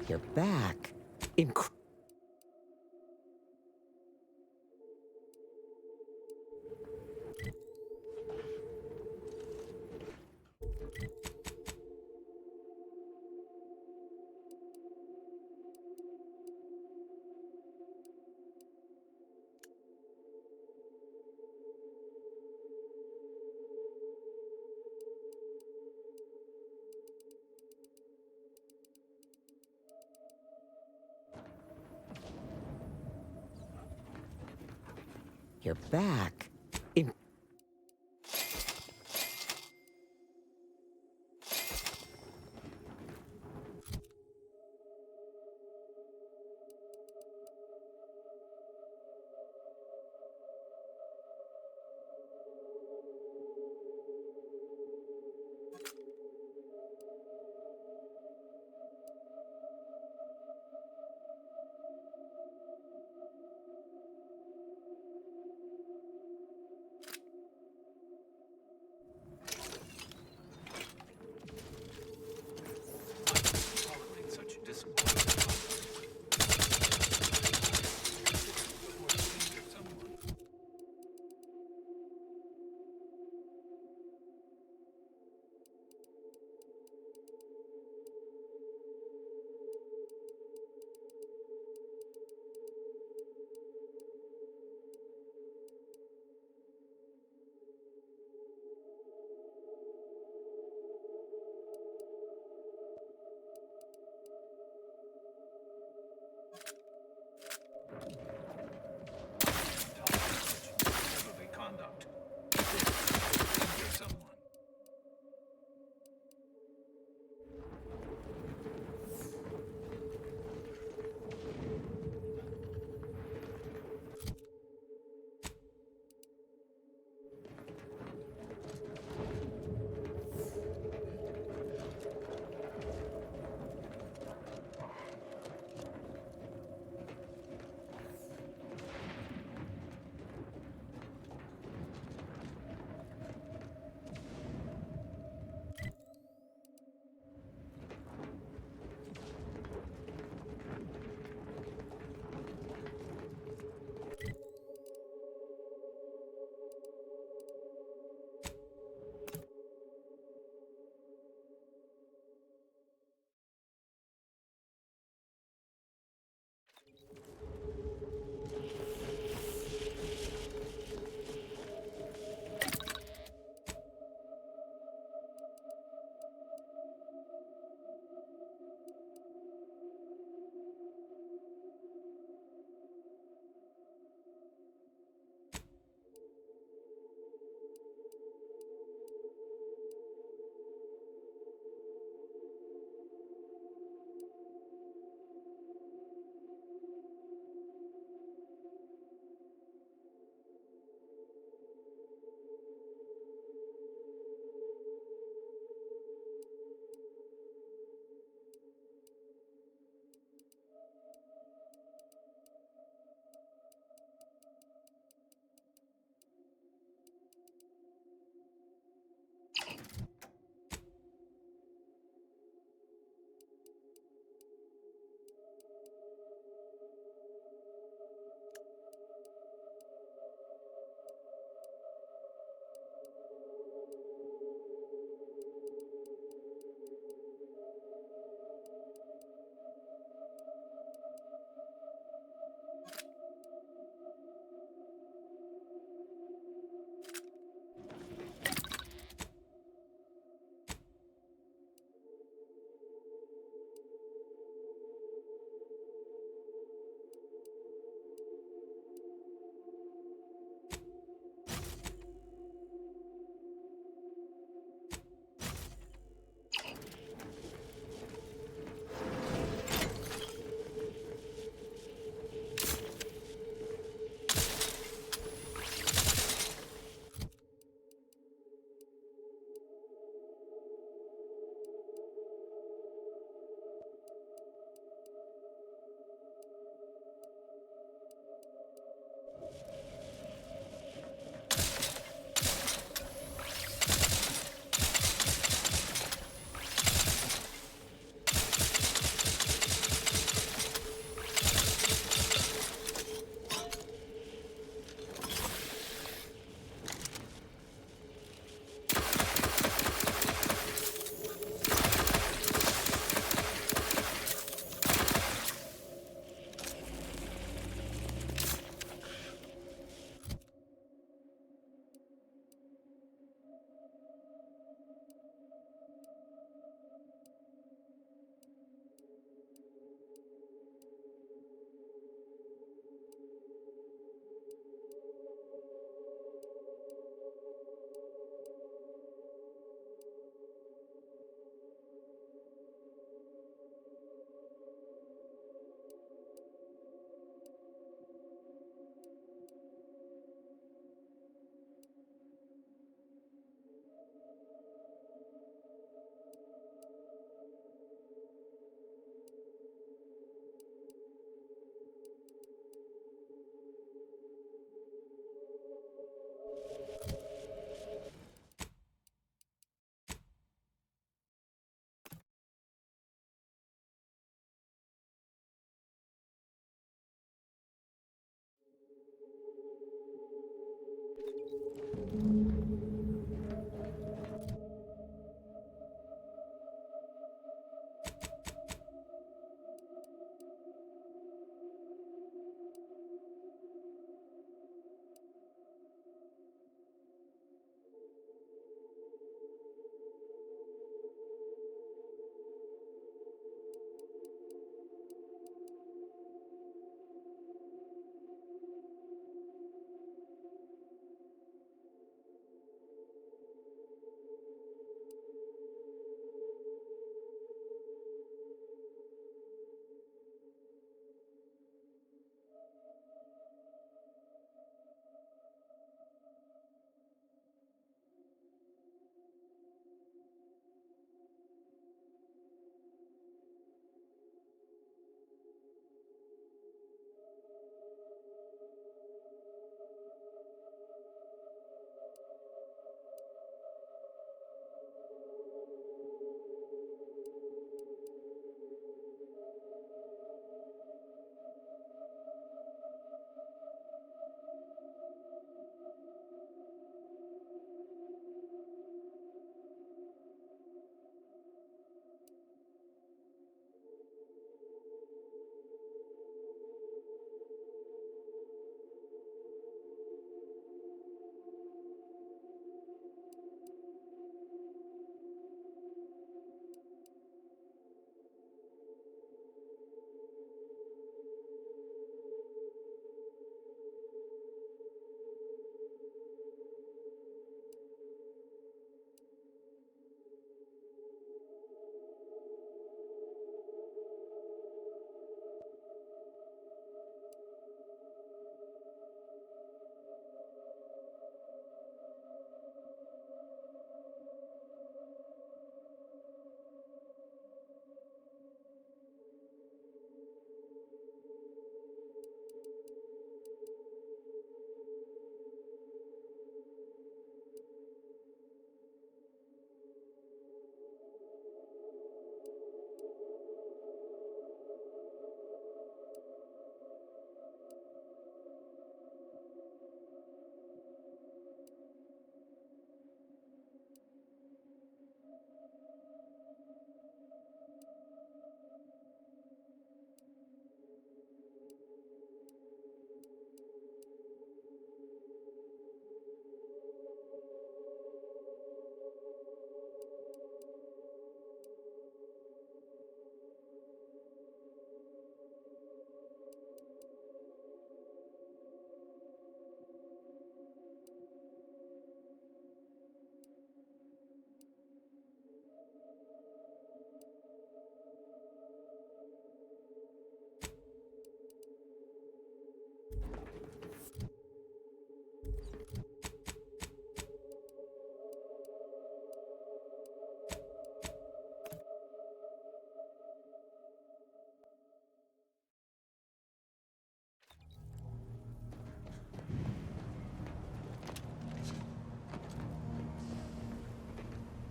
You're back. You're back.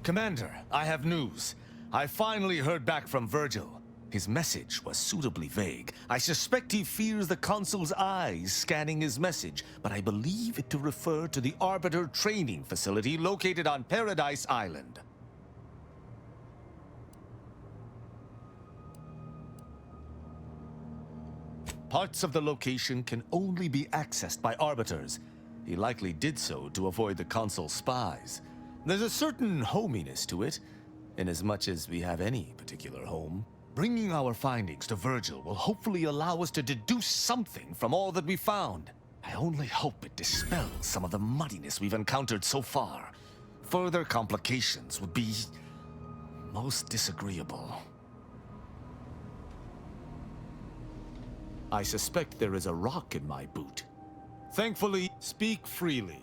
Commander, I have news. I finally heard back from Virgil. His message was suitably vague. I suspect he fears the Consul's eyes scanning his message, but I believe it to refer to the Arbiter training facility located on Paradise Island. Parts of the location can only be accessed by Arbiters. He likely did so to avoid the Consul's spies. There's a certain hominess to it, inasmuch as we have any particular home. Bringing our findings to Virgil will hopefully allow us to deduce something from all that we found. I only hope it dispels some of the muddiness we've encountered so far. Further complications would be most disagreeable. I suspect there is a rock in my boot. Thankfully, speak freely.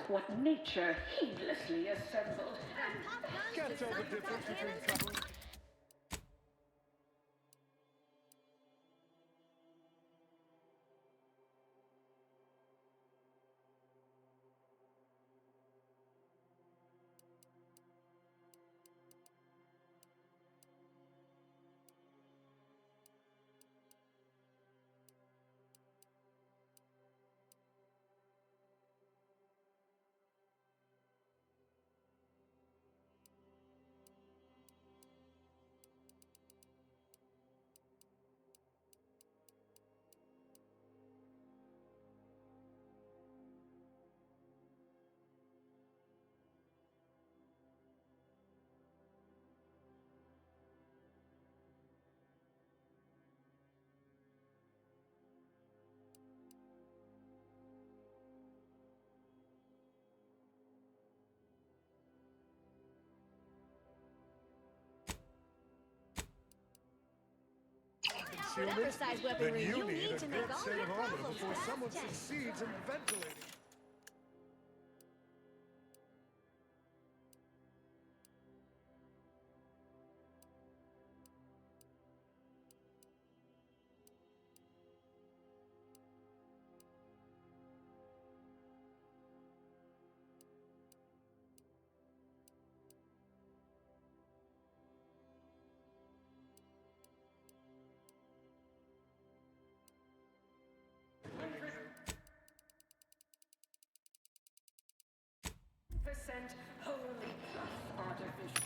what nature heedlessly assembled. Can't tell the difference between covering. Whatever size Then weaponry you you need need a to good make all set your of armor problems before past someone tense. succeeds in ventilating. Percent wholly plus artificial.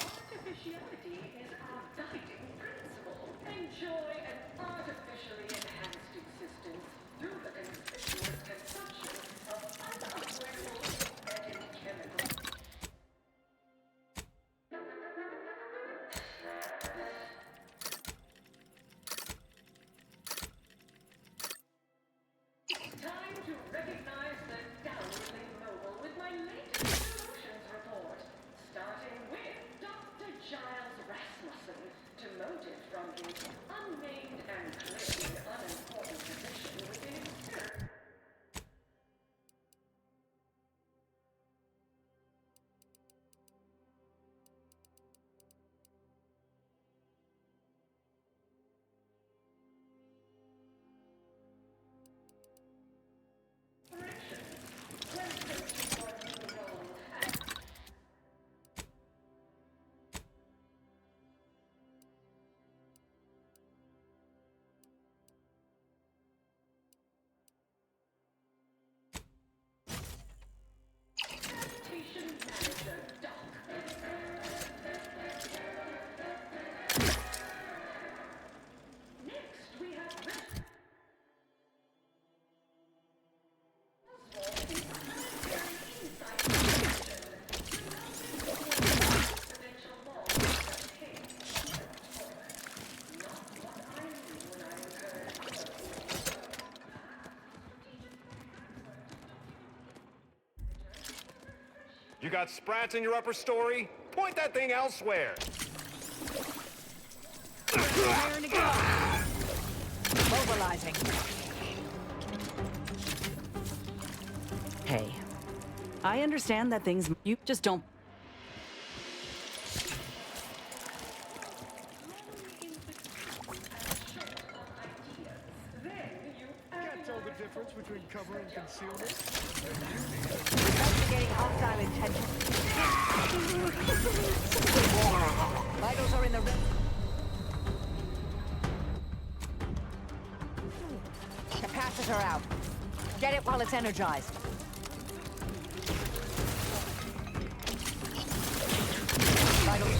Artificiality is our guiding principle. Enjoy an artificially enhanced existence through the conspicuous consumption of unavoidable synthetic chemicals. Time to recognize the downwardly noble with my latest solutions report. Starting with Dr. Giles Rasmussen, demoted from his unnamed and clearly unimportant position within his Sanitation Manager Doc. Next, we have You got sprats in your upper story? Point that thing elsewhere. Raring to go. Mobilizing. Hey, I understand that things you just don't. Can't tell the difference between cover and concealment. Investigating hostile intentions. Vitals are in the rim. Capacitor out. Get it while it's energized. Vitals.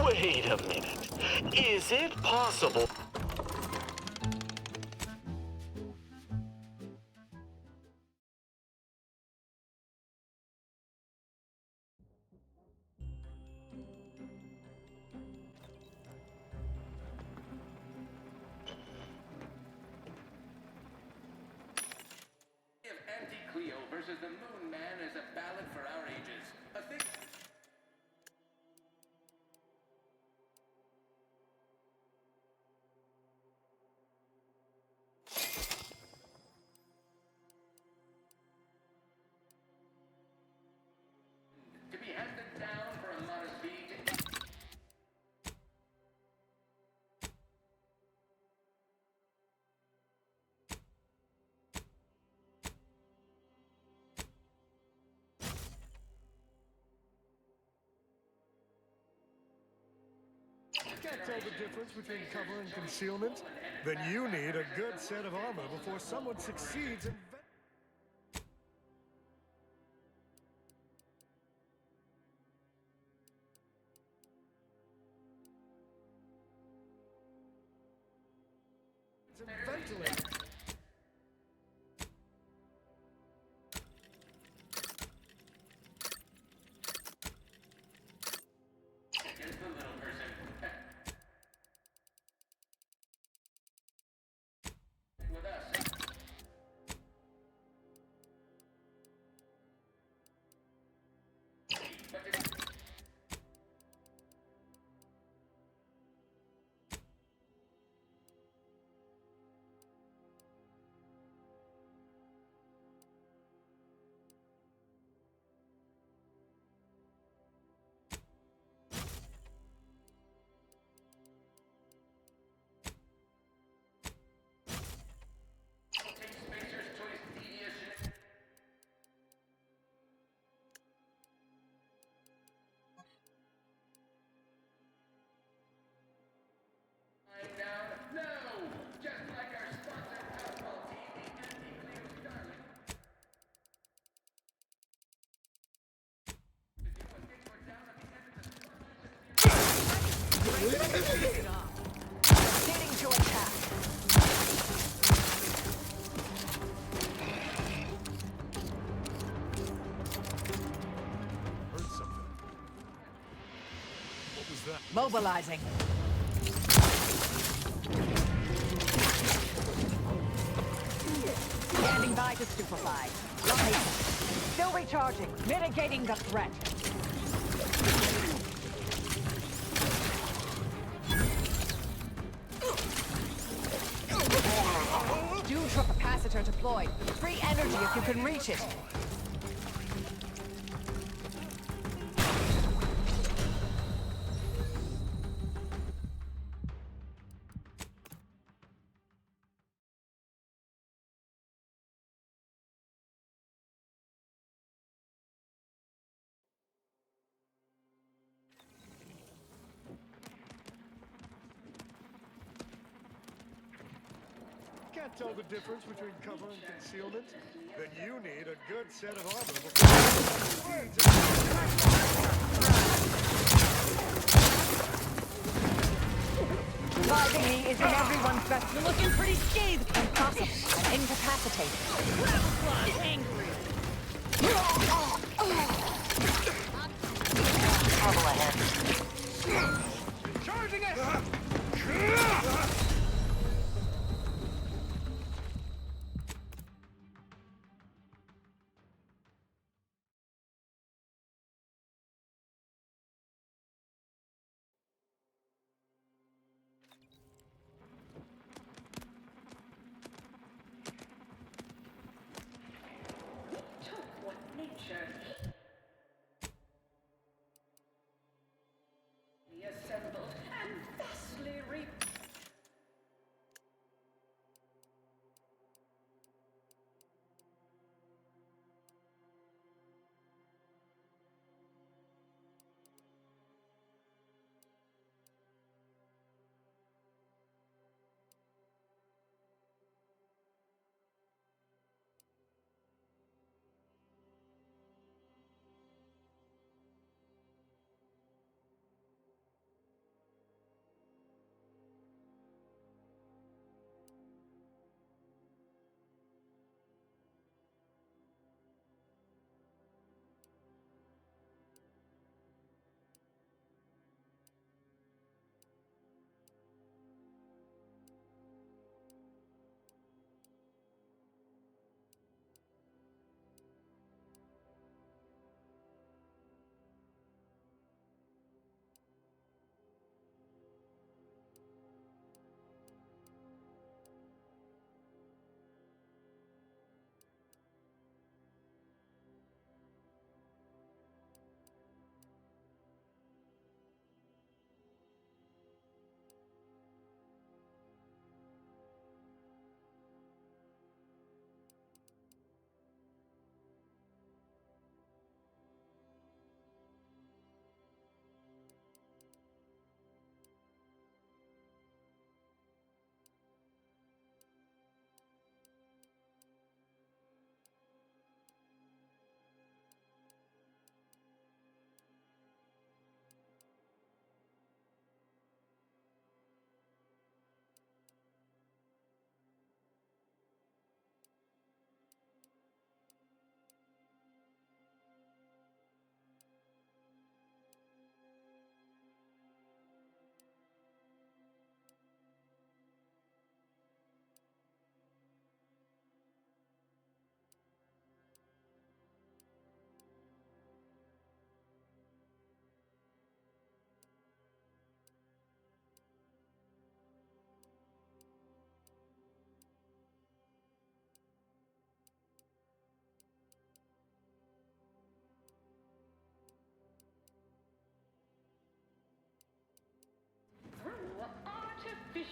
Wait a minute. Is it possible? Can't tell the difference between cover and concealment? Then you need a good set of armor before someone succeeds in... Ventilator. Proceeding to attack. Heard something. What was that? Mobilizing. Standing by to stupefy. Location. Still recharging. Mitigating the threat. Dewdrop capacitor deployed. Free energy if you can reach it. Can't tell the difference between cover and concealment? Then you need a good set of armor before someone succeeds in... Surviving me is in everyone's best. You're looking pretty scathed. Impossible. I'm incapacitated. Trouble ahead. Charging it! Took what nature assembled and vastly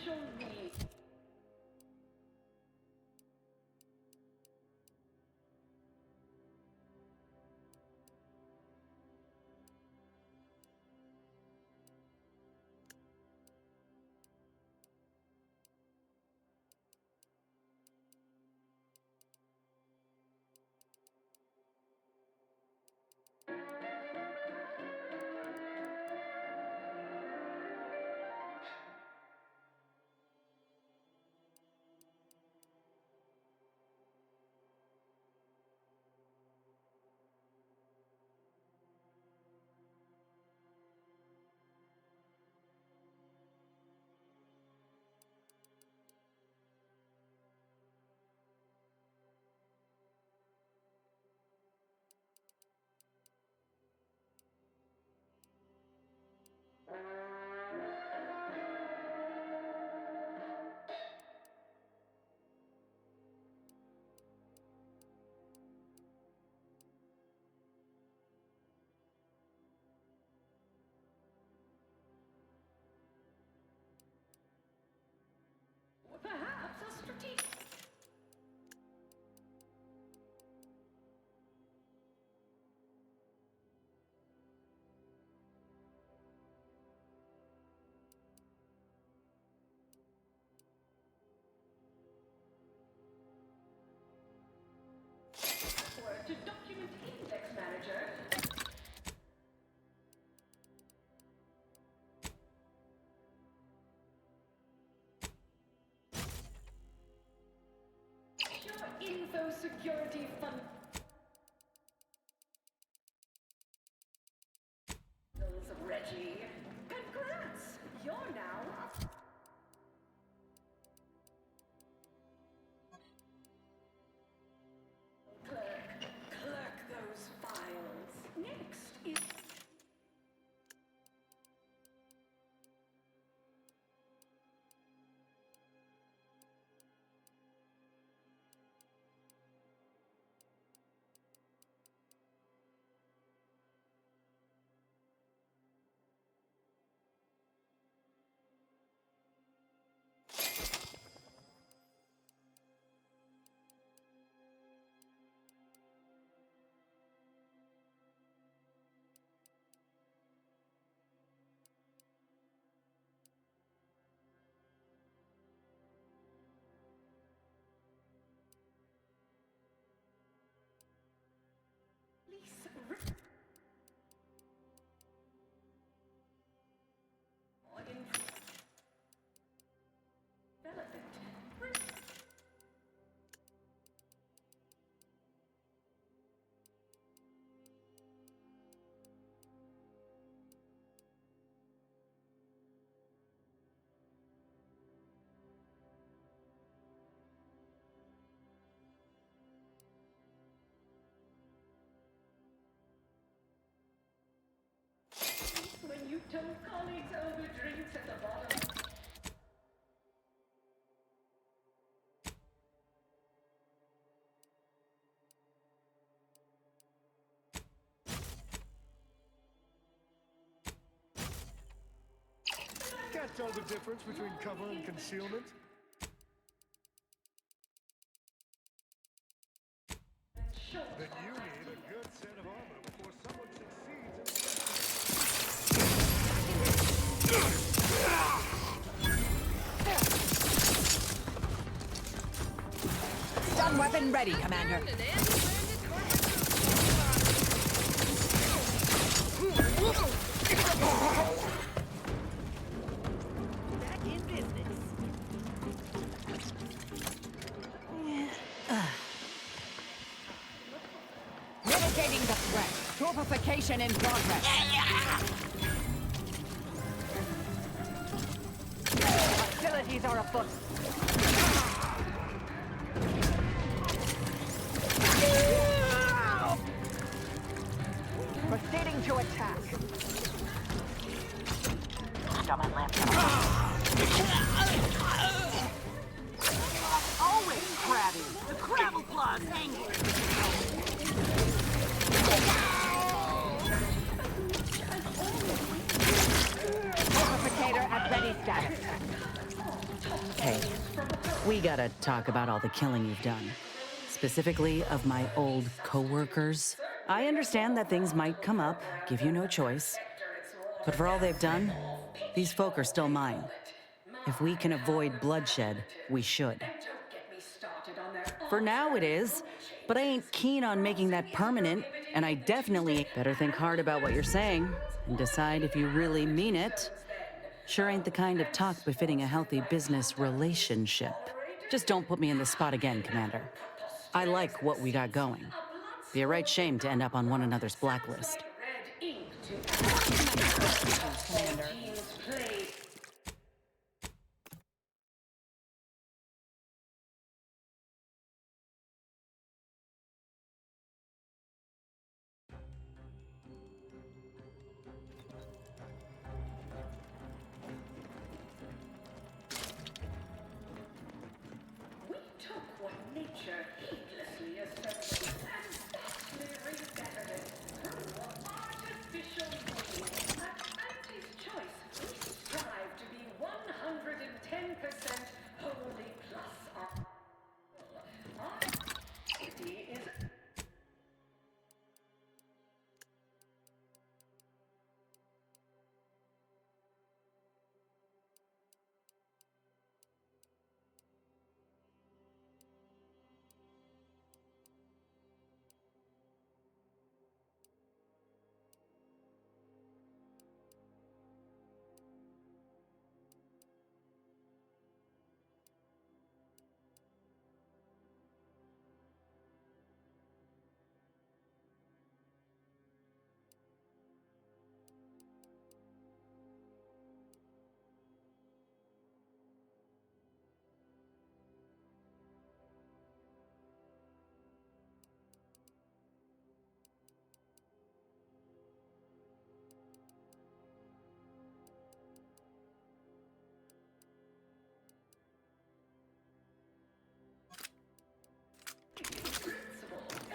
special needs. Perhaps a strategic. Word to document index manager. Your info security fund. Reggie. Congrats! You're now up. Clerk those files. Next is. When you told colleagues over drinks at the bottom. Can't tell the difference between cover and concealment. Then you need a good set of armor before someone succeeds in Stun weapon ready, Commander. Back in business. Mitigating the threat. Torpification in progress. Hostilities are afoot. Proceeding to attack. Always crabby. The crabble claw's angry. Fortificator at ready status. We gotta talk about all the killing you've done. Specifically of my old co-workers. I understand that things might come up, give you no choice. But for all they've done, these folk are still mine. If we can avoid bloodshed, we should. For now it is, but I ain't keen on making that permanent, and I definitely better think hard about what you're saying and decide if you really mean it. Sure ain't the kind of talk befitting a healthy business relationship. Just don't put me in this spot again, Commander. I like what we got going. Be a right shame to end up on one another's blacklist. Commander. We took what nature heedlessly assembled and vastly rebettered it through artificial means. At Auntie's choice, we strive to be 110% wholly plus our city is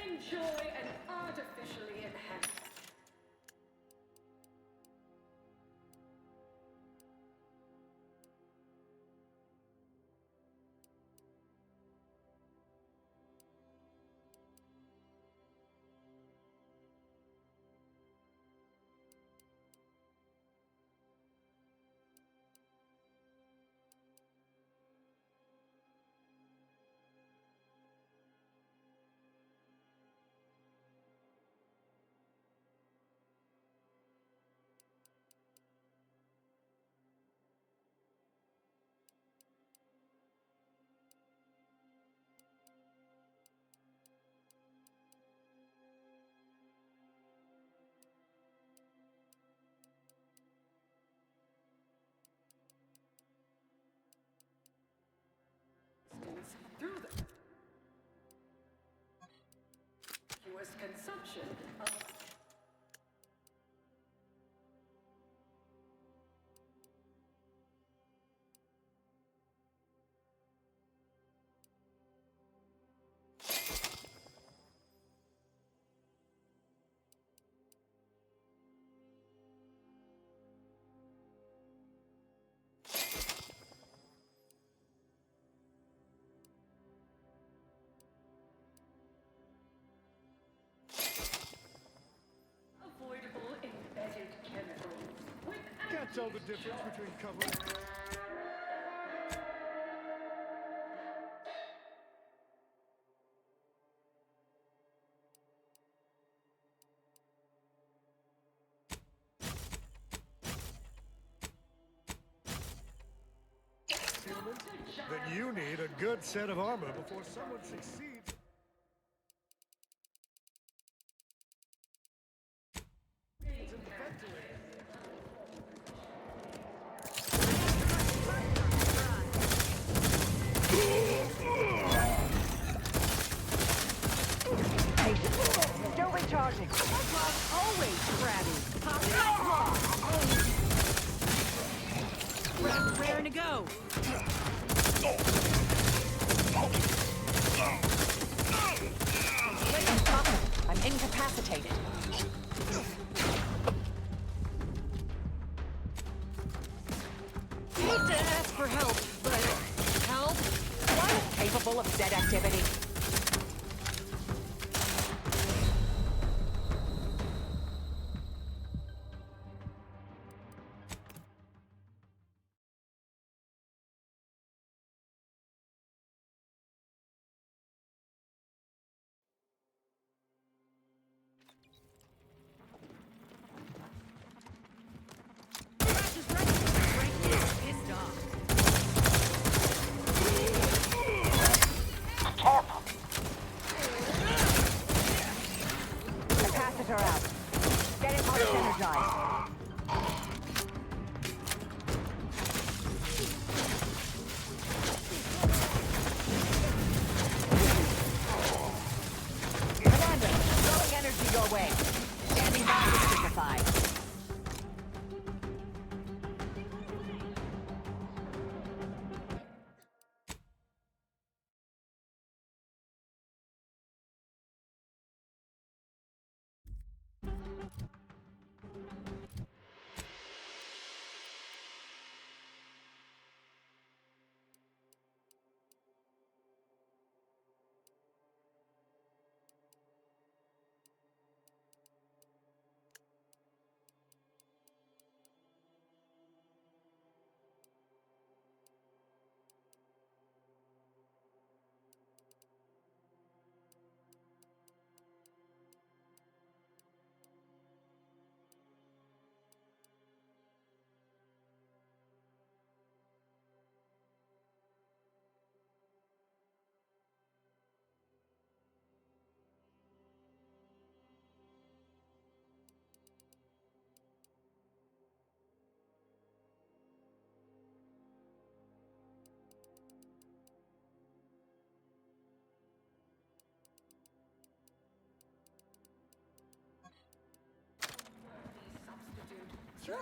enjoy an artificially enhanced. Through the fewest consumption of avoidable embedded chemicals with Can't tell the difference between cover. Then you need a good set of armor before someone succeeds. Still recharging. Always crabby. Raring to go. I'm incapacitated. Hate to ask for help, but help? What? Capable of said activity. Capacitor out. Getting Arch energized. Commander, throwing energy your way. Standing by to stupefy.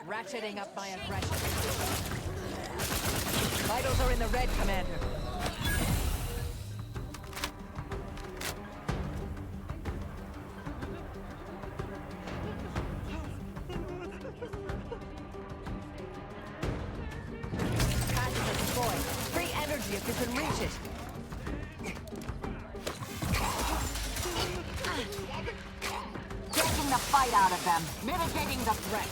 Ratcheting up my aggression. Vitals are in the red, Commander. Passive destroyed. Free energy if you can reach it. Taking the fight out of them. Mitigating the threat.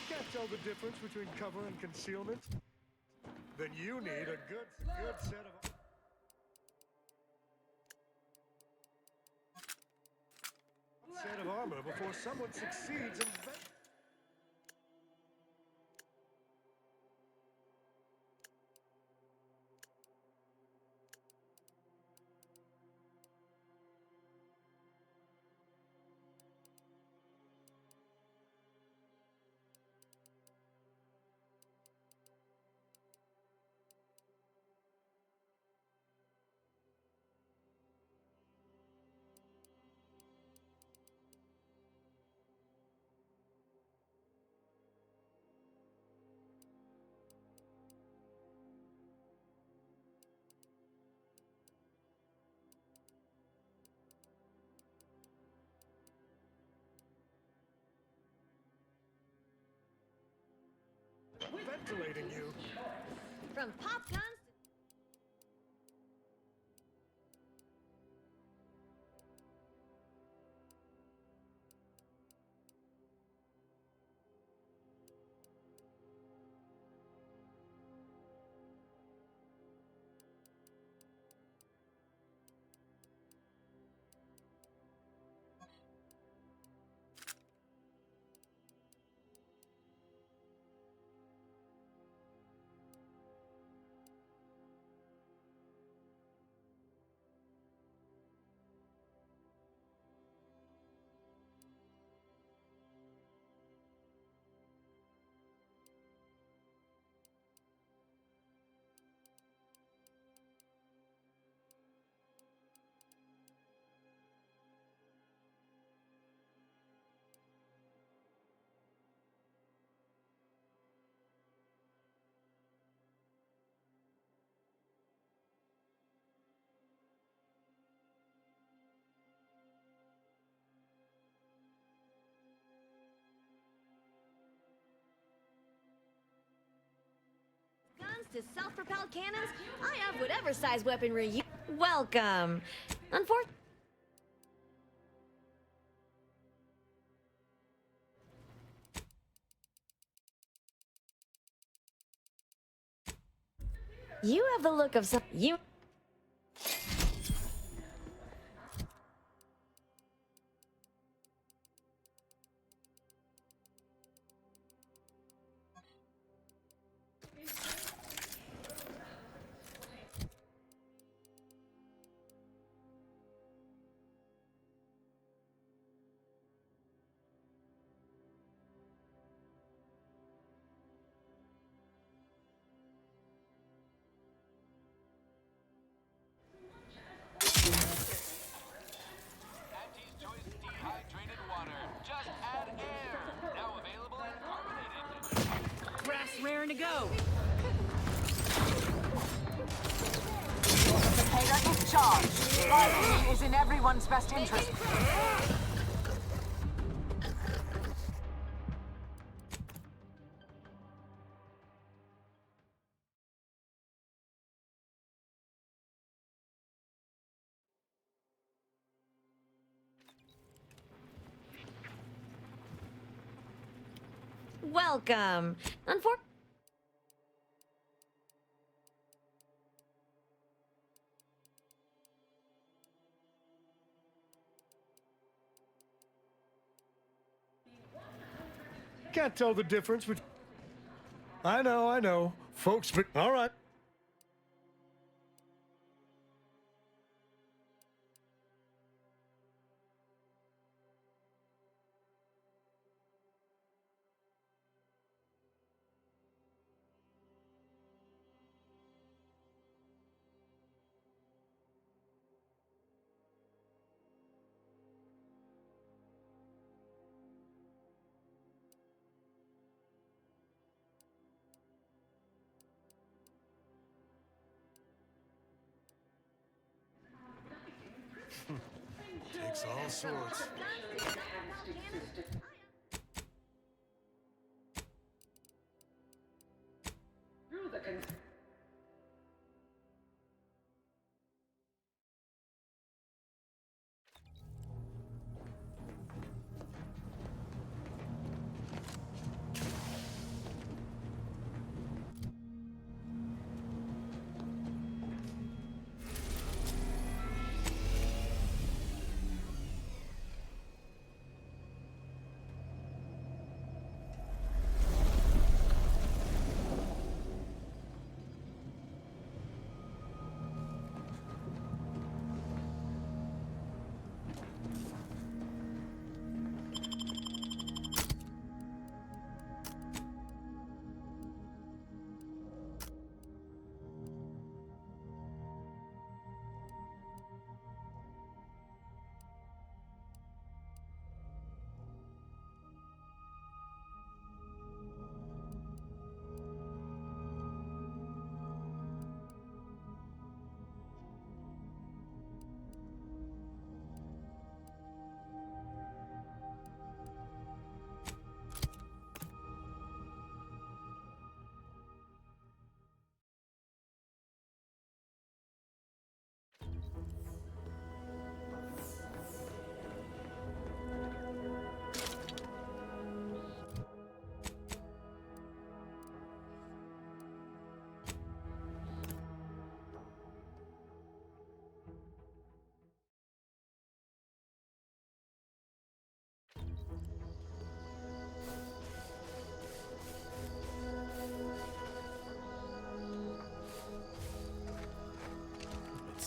Can't tell the difference between cover and concealment? Then you need a good set of armor before someone succeeds in... ventilating you. From pop guns to... Guns to self-propelled cannons, I have whatever size weaponry you... Welcome. Unfortunately... You have the look of some... You... Auntie's Choice Dehydrated Water. Just add air. Now available and carbonated. Grass raring to go. Takeda is charged. Fighting is in everyone's best interest. Welcome. Can't tell the difference between... I know. Folks, but... All right. Takes all sorts. Through the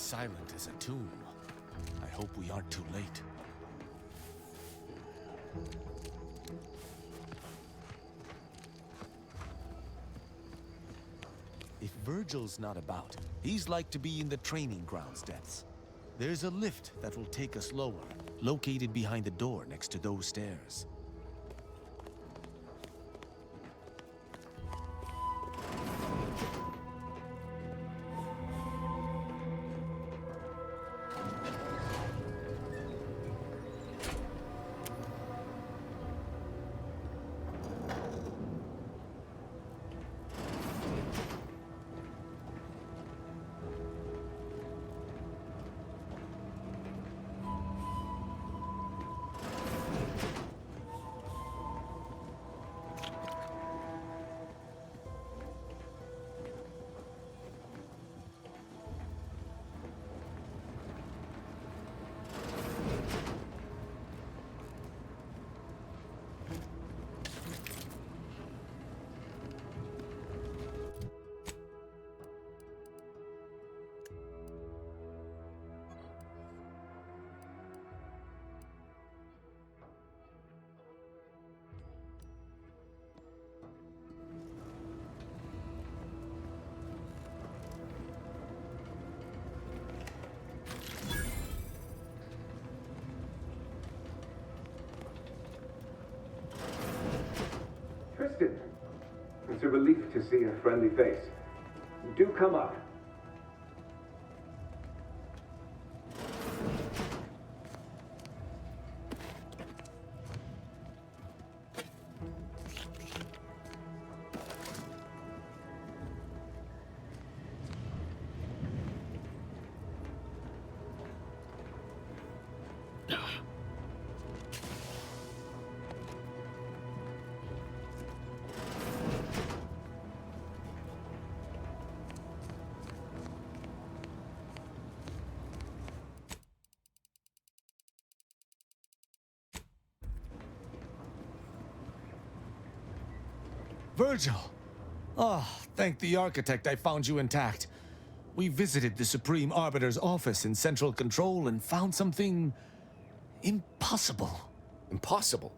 silent as a tomb. I hope we aren't too late. If Virgil's not about, he's like to be in the training grounds depths. There's a lift that will take us lower, located behind the door next to those stairs. Tristan, it's a relief to see a friendly face. Do come up. Virgil! Ah, thank the architect I found you intact. We visited the Supreme Arbiter's office in Central Control and found something impossible. Impossible?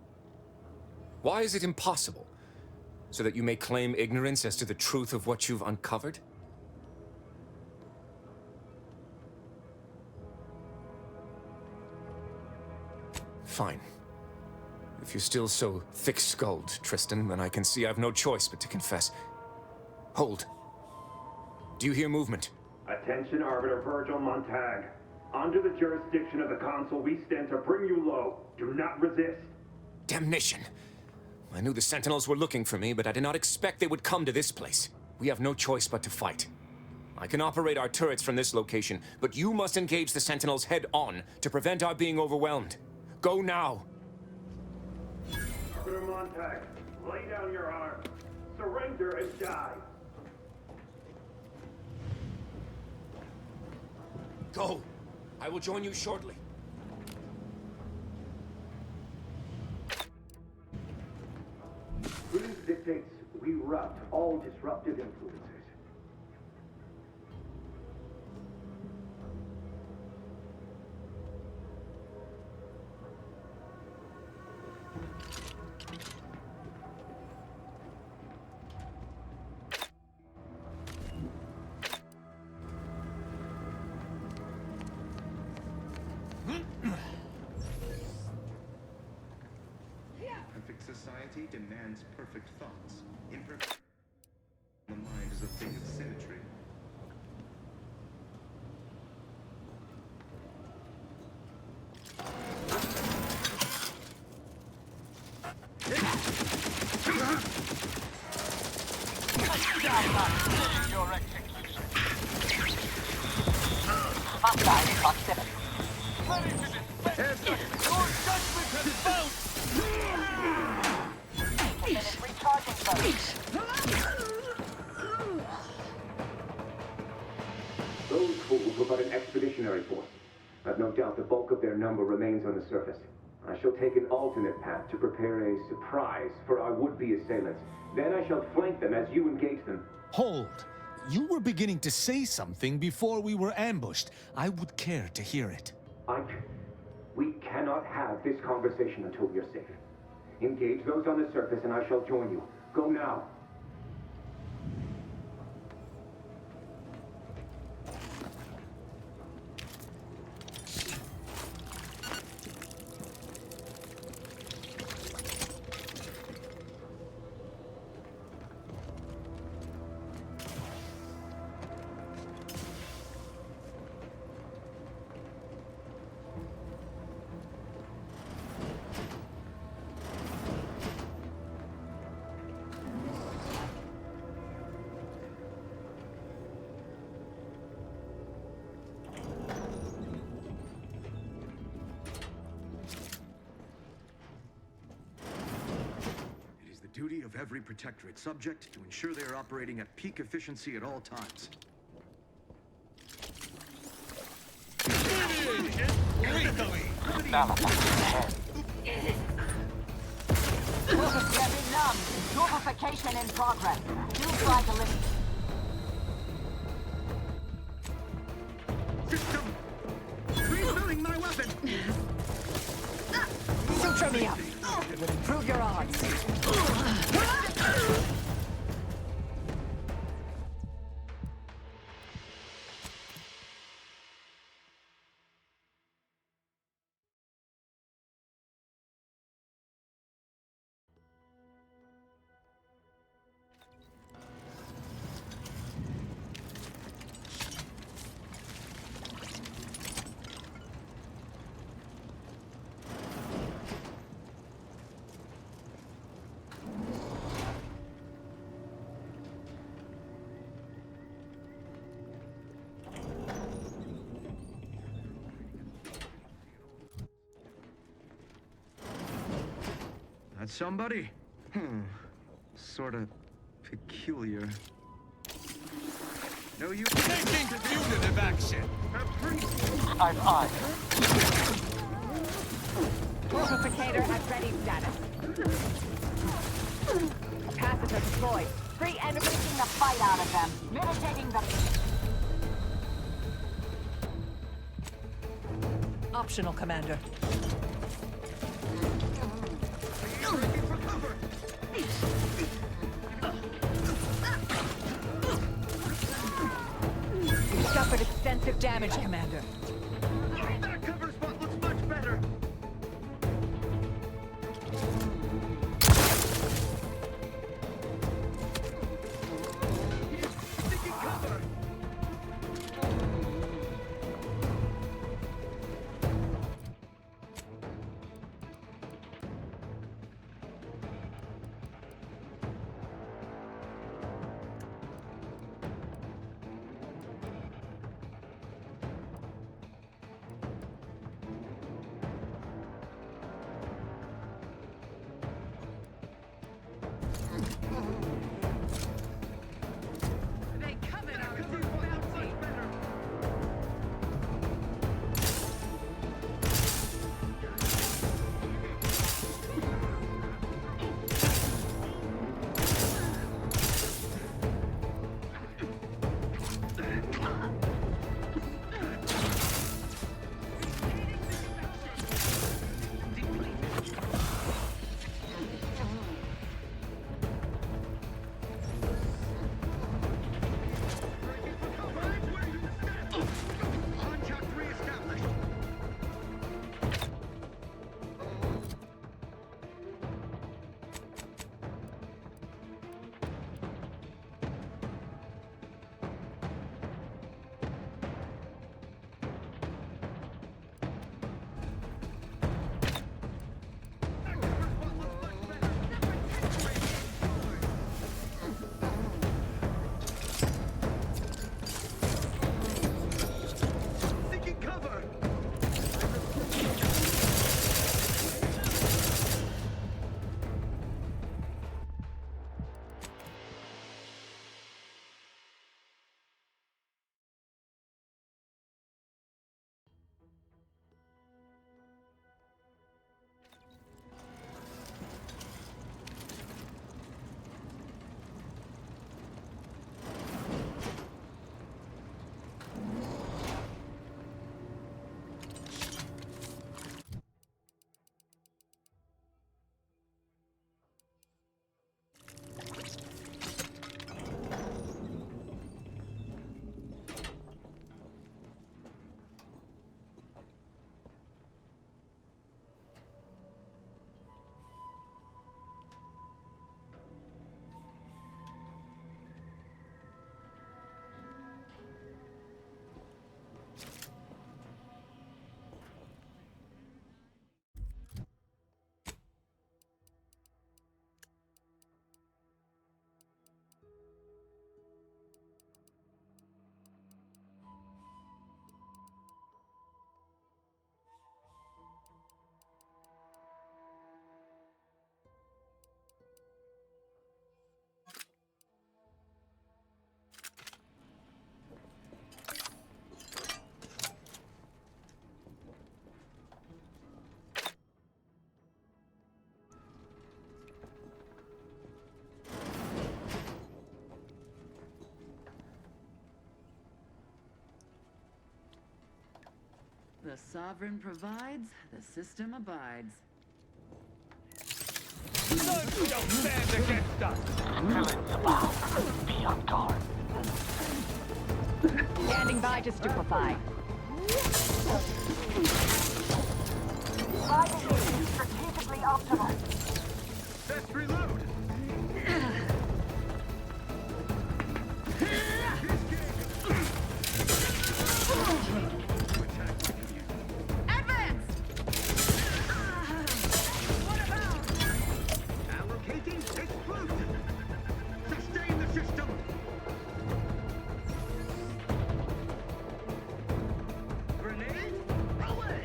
Why is it impossible? So that you may claim ignorance as to the truth of what you've uncovered? Fine. If you're still so thick-skulled, Tristan, then I can see I've no choice but to confess. Hold. Do you hear movement? Attention, Arbiter Virgil Montag. Under the jurisdiction of the Council, we stand to bring you low. Do not resist. Damnation! I knew the Sentinels were looking for me, but I did not expect they would come to this place. We have no choice but to fight. I can operate our turrets from this location, but you must engage the Sentinels head-on to prevent our being overwhelmed. Go now! Arbiter Montag, lay down your arms. Surrender and die. Go! I will join you shortly. Prudence dictates we rout all disruptive influences. Perfect society demands perfect thoughts. Imperfect. The mind is a thing of symmetry. Your execution. Hostile proximity. Ready to defend. Your judgment has bounced. Finish recharging first. Those fools were but an expeditionary force. I've no doubt the bulk of their number remains on the surface. I shall take an alternate path to prepare a surprise for our would-be assailants. Then I shall flank them as you engage them. Hold! You were beginning to say something before we were ambushed. I would care to hear it. We cannot have this conversation until you're safe. Engage those on the surface and I shall join you. Go now. Duty of every Protectorate subject to ensure they are operating at peak efficiency at all times. Getting numb. Purification in progress. Do try to listen. System! Refilling my weapon! Suture me up. It will improve your odds. That's somebody? Sort of peculiar. No use. Taking punitive action! Aye. Purificator at ready status. Capacitor deployed. Free enemies taking the fight out of them. Mitigating the... Optional, Commander. You suffered extensive damage, Commander. That cover spot looks much better! Taking cover! sovereign provides, the system abides. Don't stand against us! Villains abound. Be on guard. Standing by to stupefy. Lighting is strategically optimal. Let's reload! Advance! Allocating explosive! Sustain the system! Grenade, away!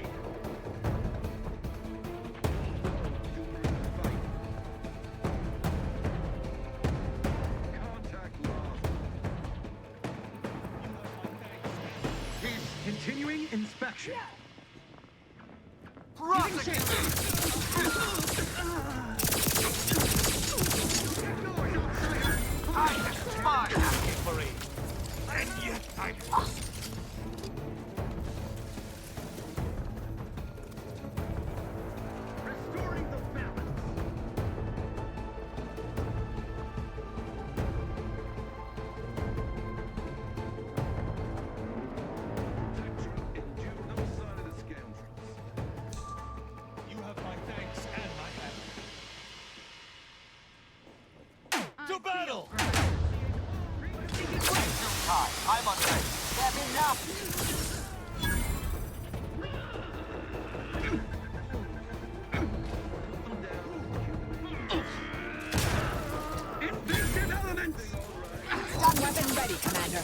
Contact lost. Continuing inspection. Mine asking for aid. And yet I'm lost. Restoring the balance. Endure no sign of the scoundrels. You have my thanks and my help. To battle! I'm on deck. That's enough. Invasive elements! Stun weapon ready, Commander.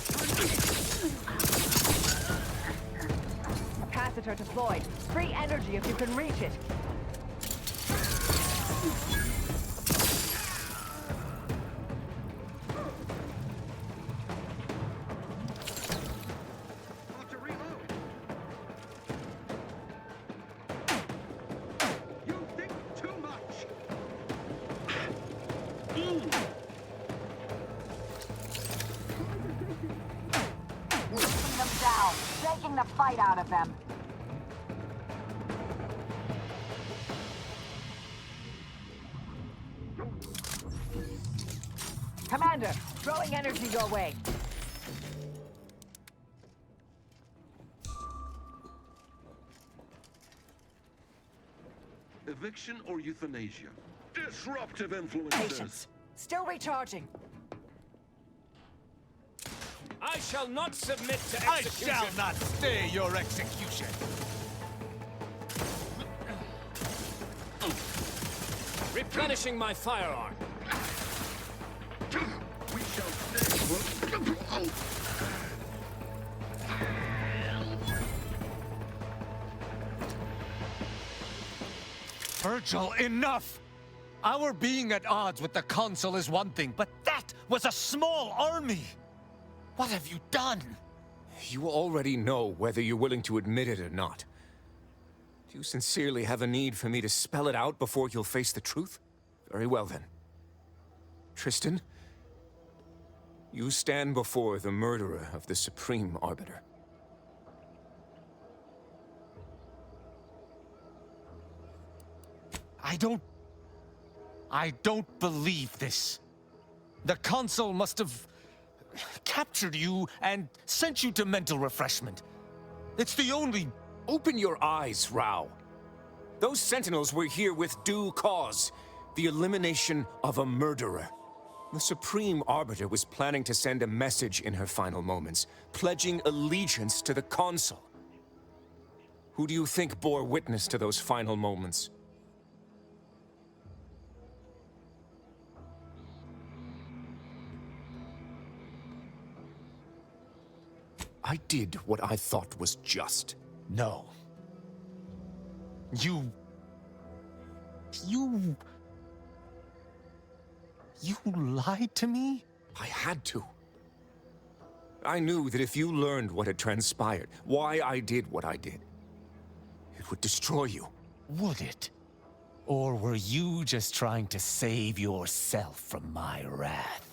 Capacitor deployed. Free energy if you can reach it. Have to reload. You think too much. Taking them down. Taking the fight out of them. Commander, throwing energy your way. Eviction or euthanasia? Disruptive influences. Patience. Still recharging. I shall not submit to I execution. shall not stay your execution. Replenishing my firearm. We shall stay. Virgil, enough! Our being at odds with the Consul is one thing, but that was a small army! What have you done? You already know whether you're willing to admit it or not. Do you sincerely have a need for me to spell it out before you'll face the truth? Very well then. Tristan, you stand before the murderer of the Supreme Arbiter. I don't believe this. The Consul must have captured you and sent you to mental refreshment. It's the only... Open your eyes, Rao. Those Sentinels were here with due cause. The elimination of a murderer. The Supreme Arbiter was planning to send a message in her final moments, pledging allegiance to the Consul. Who do you think bore witness to those final moments? I did what I thought was just. No. You lied to me? I had to. I knew that if you learned what had transpired, why I did what I did, it would destroy you. Would it? Or were you just trying to save yourself from my wrath?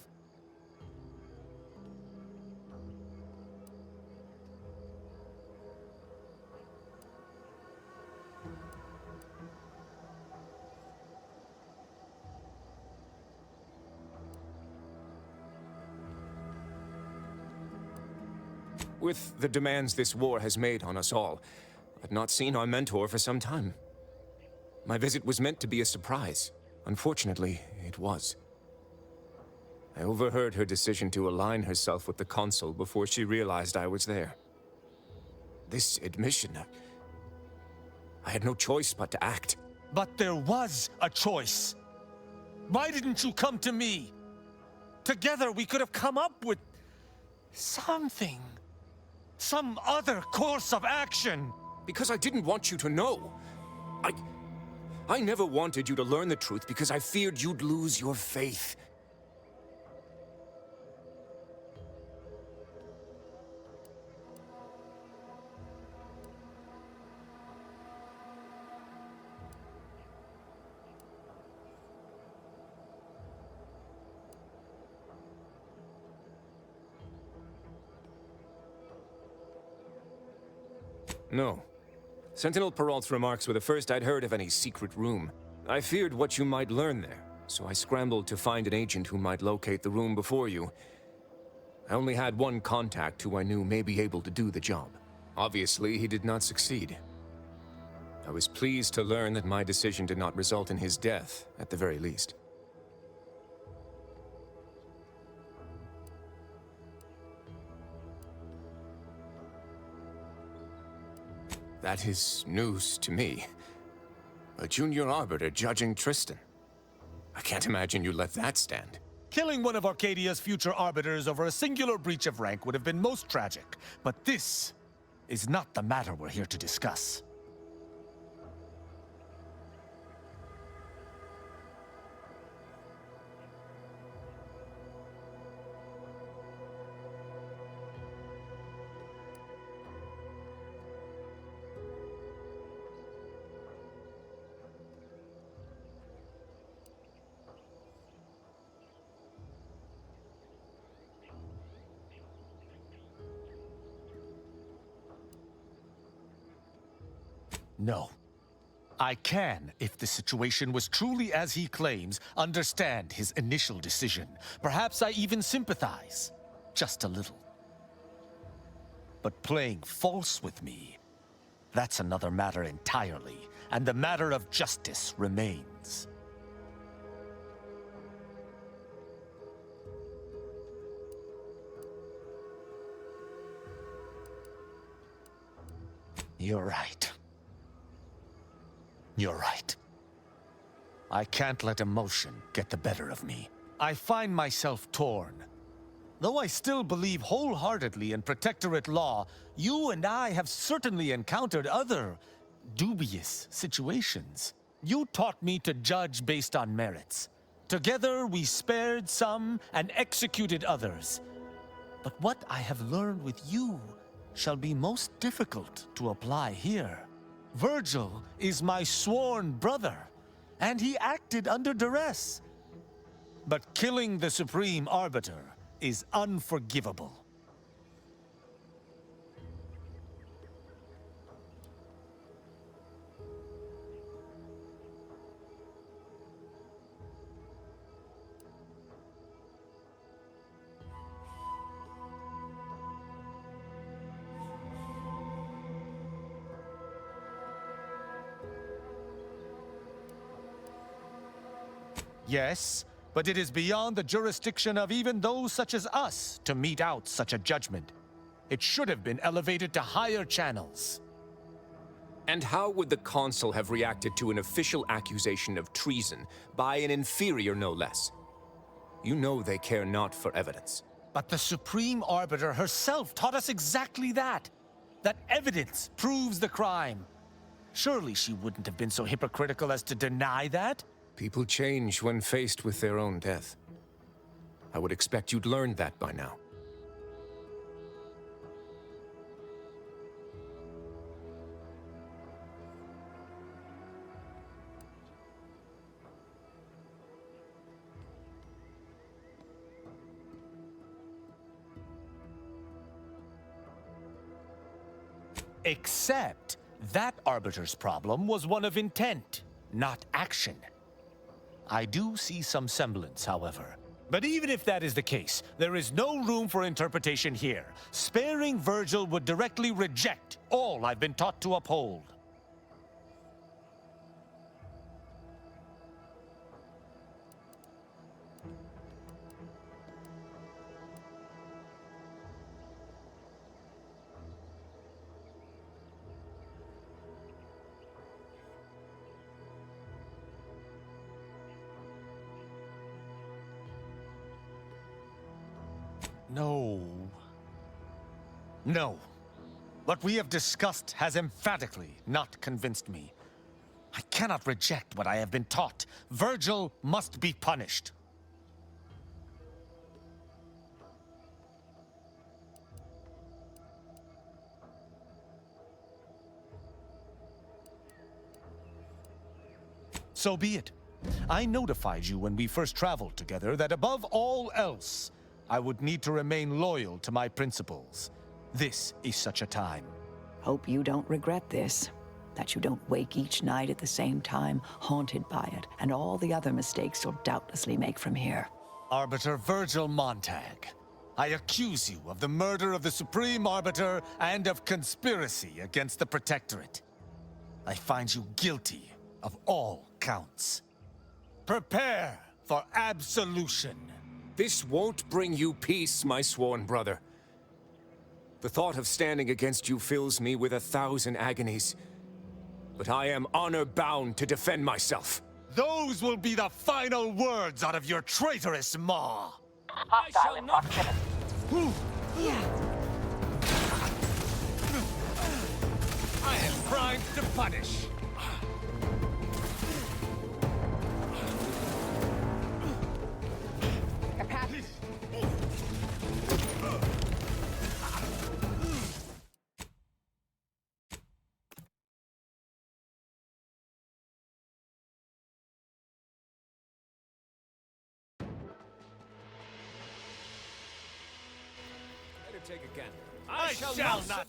With the demands this war has made on us all, I'd not seen our mentor for some time. My visit was meant to be a surprise. Unfortunately, it was. I overheard her decision to align herself with the Consul before she realized I was there. This admission, I had no choice but to act. But there was a choice. Why didn't you come to me? Together we could have come up with something. Some other course of action. Because I didn't want you to know. I never wanted you to learn the truth because I feared you'd lose your faith. No. Sentinel Peralt's remarks were the first I'd heard of any secret room. I feared what you might learn there, so I scrambled to find an agent who might locate the room before you. I only had one contact who I knew may be able to do the job. Obviously, he did not succeed. I was pleased to learn that my decision did not result in his death, at the very least. That is news to me. A junior arbiter judging Tristan. I can't imagine you let that stand. Killing one of Arcadia's future arbiters over a singular breach of rank would have been most tragic. But this is not the matter we're here to discuss. No. I can, if the situation was truly as he claims, understand his initial decision. Perhaps I even sympathize. Just a little. But playing false with me, that's another matter entirely, and the matter of justice remains. You're right. You're right. I can't let emotion get the better of me. I find myself torn. Though I still believe wholeheartedly in Protectorate law, you and I have certainly encountered other dubious situations. You taught me to judge based on merits. Together we spared some and executed others. But what I have learned with you shall be most difficult to apply here. Virgil is my sworn brother, and he acted under duress. But killing the Supreme Arbiter is unforgivable. Yes, but it is beyond the jurisdiction of even those such as us to mete out such a judgment. It should have been elevated to higher channels. And how would the Consul have reacted to an official accusation of treason by an inferior, no less? You know they care not for evidence. But the Supreme Arbiter herself taught us exactly that. That evidence proves the crime. Surely she wouldn't have been so hypocritical as to deny that? People change when faced with their own death. I would expect you'd learned that by now. Except that Arbiter's problem was one of intent, not action. I do see some semblance, however. But even if that is the case, there is no room for interpretation here. Sparing Virgil would directly reject all I've been taught to uphold. No. No. What we have discussed has emphatically not convinced me. I cannot reject what I have been taught. Virgil must be punished. So be it. I notified you when we first traveled together that above all else, I would need to remain loyal to my principles. This is such a time. Hope you don't regret this. That you don't wake each night at the same time, haunted by it, and all the other mistakes you'll doubtlessly make from here. Arbiter Virgil Montag, I accuse you of the murder of the Supreme Arbiter and of conspiracy against the Protectorate. I find you guilty of all counts. Prepare for absolution. This won't bring you peace, my sworn brother. The thought of standing against you fills me with 1,000 agonies. But I am honor-bound to defend myself. Those will be the final words out of your traitorous maw. Hostile in proximity. I am primed to punish. Take again. I shall not.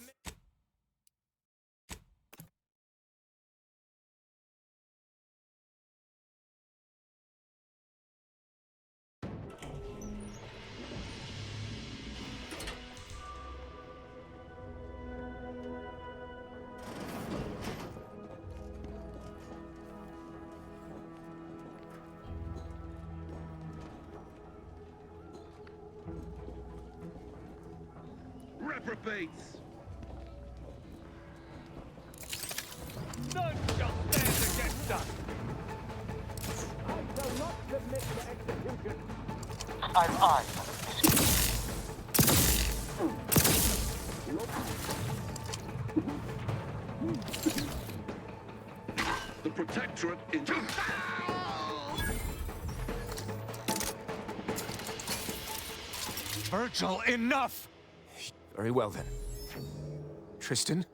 Reprobates! None shall stand against us! I shall not submit to execution. I'm on. The Protectorate in... Virgil, enough! Very well, then. Tristan?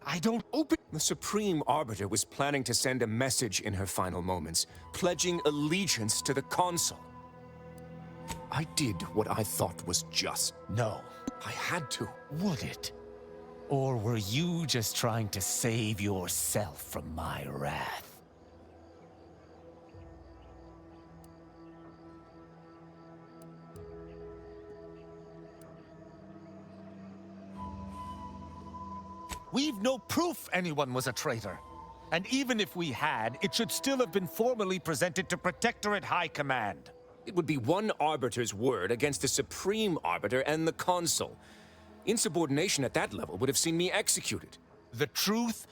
I don't open... The Supreme Arbiter was planning to send a message in her final moments, pledging allegiance to the Consul. I did what I thought was just. No. I had to. Would it? Or were you just trying to save yourself from my wrath? We've no proof anyone was a traitor. And even if we had, it should still have been formally presented to Protectorate High Command. It would be one Arbiter's word against the Supreme Arbiter and the Consul. Insubordination at that level would have seen me executed. The truth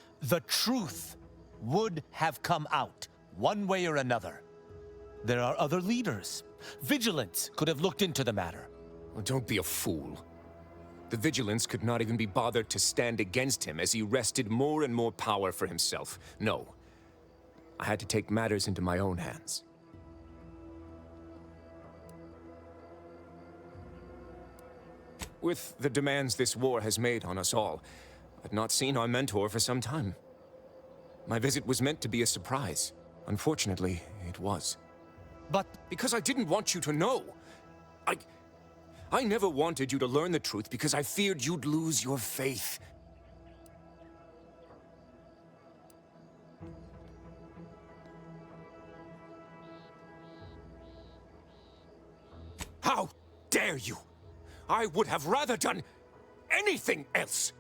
would have come out, one way or another. There are other leaders. Vigilance could have looked into the matter. Well, don't be a fool. The Vigilance could not even be bothered to stand against him as he wrested more and more power for himself. No. I had to take matters into my own hands. With the demands this war has made on us all, I'd not seen our mentor for some time. My visit was meant to be a surprise. Unfortunately, it was. But because I didn't want you to know. I never wanted you to learn the truth because I feared you'd lose your faith. How dare you? I would have rather done anything else.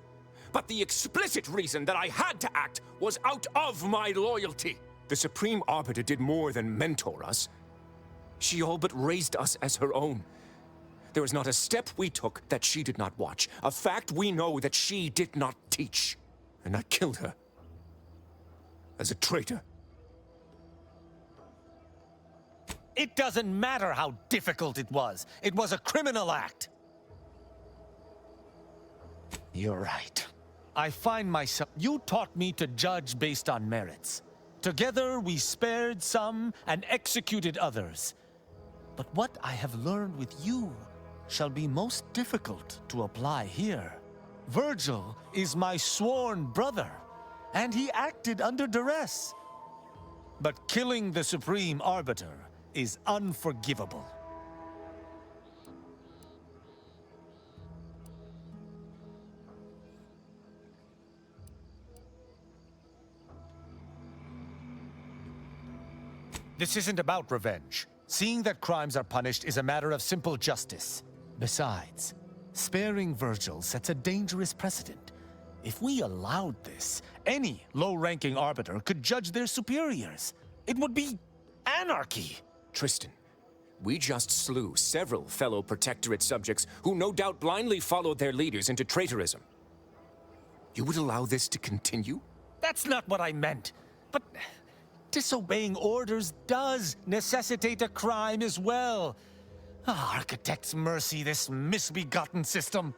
But the explicit reason that I had to act was out of my loyalty. The Supreme Arbiter did more than mentor us. She all but raised us as her own. There was not a step we took that she did not watch. A fact we know that she did not teach. And I killed her. As a traitor. It doesn't matter how difficult it was. It was a criminal act. You're right. I find myself... You taught me to judge based on merits. Together, we spared some and executed others. But what I have learned with you shall be most difficult to apply here. Virgil is my sworn brother, and he acted under duress. But killing the Supreme Arbiter is unforgivable. This isn't about revenge. Seeing that crimes are punished is a matter of simple justice. Besides, sparing Virgil sets a dangerous precedent. If we allowed this, any low-ranking arbiter could judge their superiors. It would be anarchy. Tristan, we just slew several fellow Protectorate subjects who no doubt blindly followed their leaders into traitorism. You would allow this to continue? That's not what I meant. But disobeying orders does necessitate a crime as well. Architects mercy this misbegotten system.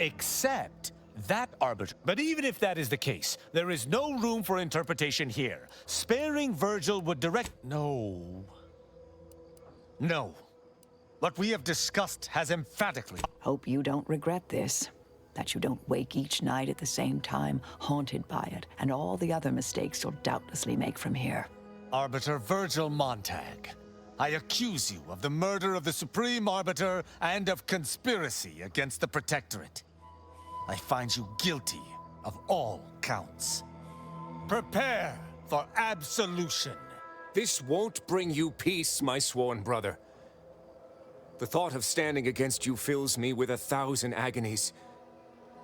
Except that arbiter. But even if that is the case, there is no room for interpretation here. Sparing Virgil would direct... No. No. What we have discussed has emphatically... Hope you don't regret this. That you don't wake each night at the same time, haunted by it, and all the other mistakes you'll doubtlessly make from here. Arbiter Virgil Montag, I accuse you of the murder of the Supreme Arbiter and of conspiracy against the Protectorate. I find you guilty of all counts. Prepare for absolution. This won't bring you peace, my sworn brother. The thought of standing against you fills me with 1,000 agonies.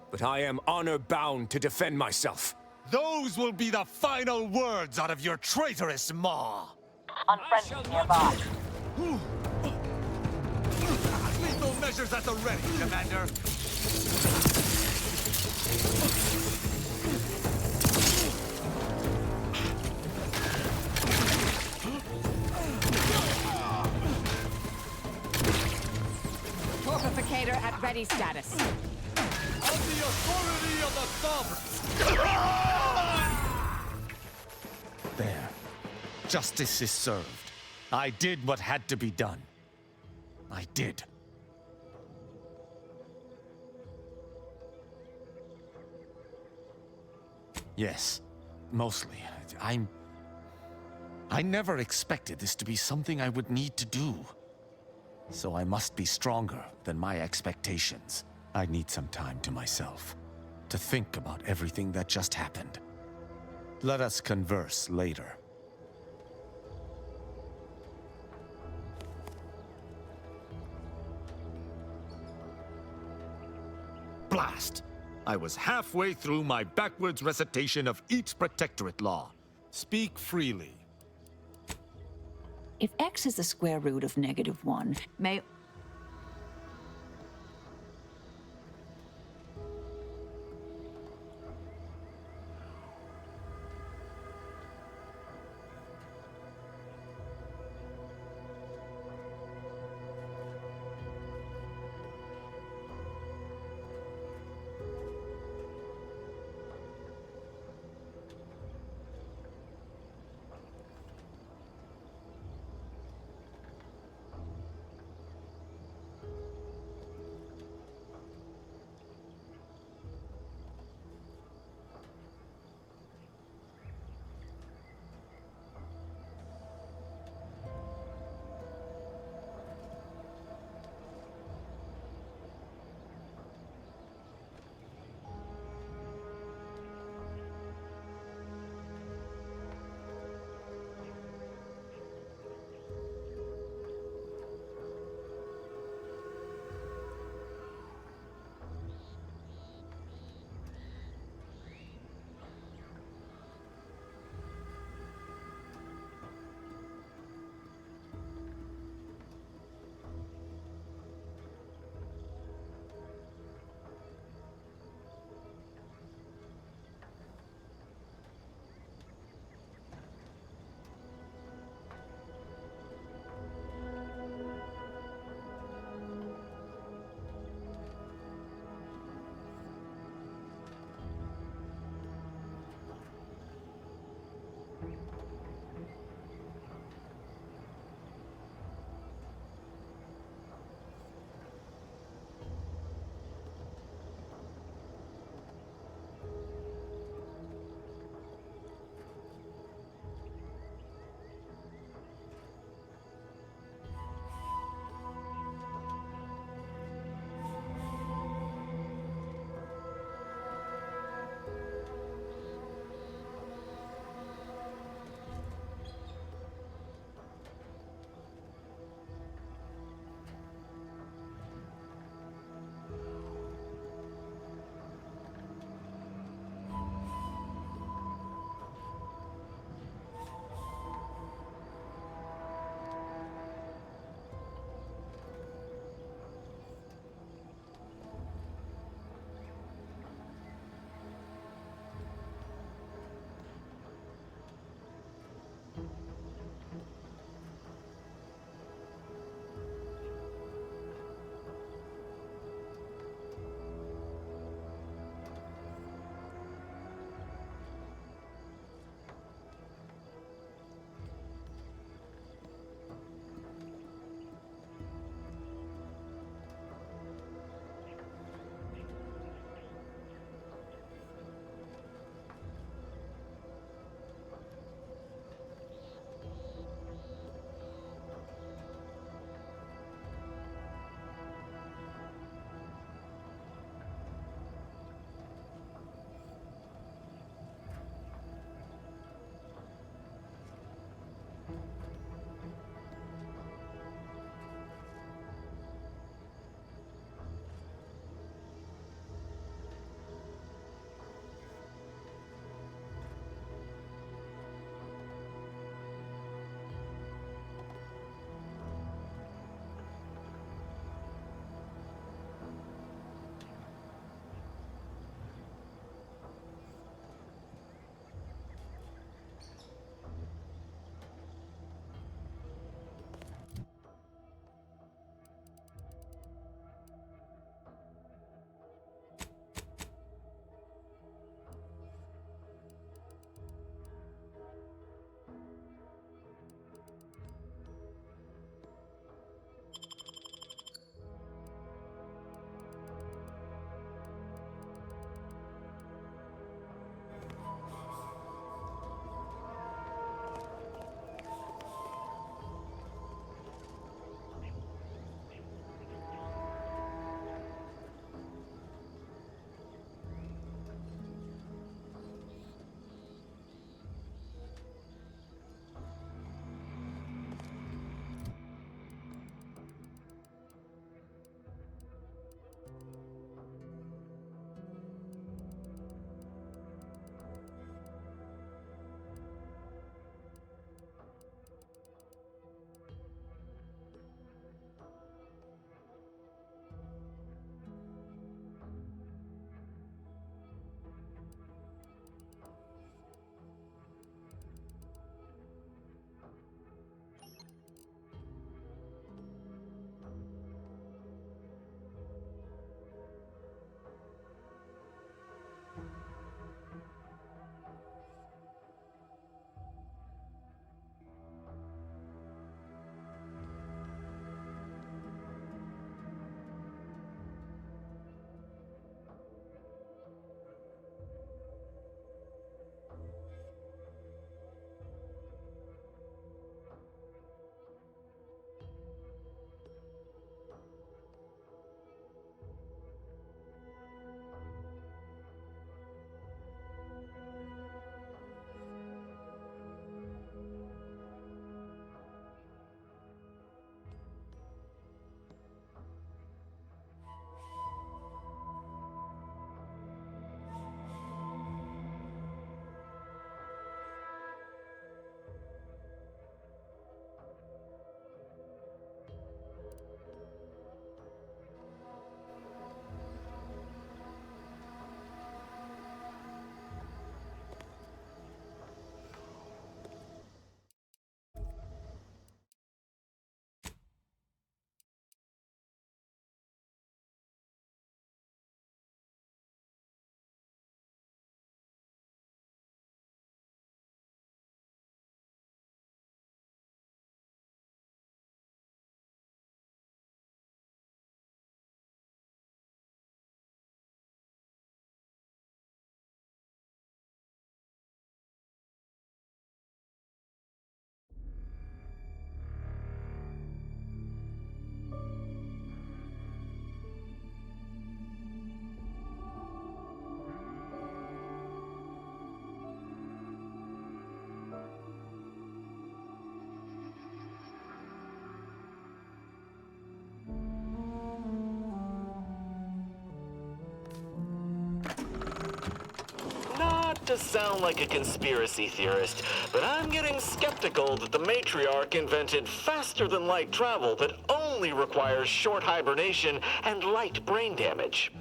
But I am honor-bound to defend myself. Those will be the final words out of your traitorous maw. Unfriendly nearby. Lethal measures at the ready, Commander. Torpificator at ready status. On the authority of the Sovereign! There. Justice is served. I did what had to be done. I did. Yes, mostly. I never expected this to be something I would need to do. So I must be stronger than my expectations. I need some time to myself, to think about everything that just happened. Let us converse later. Blast! I was halfway through my backwards recitation of each Protectorate law. Speak freely. If x is the square root of -1, may... not to sound like a conspiracy theorist, but I'm getting skeptical that the matriarch invented faster-than-light travel that only requires short hibernation and light brain damage.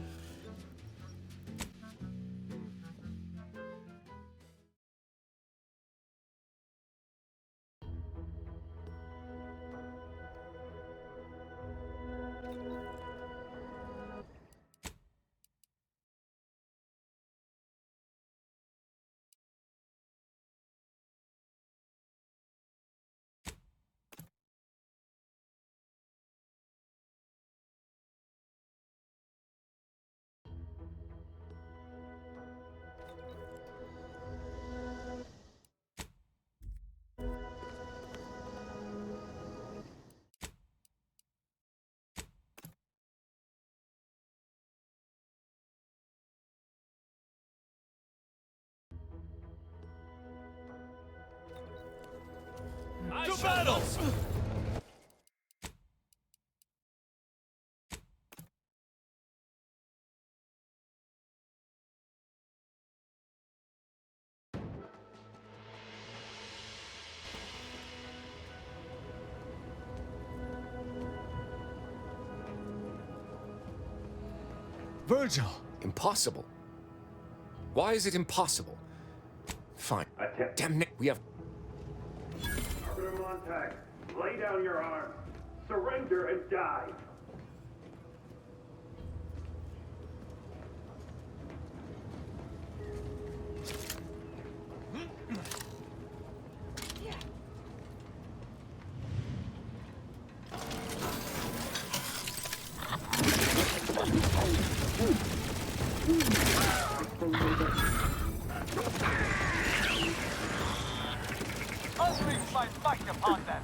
To battle! Virgil! Impossible. Why is it impossible? Fine. Damn it, we have... Arbiter Montag, lay down your arms. Surrender and die. Unleash my might upon them!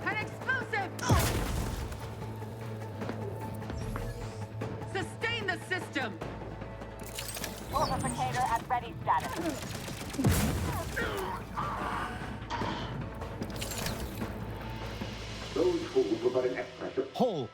An explosive! Sustain the system! Overplicator at ready status. Those fools were but an expression. Hole!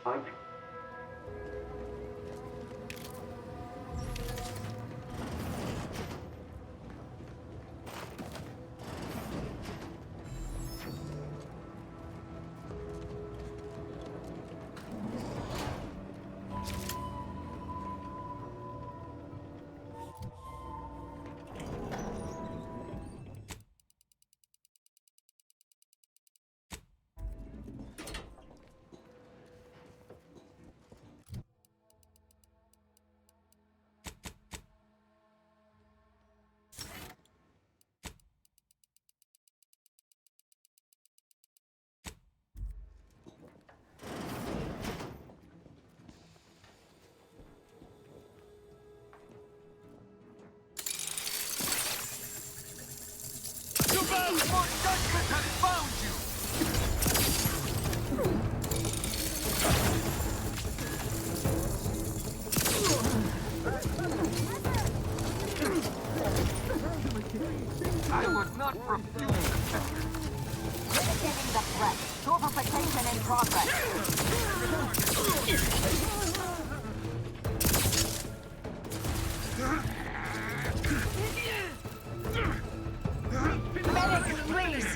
Your judgment has found you! I was not refused. Mitigating the threat. Purification in progress. Medics, please!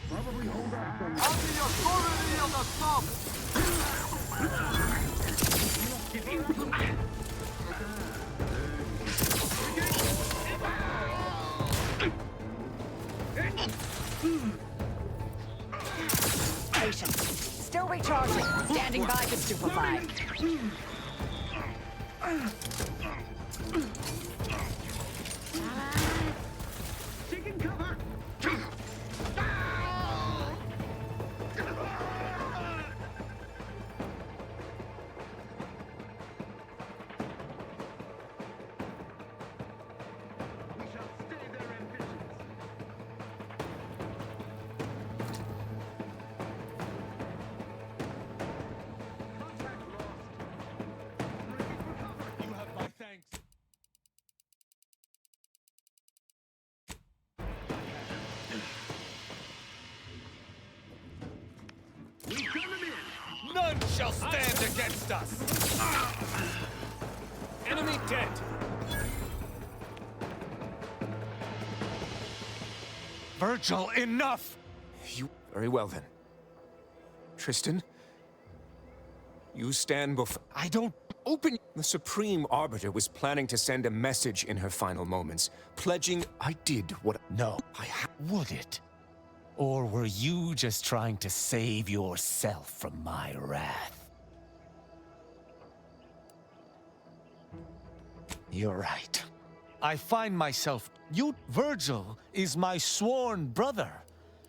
Probably hold on from the authority of the sub! Patient. Still recharging. Standing by to stupefy. Taking cover! shall stand against us! Enemy dead! Virgil, enough! You... Very well, then. Tristan? You stand before... I don't... Open... The Supreme Arbiter was planning to send a message in her final moments, pledging I did what... No, would it? Or were you just trying to save yourself from my wrath? You're right. I find myself... Virgil is my sworn brother,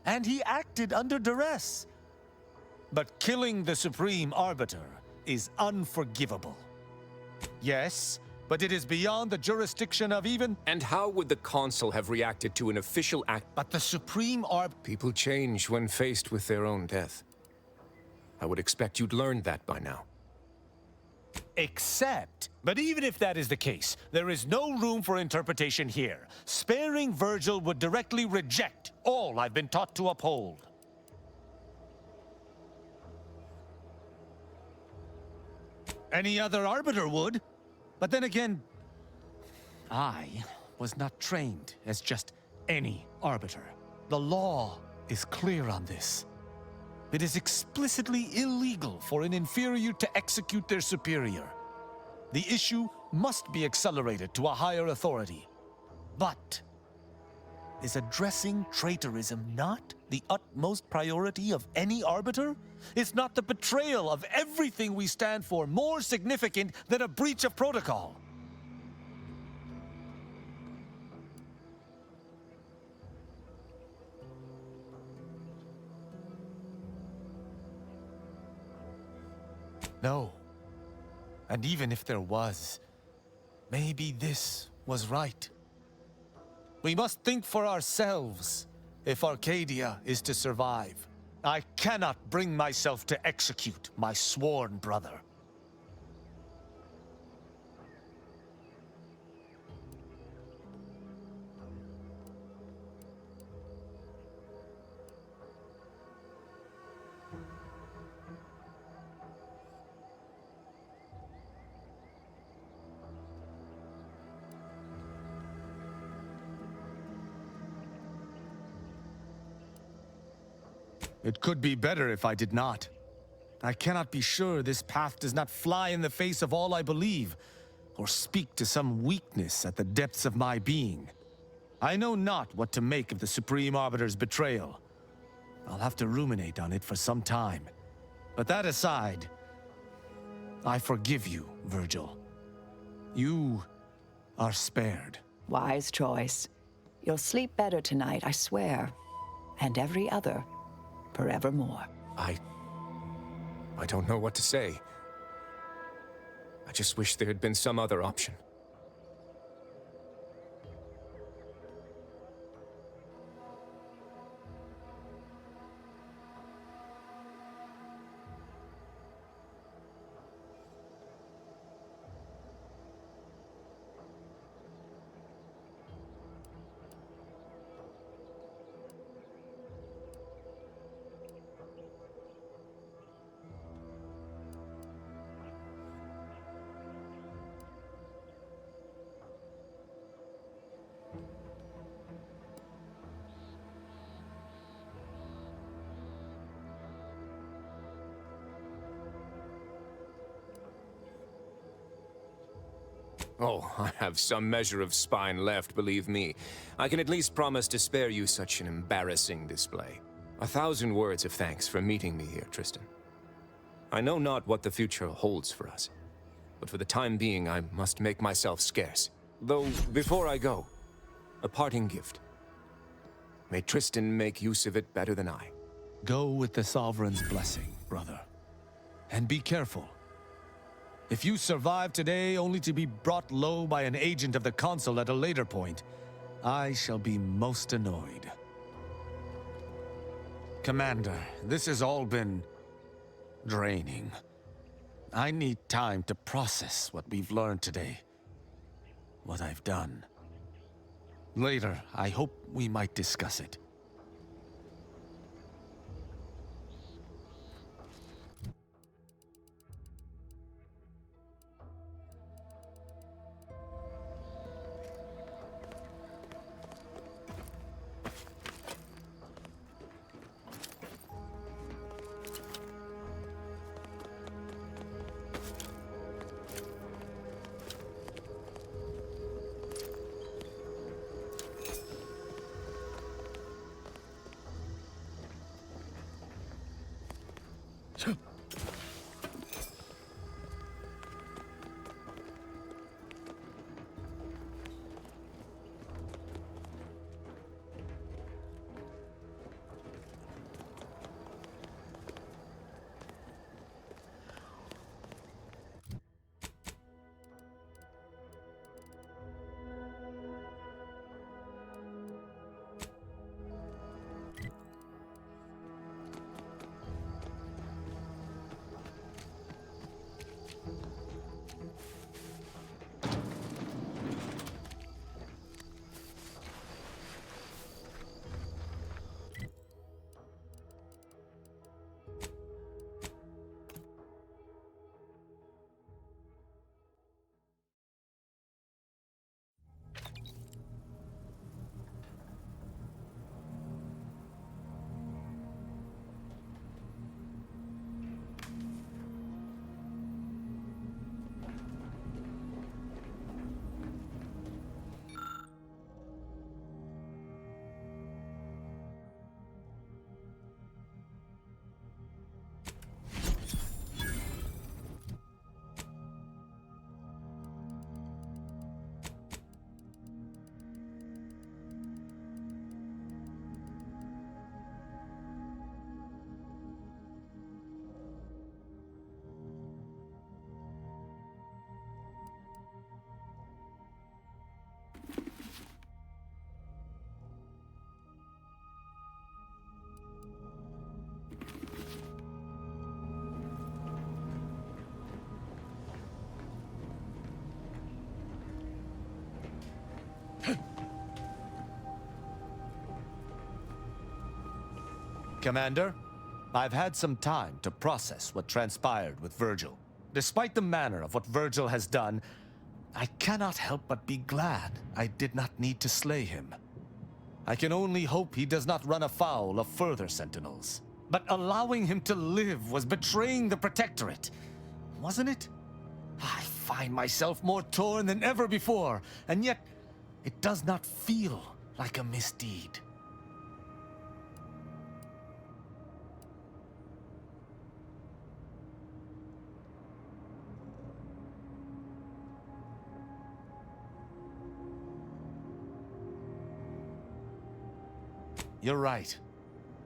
and he acted under duress. But killing the Supreme Arbiter is unforgivable. Yes, but it is beyond the jurisdiction of even... And how would the Consul have reacted to an official act? But the Supreme People change when faced with their own death. I would expect you'd learned that by now. Except, but even if that is the case, there is no room for interpretation here. Sparing Virgil would directly reject all I've been taught to uphold. Any other Arbiter would. But then again, I was not trained as just any Arbiter. The law is clear on this. It is explicitly illegal for an inferior to execute their superior. The issue must be accelerated to a higher authority. But is addressing traitorism not the utmost priority of any Arbiter? Is not the betrayal of everything we stand for more significant than a breach of protocol? No. And even if there was, maybe this was right. We must think for ourselves if Arcadia is to survive. I cannot bring myself to execute my sworn brother. It could be better if I did not. I cannot be sure this path does not fly in the face of all I believe, or speak to some weakness at the depths of my being. I know not what to make of the Supreme Arbiter's betrayal. I'll have to ruminate on it for some time. But that aside, I forgive you, Virgil. You are spared. Wise choice. You'll sleep better tonight, I swear. And every other. Forevermore. I don't know what to say. I just wish there had been some other option. Oh, I have some measure of spine left, believe me. I can at least promise to spare you such an embarrassing display. 1,000 words of thanks for meeting me here, Tristan. I know not what the future holds for us, but for the time being, I must make myself scarce. Though, before I go, a parting gift. May Tristan make use of it better than I. Go with the Sovereign's blessing, brother. And be careful. If you survive today only to be brought low by an agent of the Consul at a later point, I shall be most annoyed. Commander, this has all been draining. I need time to process what we've learned today. What I've done. Later, I hope we might discuss it. Commander. I've had some time to process what transpired with Virgil. Despite the manner of what Virgil has done, I cannot help but be glad I did not need to slay him. I can only hope he does not run afoul of further Sentinels. But allowing him to live was betraying the Protectorate, wasn't it? I find myself more torn than ever before, and yet it does not feel like a misdeed. You're right.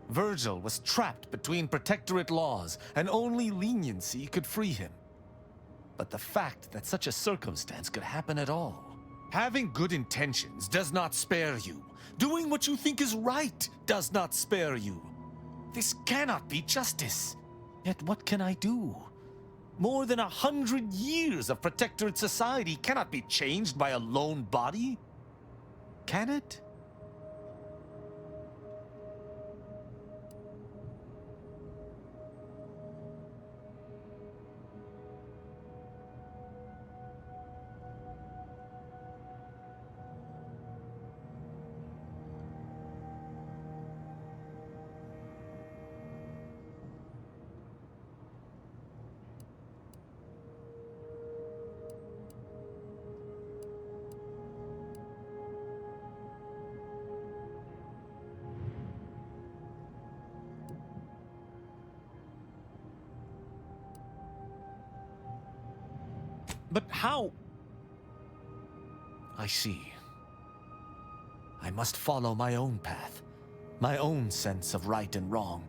Virgil was trapped between Protectorate laws, and only leniency could free him. But the fact that such a circumstance could happen at all. Having good intentions does not spare you. Doing what you think is right does not spare you. This cannot be justice. Yet what can I do? More than 100 years of Protectorate society cannot be changed by a lone body. Can it? But how? I see. I must follow my own path, my own sense of right and wrong.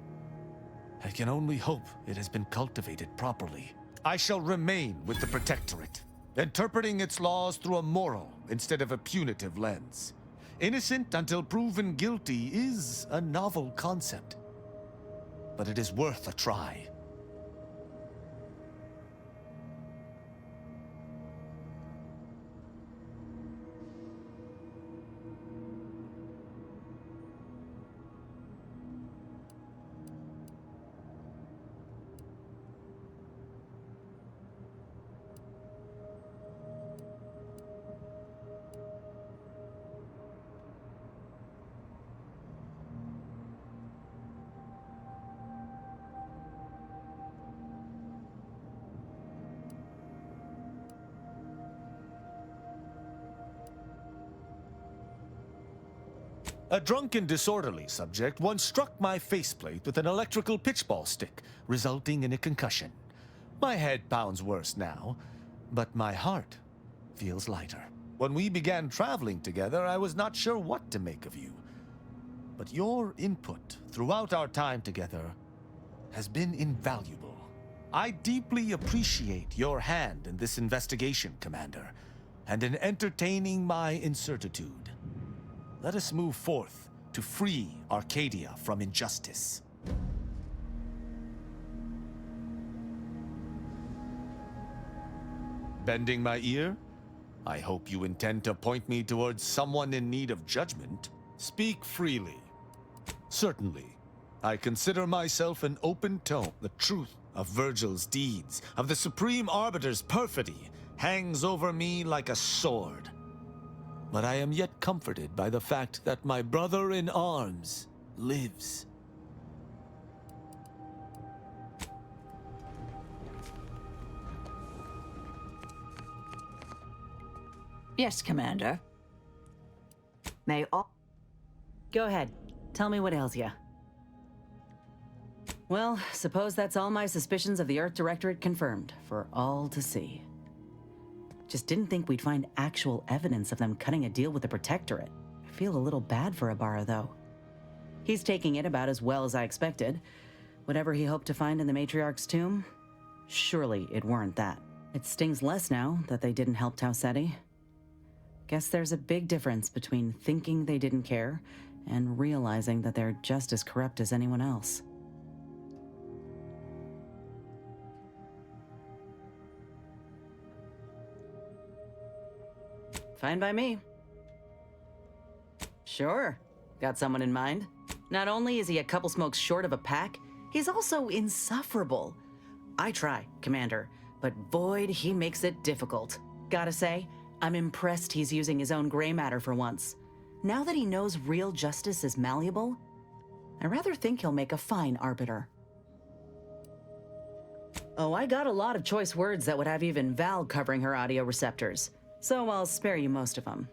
I can only hope it has been cultivated properly. I shall remain with the Protectorate, interpreting its laws through a moral instead of a punitive lens. Innocent until proven guilty is a novel concept, but it is worth a try. A drunk and disorderly subject once struck my faceplate with an electrical pitchball stick, resulting in a concussion. My head pounds worse now, but my heart feels lighter. When we began traveling together, I was not sure what to make of you. But your input throughout our time together has been invaluable. I deeply appreciate your hand in this investigation, Commander, and in entertaining my incertitude. Let us move forth to free Arcadia from injustice. Bending my ear? I hope you intend to point me towards someone in need of judgment. Speak freely. Certainly. I consider myself an open tome. The truth of Virgil's deeds, of the Supreme Arbiter's perfidy, hangs over me like a sword. But I am yet comforted by the fact that my brother in arms lives. Yes, Commander. May all... Go ahead. Tell me what ails ya. Well, suppose that's all my suspicions of the Earth Directorate confirmed, for all to see. Just didn't think we'd find actual evidence of them cutting a deal with the Protectorate. I feel a little bad for Ibarra, though. He's taking it about as well as I expected. Whatever he hoped to find in the Matriarch's tomb, surely it weren't that. It stings less now that they didn't help Taucetti. Guess there's a big difference between thinking they didn't care and realizing that they're just as corrupt as anyone else. Fine by me. Sure. Got someone in mind? Not only is he a couple smokes short of a pack, he's also insufferable. I try, Commander, but Void, he makes it difficult. Gotta say, I'm impressed he's using his own gray matter for once. Now that he knows real justice is malleable, I rather think he'll make a fine arbiter. Oh, I got a lot of choice words that would have even Val covering her audio receptors, so I'll spare you most of them.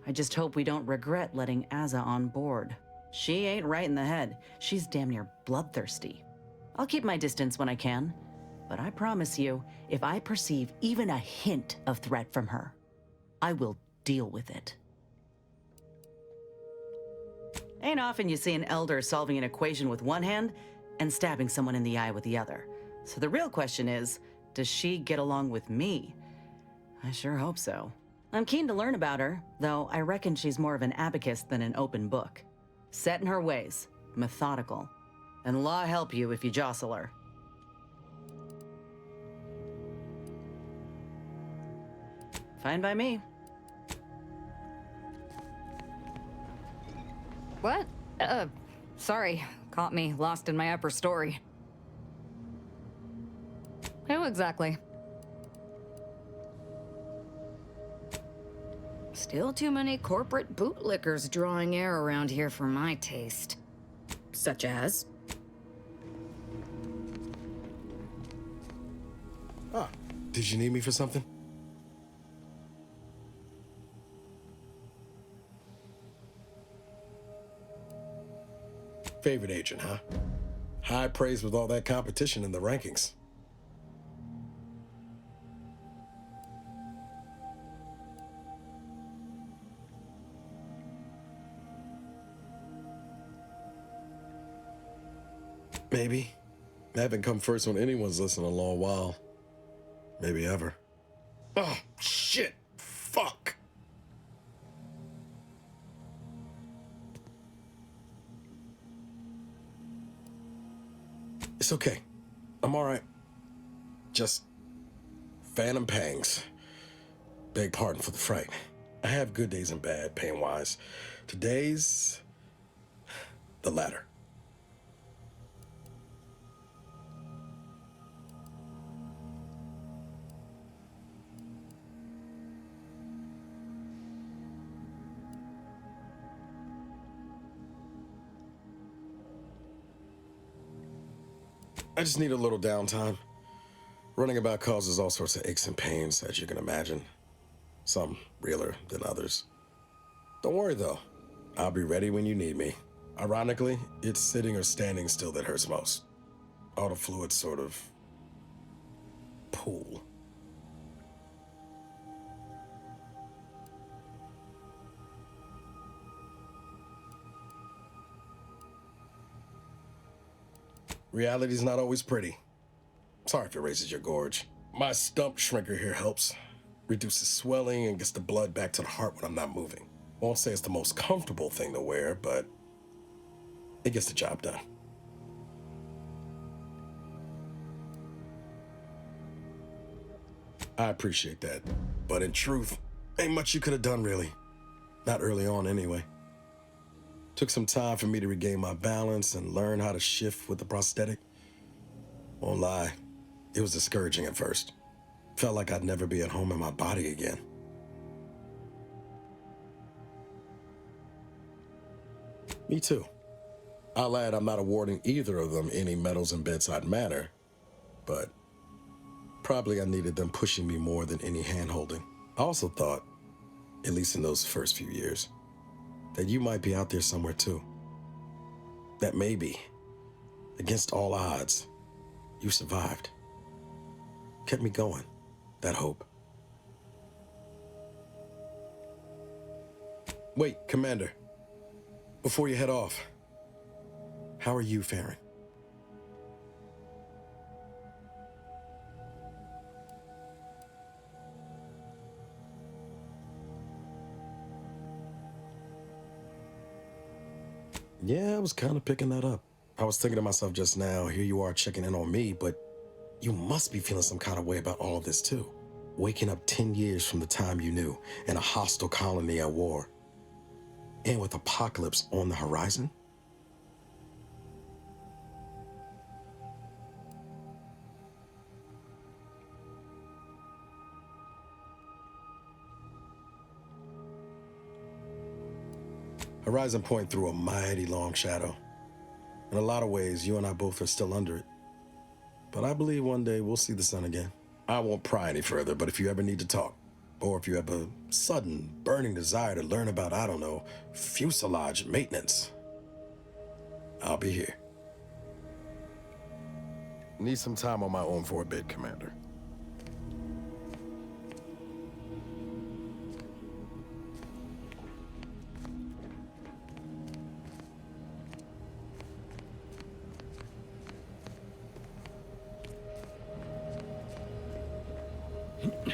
I just hope we don't regret letting Azza on board. She ain't right in the head. She's damn near bloodthirsty. I'll keep my distance when I can, but I promise you, if I perceive even a hint of threat from her, I will deal with it. Ain't often you see an elder solving an equation with one hand and stabbing someone in the eye with the other. So the real question is, does she get along with me? I sure hope so. I'm keen to learn about her, though I reckon she's more of an abacus than an open book. Set in her ways, methodical, and law help you if you jostle her. Fine by me. What? Sorry. Caught me lost in my upper story. Who exactly? Still too many corporate bootlickers drawing air around here for my taste. Such as? Ah, did you need me for something? Favorite agent, huh? High praise with all that competition in the rankings. Maybe. I haven't come first on anyone's list in a long while. Maybe ever. Oh, shit! Fuck! It's okay. I'm alright. Just phantom pangs. Beg pardon for the fright. I have good days and bad, pain-wise. Today's the latter. I just need a little downtime. Running about causes all sorts of aches and pains, as you can imagine. Some realer than others. Don't worry, though. I'll be ready when you need me. Ironically, it's sitting or standing still that hurts most. All the fluid sort of pool. Reality's not always pretty. Sorry if it raises your gorge. My stump shrinker here helps. Reduces swelling and gets the blood back to the heart when I'm not moving. Won't say it's the most comfortable thing to wear, but it gets the job done. I appreciate that, but in truth, ain't much you could have done really. Not early on anyway. Took some time for me to regain my balance and learn how to shift with the prosthetic. Won't lie, it was discouraging at first. Felt like I'd never be at home in my body again. Me too. I'll add I'm not awarding either of them any medals in bedside manner, but probably I needed them pushing me more than any hand-holding. I also thought, at least in those first few years, that you might be out there somewhere too. That maybe, against all odds, you survived. Kept me going, that hope. Wait, Commander. Before you head off, how are you faring? Yeah, I was kind of picking that up. I was thinking to myself just now, here you are checking in on me, but you must be feeling some kind of way about all of this too. Waking up 10 years from the time you knew, in a hostile colony at war, and with apocalypse on the horizon. Horizon Point threw a mighty long shadow. In a lot of ways, you and I both are still under it. But I believe one day we'll see the sun again. I won't pry any further, but if you ever need to talk, or if you have a sudden, burning desire to learn about, I don't know, fuselage maintenance, I'll be here. Need some time on my own for a bit, Commander.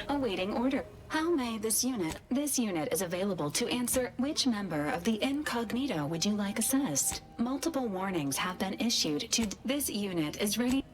Awaiting order. How may this unit? This unit is available to answer which member of the incognito would you like assessed? Multiple warnings have been issued to this unit is ready.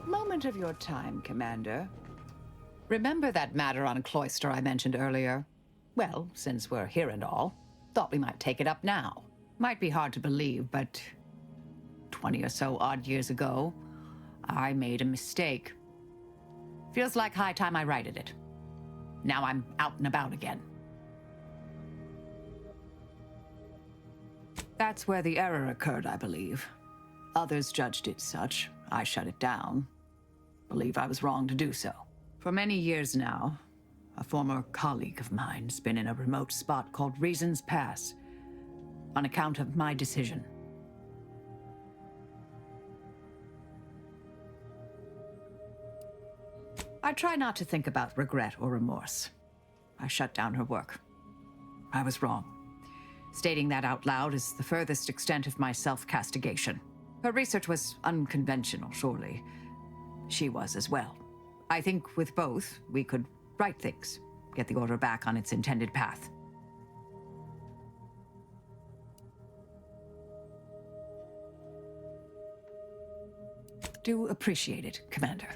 Moment of your time, Commander. Remember that matter on Cloister I mentioned earlier? Well, since we're here and all, thought we might take it up now. Might be hard to believe, but 20 or so odd years ago, I made a mistake. Feels like high time I righted it. Now I'm out and about again. That's where the error occurred, I believe. Others judged it such. I shut it down. Believe I was wrong to do so. For many years now, a former colleague of mine's been in a remote spot called Reasons Pass, on account of my decision. I try not to think about regret or remorse. I shut down her work. I was wrong. Stating that out loud is the furthest extent of my self-castigation. Her research was unconventional, surely. She was as well. I think with both, we could right things, get the Order back on its intended path. Do appreciate it, Commander.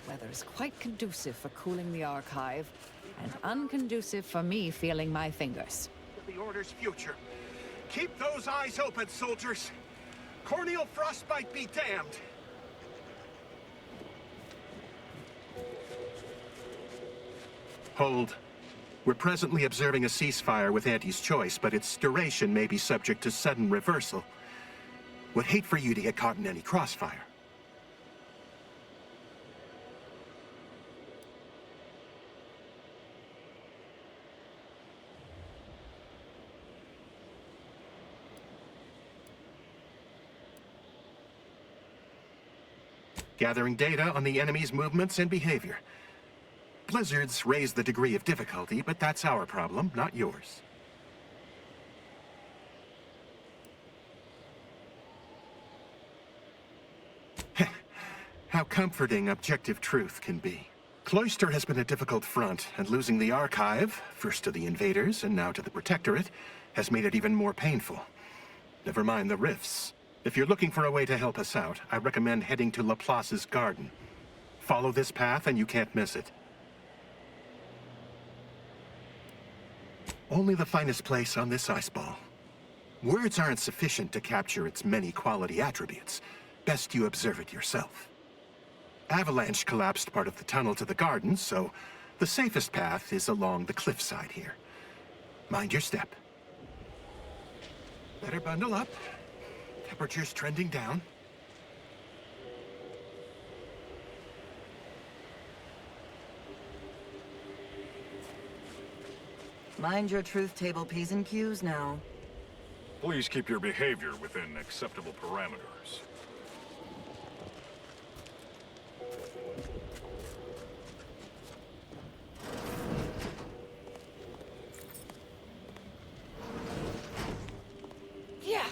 weather is quite conducive for cooling the archive, and unconducive for me feeling my fingers. The Order's future. Keep those eyes open, soldiers. Corneal frostbite be damned. Hold. We're presently observing a ceasefire with Auntie's choice, but its duration may be subject to sudden reversal. Would hate for you to get caught in any crossfire. Gathering data on the enemy's movements and behavior. Blizzards raise the degree of difficulty, but that's our problem, not yours. How comforting objective truth can be. Cloister has been a difficult front, and losing the Archive, first to the invaders and now to the Protectorate, has made it even more painful. Never mind the rifts. If you're looking for a way to help us out, I recommend heading to Laplace's garden. Follow this path and you can't miss it. Only the finest place on this ice ball. Words aren't sufficient to capture its many quality attributes. Best you observe it yourself. Avalanche collapsed part of the tunnel to the garden, so the safest path is along the cliffside here. Mind your step. Better bundle up. Temperature's trending down. Mind your truth table P's and Q's now. Please keep your behavior within acceptable parameters. Yeah.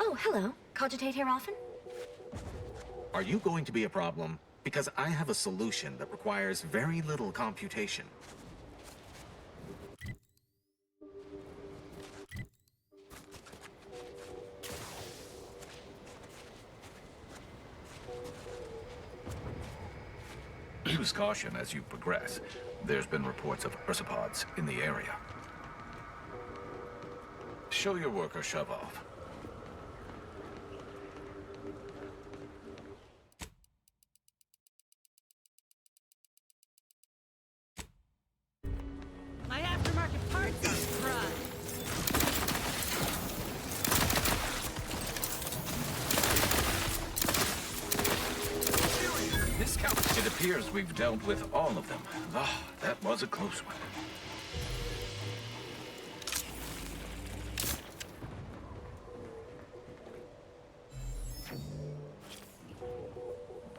Oh, hello. Cogitate here often? Are you going to be a problem? Because I have a solution that requires very little computation. Use caution as you progress. There's been reports of ursopods in the area. Show your work or shove off. My aftermarket parts are fried. This counts. It appears we've dealt with all of them. Ah, that was a close one.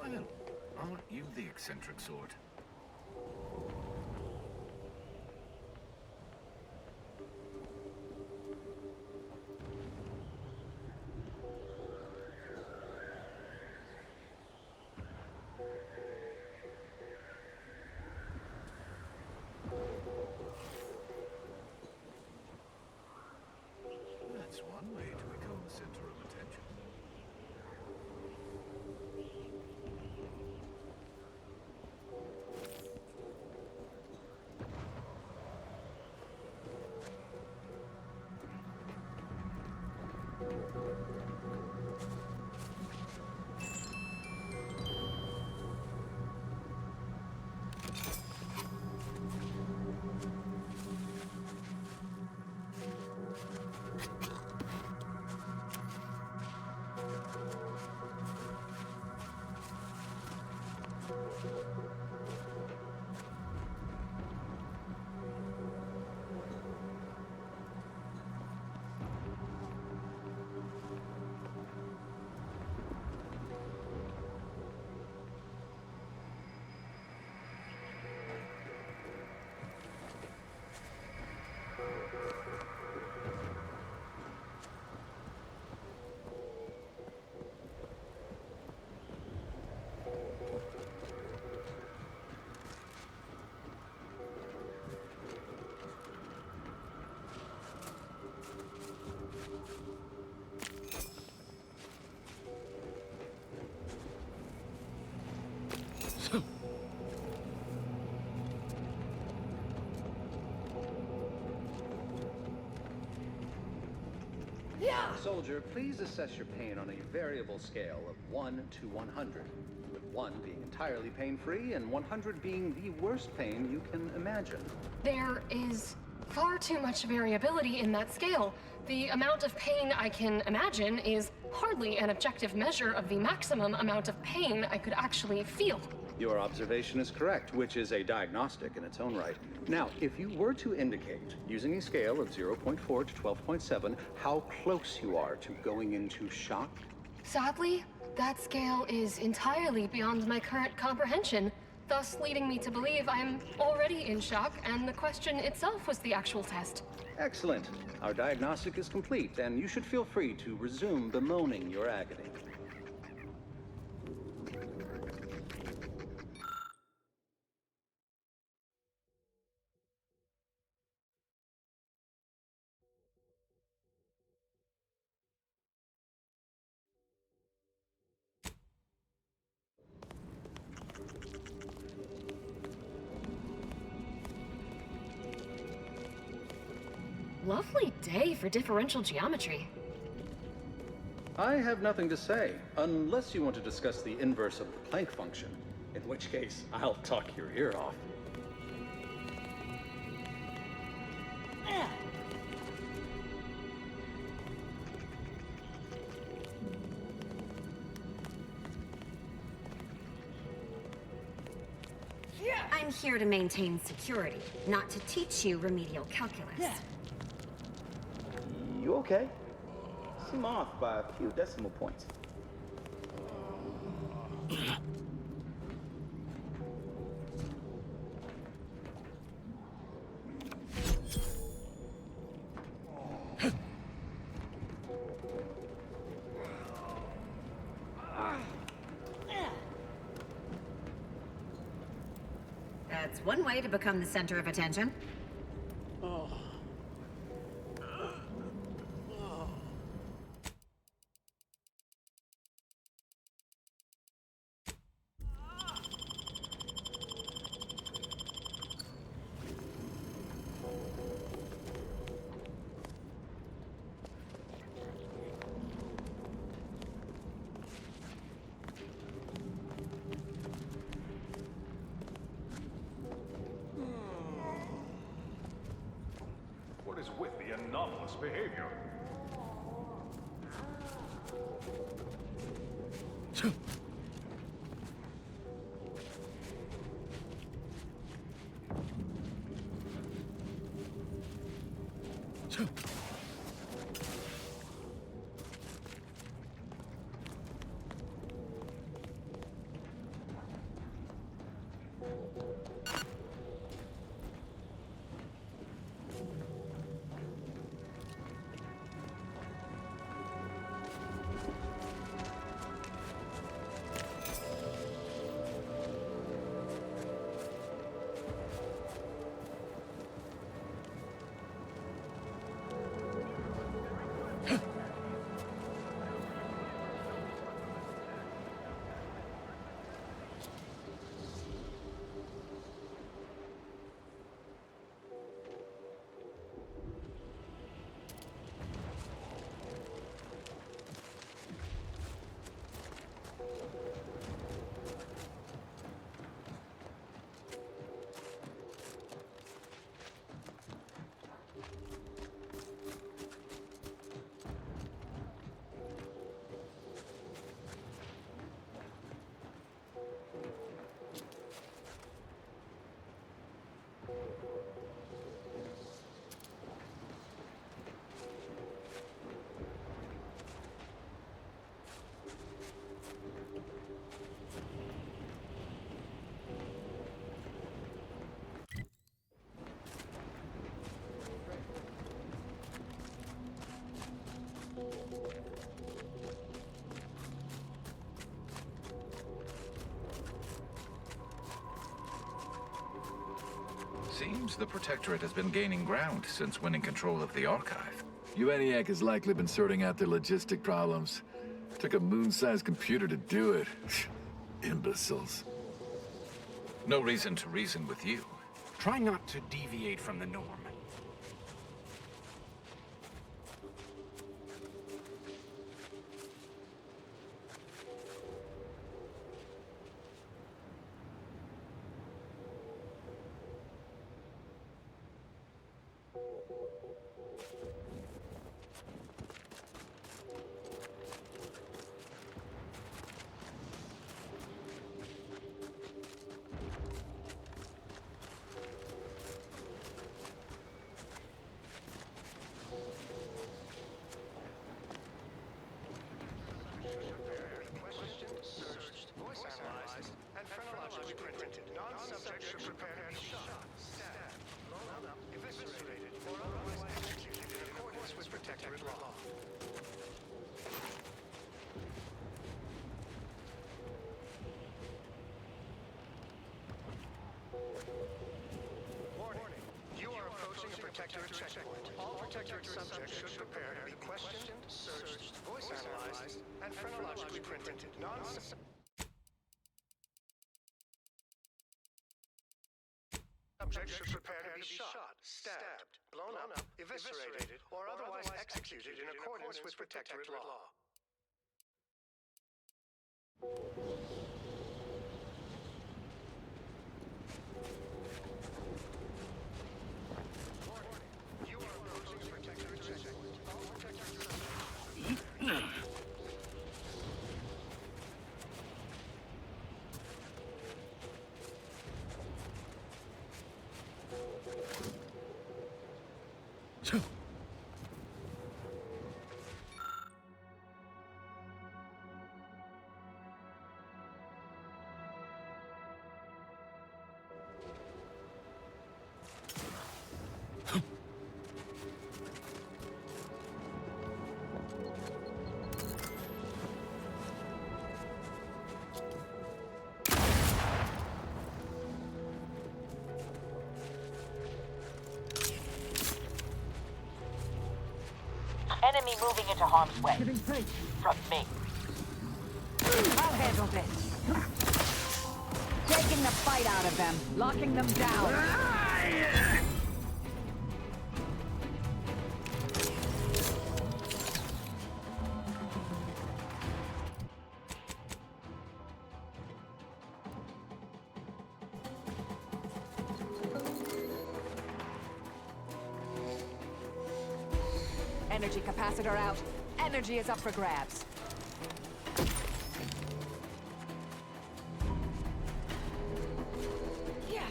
Well, aren't you the eccentric sort? That's one way to become the center of attention. Soldier, please assess your pain on a variable scale of 1 to 100, with 1 being entirely pain-free and 100 being the worst pain you can imagine. There is far too much variability in that scale. The amount of pain I can imagine is hardly an objective measure of the maximum amount of pain I could actually feel. Your observation is correct, which is a diagnostic in its own right. Now, if you were to indicate, using a scale of 0.4 to 12.7, how close you are to going into shock? Sadly, that scale is entirely beyond my current comprehension, thus leading me to believe I'm already in shock, and the question itself was the actual test. Excellent. Our diagnostic is complete, and you should feel free to resume bemoaning your agony. Lovely day for differential geometry. I have nothing to say, unless you want to discuss the inverse of the Planck function, in which case I'll talk your ear off. I'm here to maintain security, not to teach you remedial calculus. You okay? Seem off by a few decimal points. That's one way to become the center of attention. What is with the anomalous behavior? Seems the Protectorate has been gaining ground since winning control of the Archive. UENIAC has likely been sorting out their logistic problems. Took a moon-sized computer to do it. Imbeciles. No reason to reason with you. Try not to deviate from the norm. approaching a Protectorate checkpoint. All Protectorate subjects should prepare to be questioned, searched, voice analyzed, and phrenologically printed. Subjects should prepare to be shot, stabbed, blown up, eviscerated, or otherwise executed in accordance with Protectorate law. You are approaching a Protectorate checkpoint. All Protectorate subjects. Enemy moving into harm's way. From me. I'll handle this. Taking the fight out of them. Locking them down. Energy capacitor out. Energy is up for grabs. Yeah.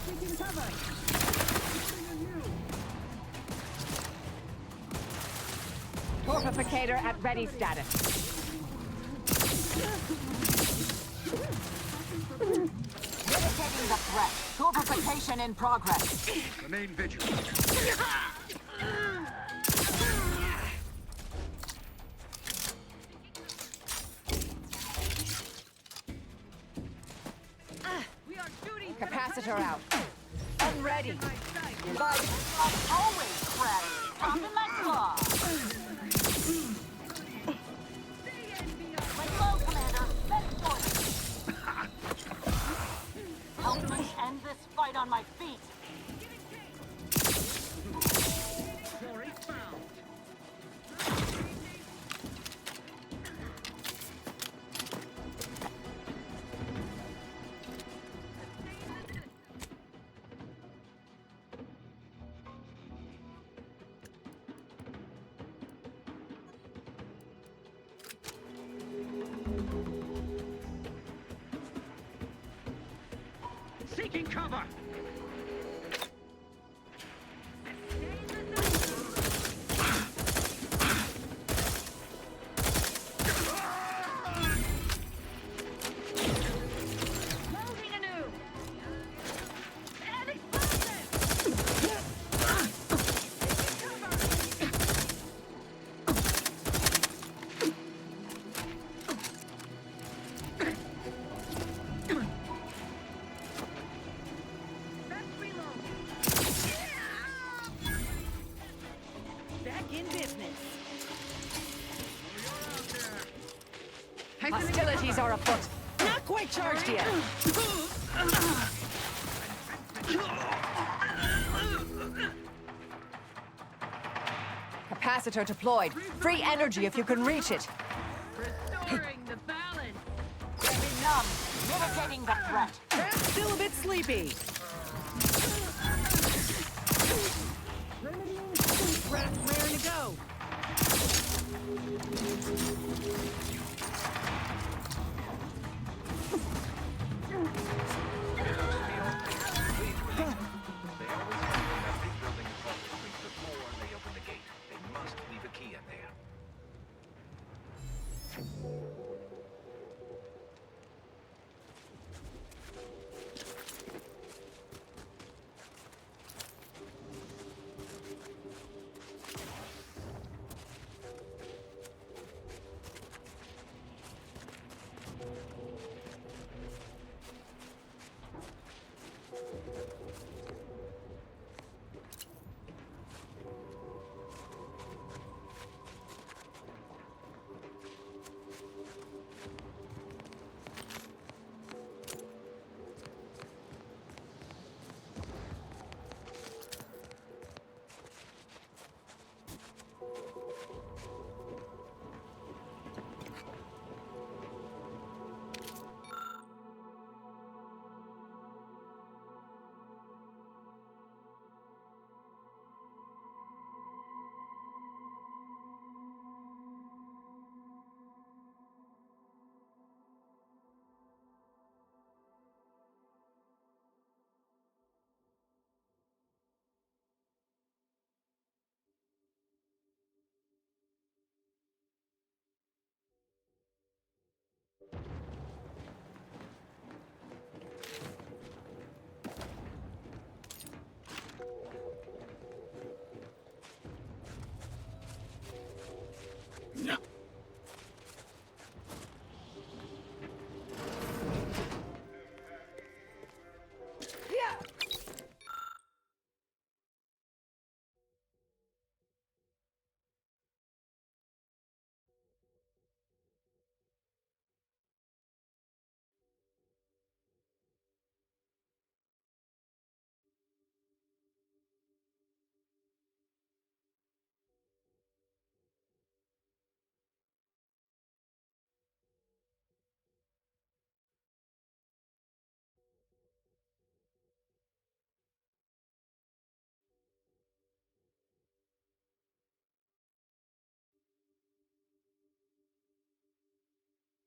Taking cover. Torpificator at ready status. Mitigating the threat. Torpification in progress. Remain vigilant. We are shooting. Capacitor out. Unready. But always crack. Top in my claw. Lay low, Commander. Let's for it. Help me end this fight on my feet. Seeking cover! Hostilities are afoot. Not quite charged yet. Capacitor deployed. Free energy if you can reach it. Restoring the balance. Getting numb. Mitigating the threat. Still a bit sleepy. Raring to go.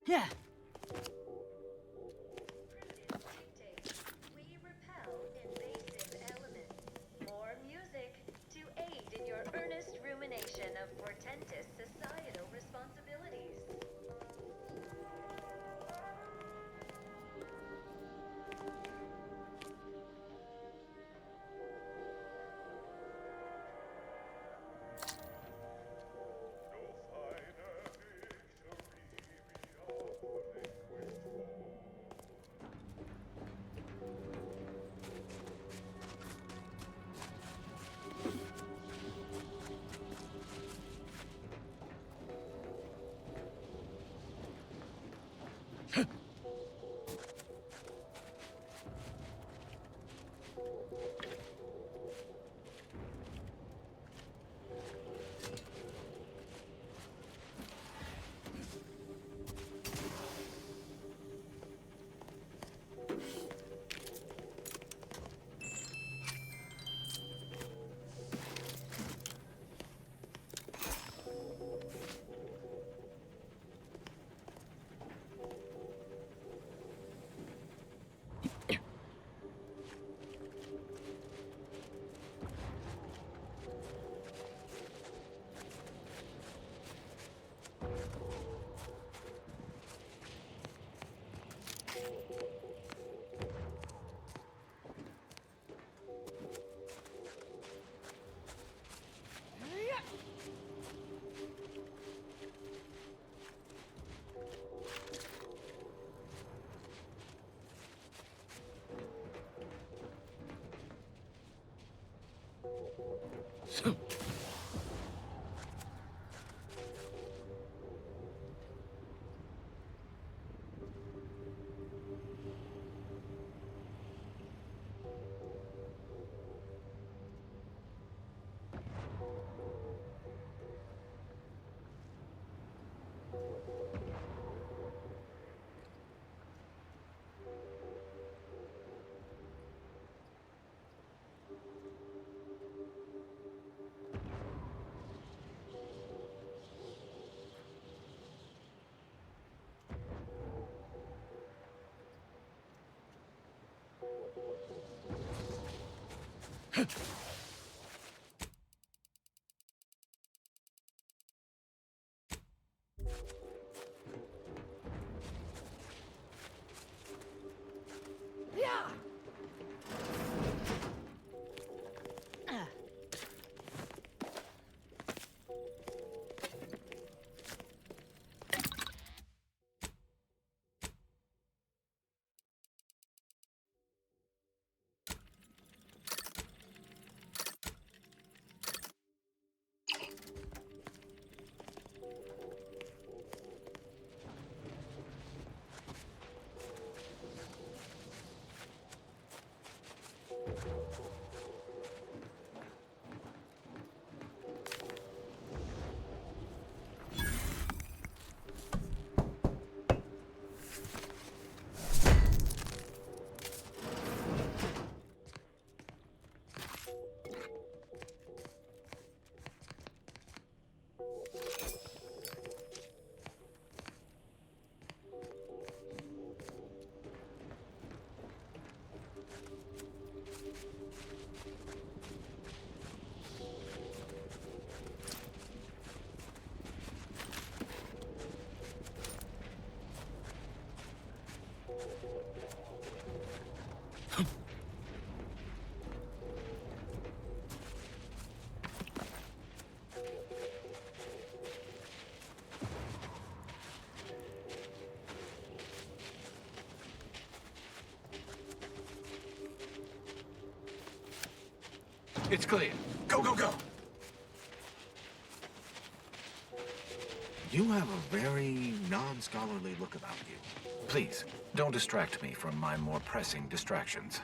Yeah. We repel invasive elements. More music to aid in your earnest rumination of portentous societal responsibilities. It's clear. Go, go, go! You have a very non-scholarly look about you. Please, don't distract me from my more pressing distractions.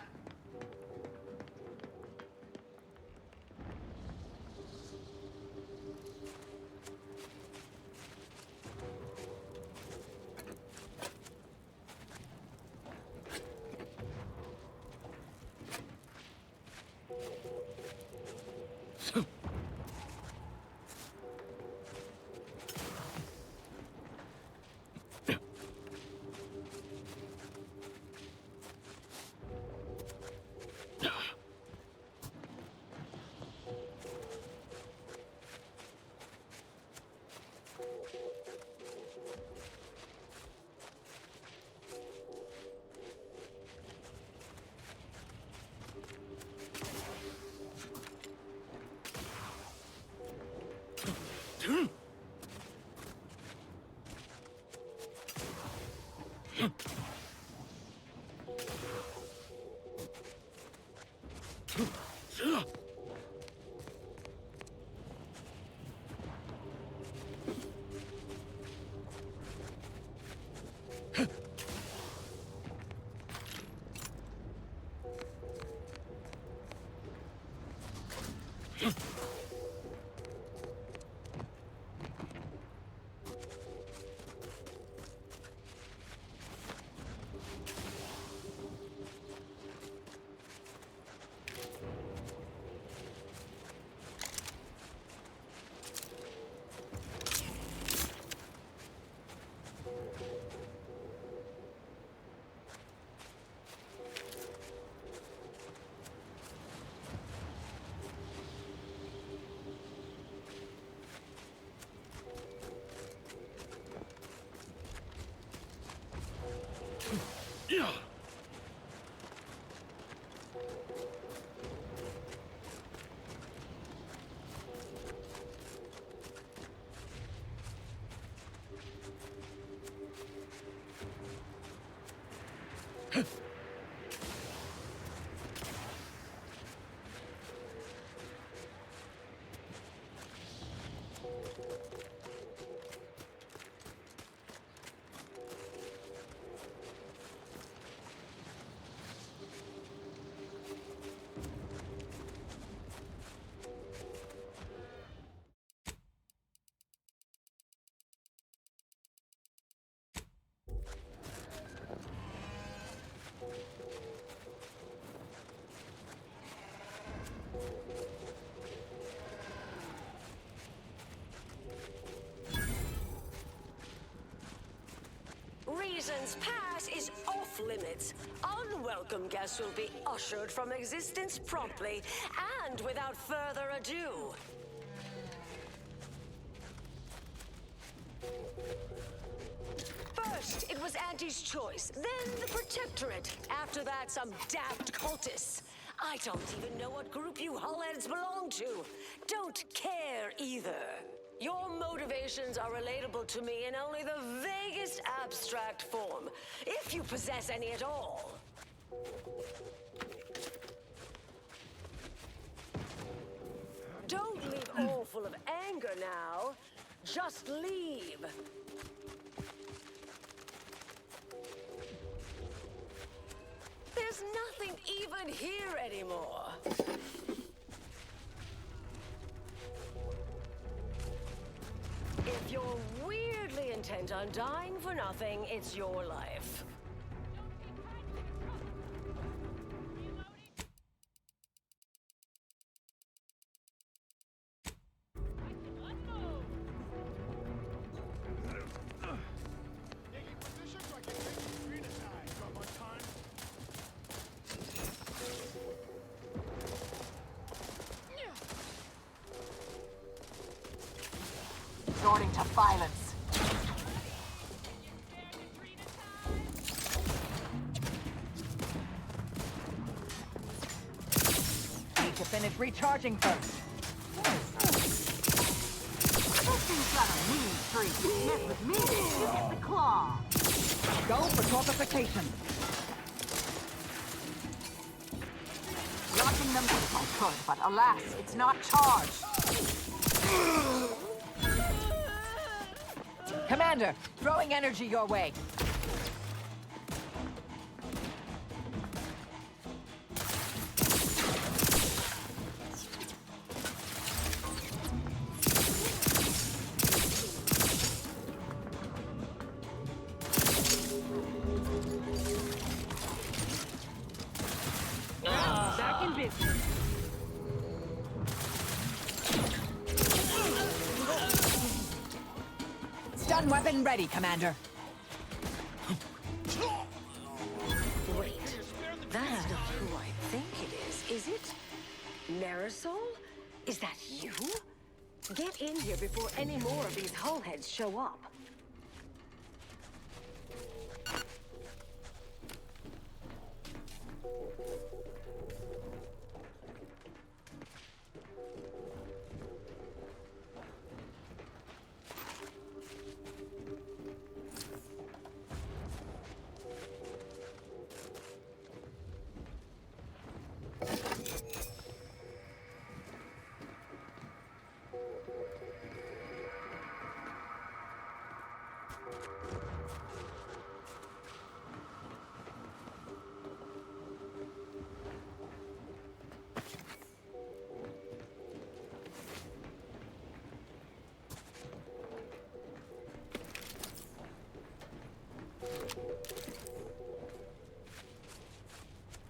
Reason's Pass is off limits. Unwelcome guests will be ushered from existence promptly and without further ado. First, it was Auntie's choice, then the Protectorate. After that, some daft cultists. I don't even know what group you hullheads belong to. Don't care either. Your motivations are relatable to me in only the vaguest abstract form, if you possess any at all. Don't leave all full of anger now. Just leave. There's nothing even here anymore. If you're weirdly intent on dying for nothing, it's your life. Resorting to violence. Need to finish recharging first. This thing's got a mean streak. Mess with me, you get the claw. Go for torpification. Launching them if I could, but alas, it's not charged. Commander, throwing energy your way. Back in business. Stun weapon ready, Commander. Wait, that's not who I think it is it? Marisol? Is that you? Get in here before any more of these hullheads show up.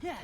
Yeah.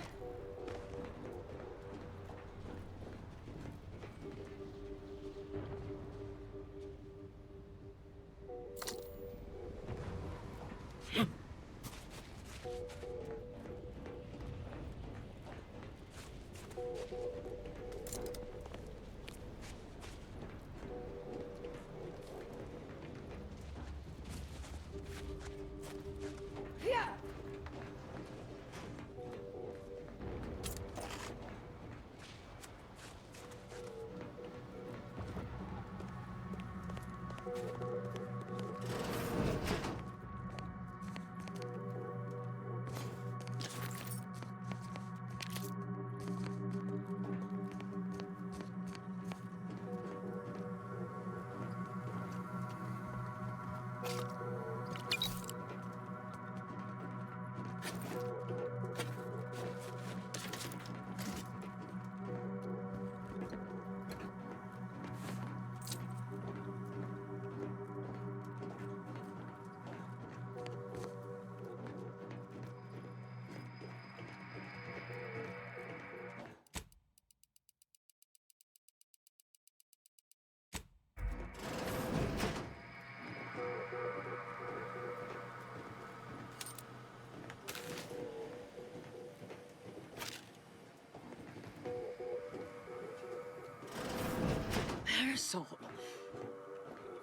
Marisol,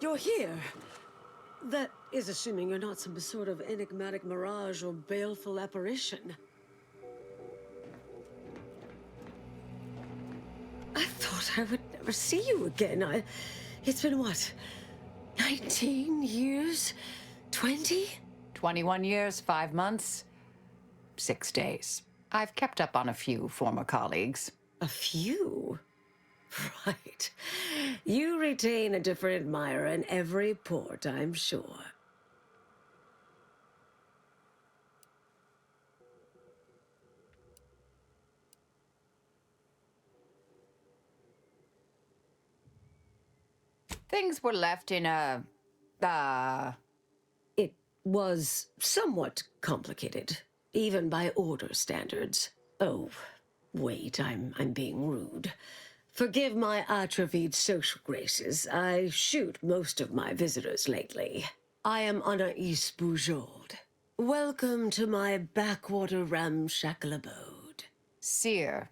you're here. That is assuming you're not some sort of enigmatic mirage or baleful apparition. I thought I would never see you again. It's been what? 19 years? 20? 21 years, 5 months, 6 days. I've kept up on a few former colleagues. A few? Right. You retain a different admirer in every port, I'm sure. Things were left in a... It was somewhat complicated, even by Order standards. Oh, wait, I'm being rude. Forgive my atrophied social graces. I shoot most of my visitors lately. I am Anais Bujold. Welcome to my backwater ramshackle abode. Seer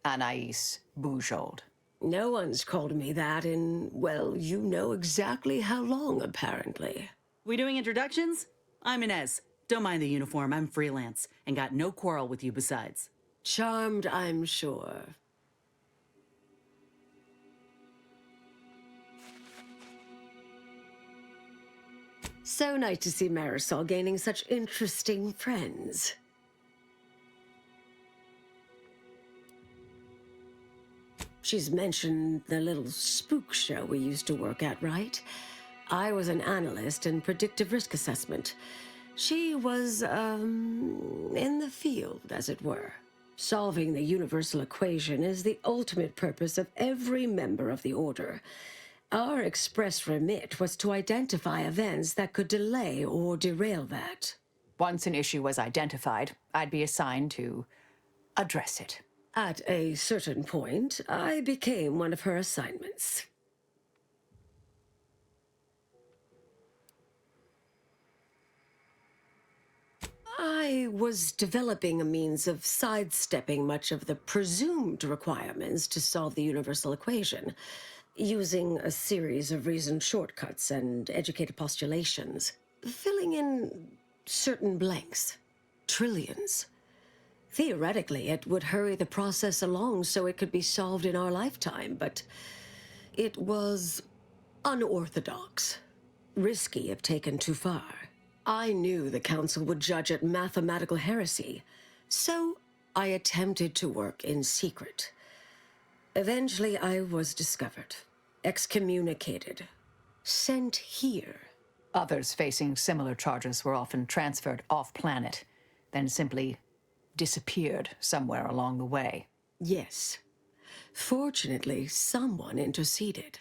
Anais Bujold. No one's called me that in, well, you know exactly how long, apparently. We doing introductions? I'm Inez. Don't mind the uniform, I'm freelance, and got no quarrel with you besides. Charmed, I'm sure. So nice to see Marisol gaining such interesting friends. She's mentioned the little spook show we used to work at, right? I was an analyst in predictive risk assessment. She was, in the field, as it were. Solving the universal equation is the ultimate purpose of every member of the Order. Our express remit was to identify events that could delay or derail that. Once an issue was identified, I'd be assigned to address it. At a certain point, I became one of her assignments. I was developing a means of sidestepping much of the presumed requirements to solve the universal equation, using a series of reasoned shortcuts and educated postulations, filling in certain blanks, trillions. Theoretically, it would hurry the process along so it could be solved in our lifetime, but it was unorthodox, risky if taken too far. I knew the Council would judge it mathematical heresy, so I attempted to work in secret. Eventually, I was discovered, excommunicated, sent here. Others facing similar charges were often transferred off-planet, then simply disappeared somewhere along the way. Yes. Fortunately, someone interceded.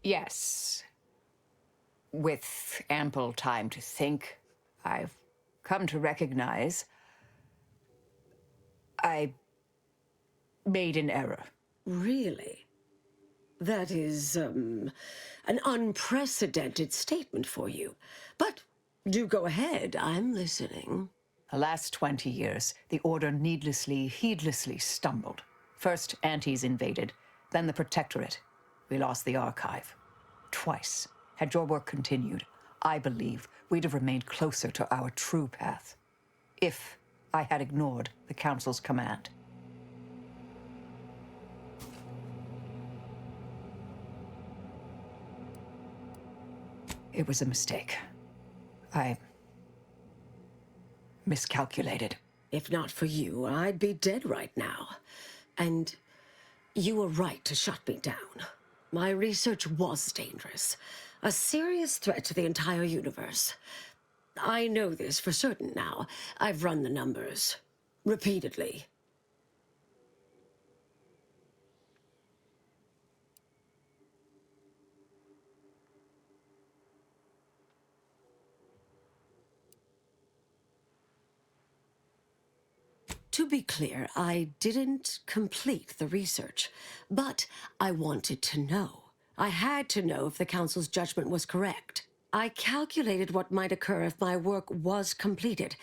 Yes. With ample time to think, I've come to recognize I made an error. Really? That is, an unprecedented statement for you. But do go ahead, I'm listening. The last 20 years, the Order needlessly, heedlessly stumbled. First, Antes invaded, then the Protectorate. We lost the Archive. Twice. Had your work continued, I believe we'd have remained closer to our true path. If I had ignored the Council's command. It was a mistake. I miscalculated. If not for you, I'd be dead right now. And you were right to shut me down. My research was dangerous. A serious threat to the entire universe. I know this for certain now. I've run the numbers. Repeatedly. To be clear, I didn't complete the research, but I wanted to know. I had to know if the Council's judgment was correct. I calculated what might occur if my work was completed,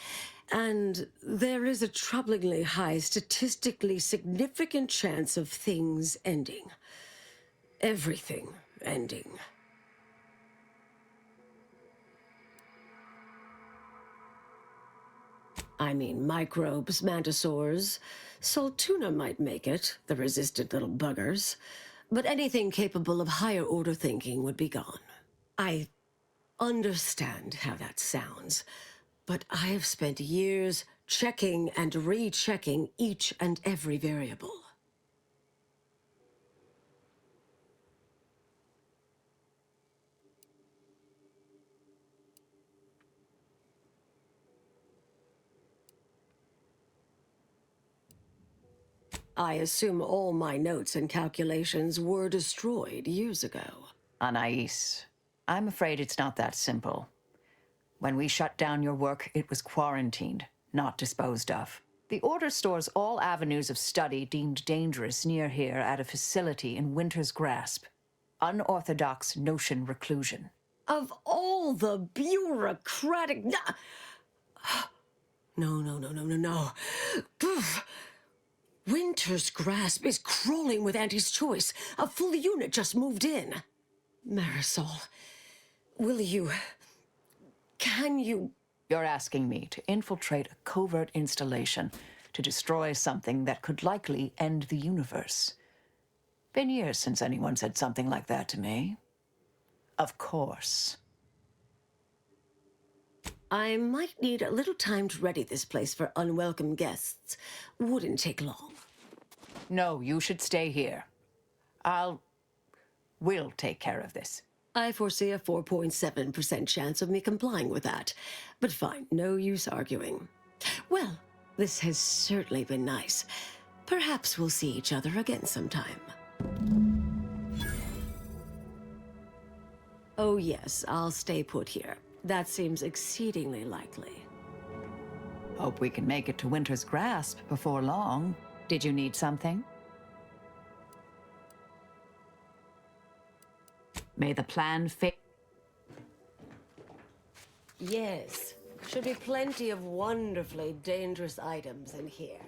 and there is a troublingly high, statistically significant chance of things ending. Everything ending. I mean, microbes, mantisaurs. Saltuna might make it, the resistant little buggers. But anything capable of higher order thinking would be gone. I understand how that sounds, but I have spent years checking and rechecking each and every variable. I assume all my notes and calculations were destroyed years ago. Anais, I'm afraid it's not that simple. When we shut down your work, it was quarantined, not disposed of. The Order stores all avenues of study deemed dangerous near here at a facility in Winter's Grasp. Unorthodox notion reclusion. Of all the bureaucratic... No. Poof. Winter's Grasp is crawling with Anti's choice. A full unit just moved in. Marisol, will you... Can you... You're asking me to infiltrate a covert installation to destroy something that could likely end the universe. Been years since anyone said something like that to me. Of course. I might need a little time to ready this place for unwelcome guests. Wouldn't take long. No, you should stay here. We'll take care of this. I foresee a 4.7% chance of me complying with that. But fine, no use arguing. Well, this has certainly been nice. Perhaps we'll see each other again sometime. Oh yes, I'll stay put here. That seems exceedingly likely. Hope we can make it to Winter's Grasp before long. Did you need something? May the plan fail. Yes, should be plenty of wonderfully dangerous items in here.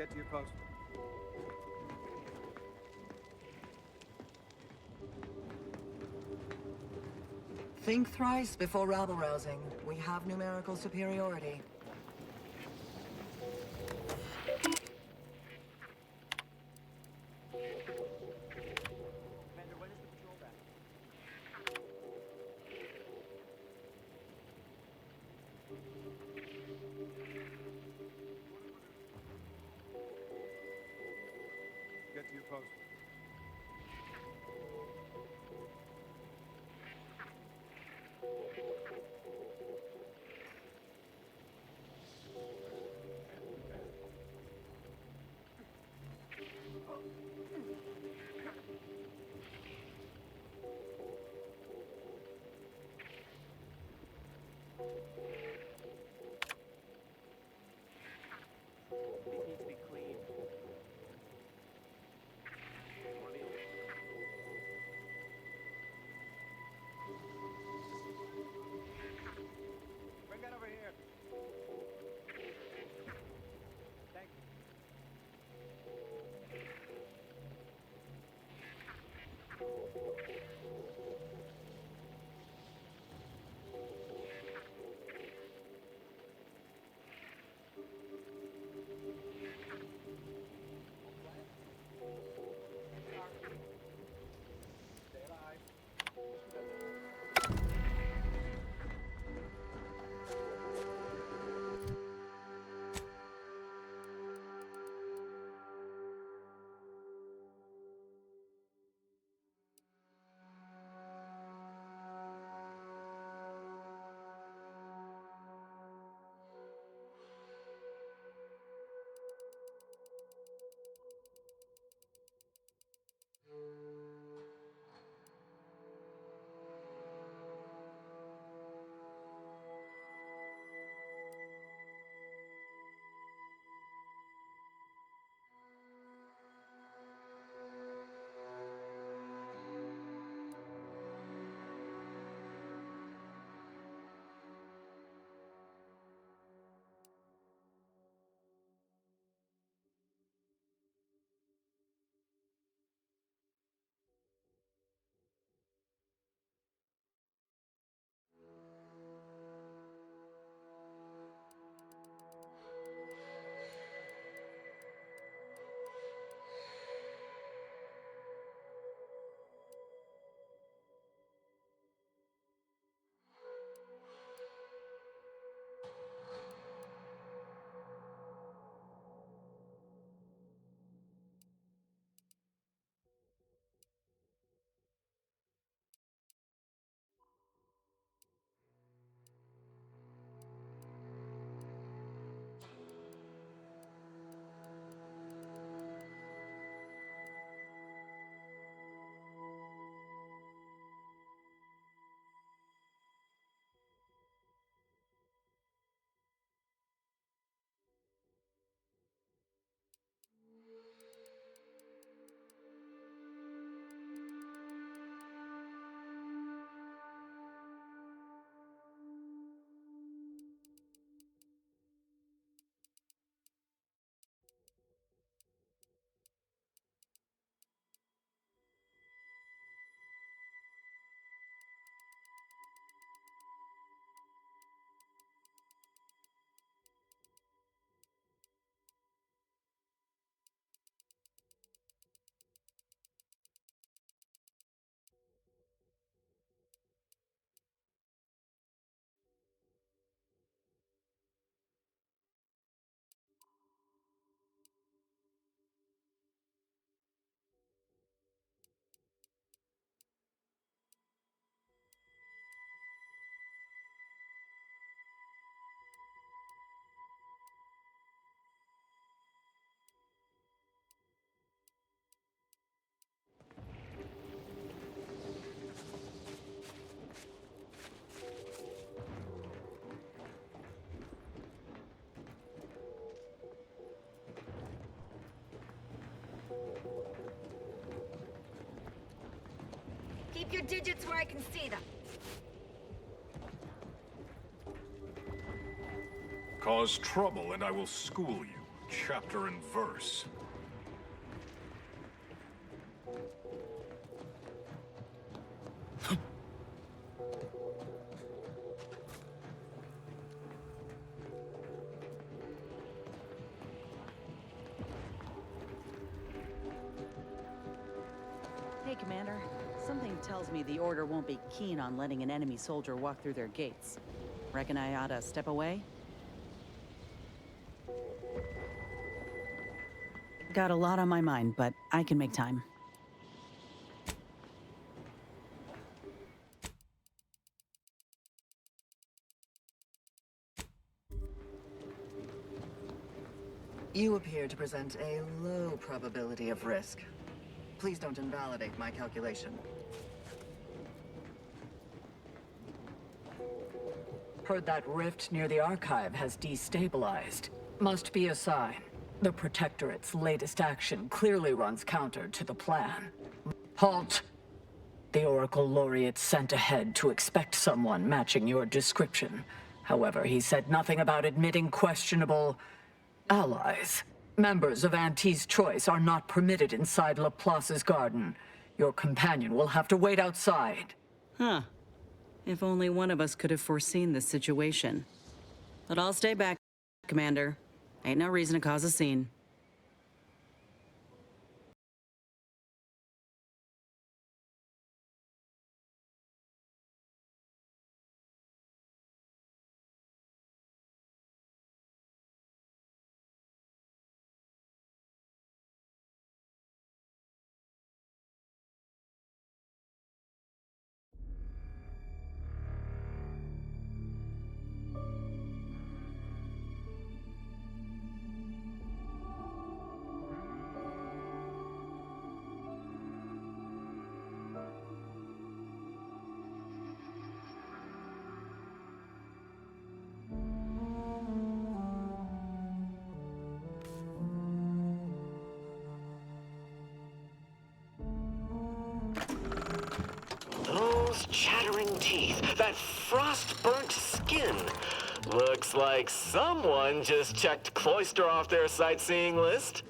Get to your post. Think thrice before rabble-rousing. We have numerical superiority. Commander, when is the patrol back? Get to your post. These need to be clean. Bring that over here. Thank you. Stay alive. Keep your digits where I can see them. Cause trouble and I will school you. chapter and verse. Hey, Commander. Something tells me the Order won't be keen on letting an enemy soldier walk through their gates. Reckon I oughta step away? Got a lot on my mind, but I can make time. You appear to present a low probability of risk. Please don't invalidate my calculation. Heard that rift near the Archive has destabilized. Must be a sign. The Protectorate's latest action clearly runs counter to the plan. Halt! The Oracle Laureate sent ahead to expect someone matching your description. However, he said nothing about admitting questionable allies. Members of Auntie's Choice are not permitted inside Laplace's garden. Your companion will have to wait outside. Huh. If only one of us could have foreseen this situation. But I'll stay back, Commander. Ain't no reason to cause a scene. Those chattering teeth, that frost-burnt skin. Looks like someone just checked Cloister off their sightseeing list.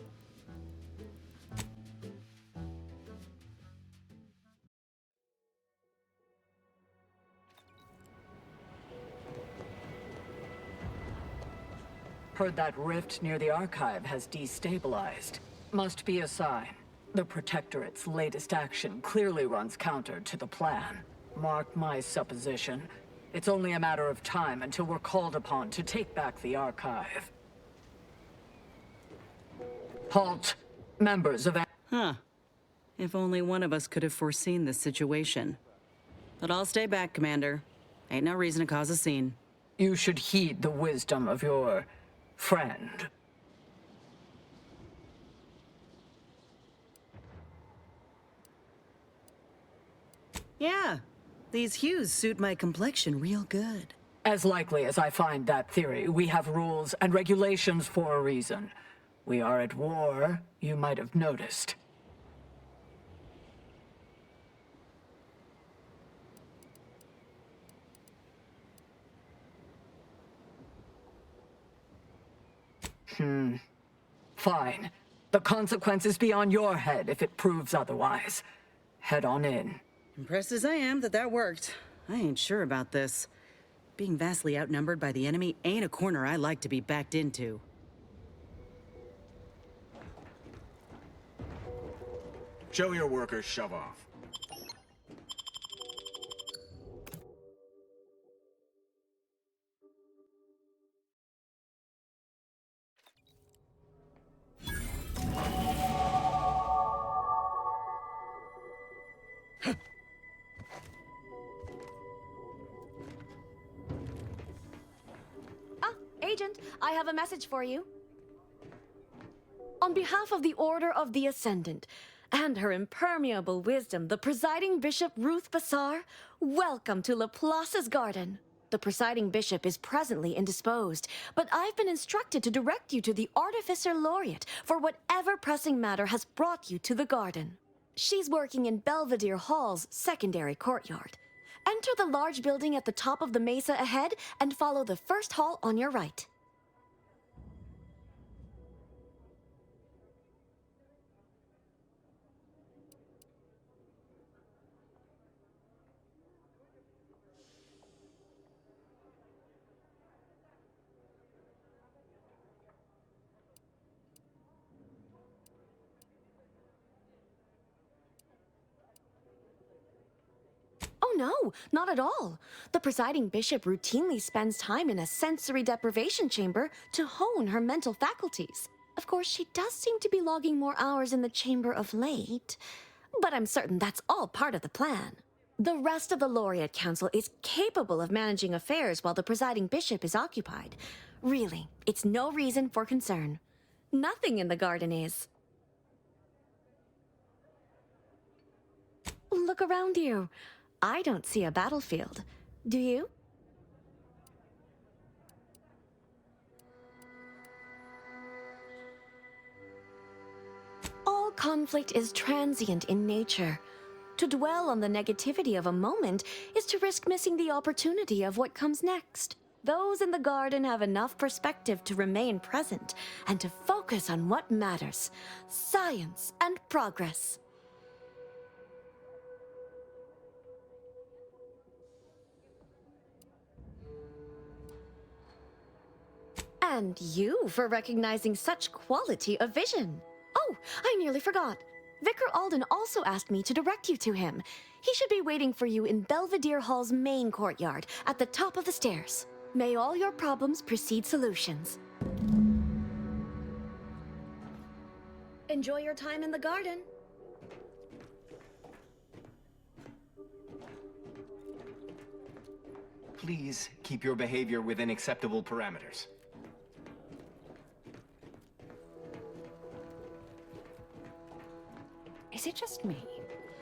Heard that rift near the Archive has destabilized. Must be a sign. The Protectorate's latest action clearly runs counter to the plan. Mark my supposition. It's only a matter of time until we're called upon to take back the Archive. Halt! Members of... Huh. If only one of us could have foreseen this situation. But I'll stay back, Commander. Ain't no reason to cause a scene. You should heed the wisdom of your friend. Yeah, these hues suit my complexion real good. As likely as I find that theory, we have rules and regulations for a reason. We are at war, you might have noticed. Fine. The consequence is beyond your head if it proves otherwise. Head on in. Impressed as I am that worked, I ain't sure about this. Being vastly outnumbered by the enemy ain't a corner I like to be backed into. Show your workers shove off. Agent, I have a message for you. On behalf of the Order of the Ascendant and her impermeable wisdom, the presiding bishop Ruth Bassar, welcome to Laplace's garden. The presiding bishop is presently indisposed, but I've been instructed to direct you to the Artificer Laureate for whatever pressing matter has brought you to the garden. She's working in Belvedere Hall's secondary courtyard. Enter the large building at the top of the mesa ahead and follow the first hall on your right. no, not at all. The presiding bishop routinely spends time in a sensory deprivation chamber to hone her mental faculties. Of course, she does seem to be logging more hours in the chamber of late, but I'm certain that's all part of the plan. The rest of the Laureate Council is capable of managing affairs while the presiding bishop is occupied. Really, it's no reason for concern. Nothing in the garden is. Look around you. I don't see a battlefield. Do you? All conflict is transient in nature. To dwell on the negativity of a moment is to risk missing the opportunity of what comes next. Those in the garden have enough perspective to remain present and to focus on what matters: science and progress. And you for recognizing such quality of vision. Oh, I nearly forgot. Vicar Alden also asked me to direct you to him. He should be waiting for you in Belvedere Hall's main courtyard, at the top of the stairs. May all your problems precede solutions. Enjoy your time in the garden. Please keep your behavior within acceptable parameters. Is it just me?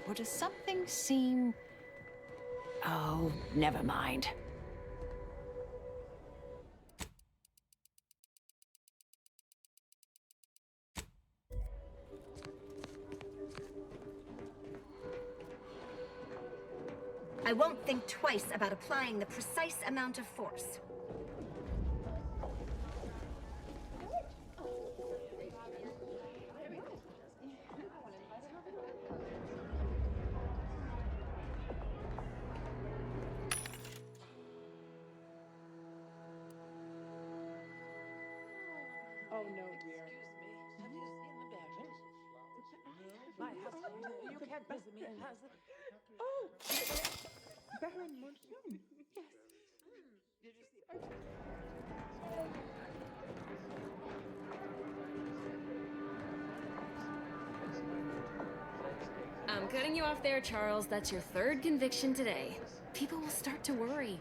Or does something seem... Oh, never mind. I won't think twice about applying the precise amount of force. Oh no, dear. Excuse me. Have you seen the Barons? My husband. You can't visit me. Has it? Oh, Baron Monsoon. Yes. Did you see? I'm cutting you off there, Charles. That's your third conviction today. People will start to worry.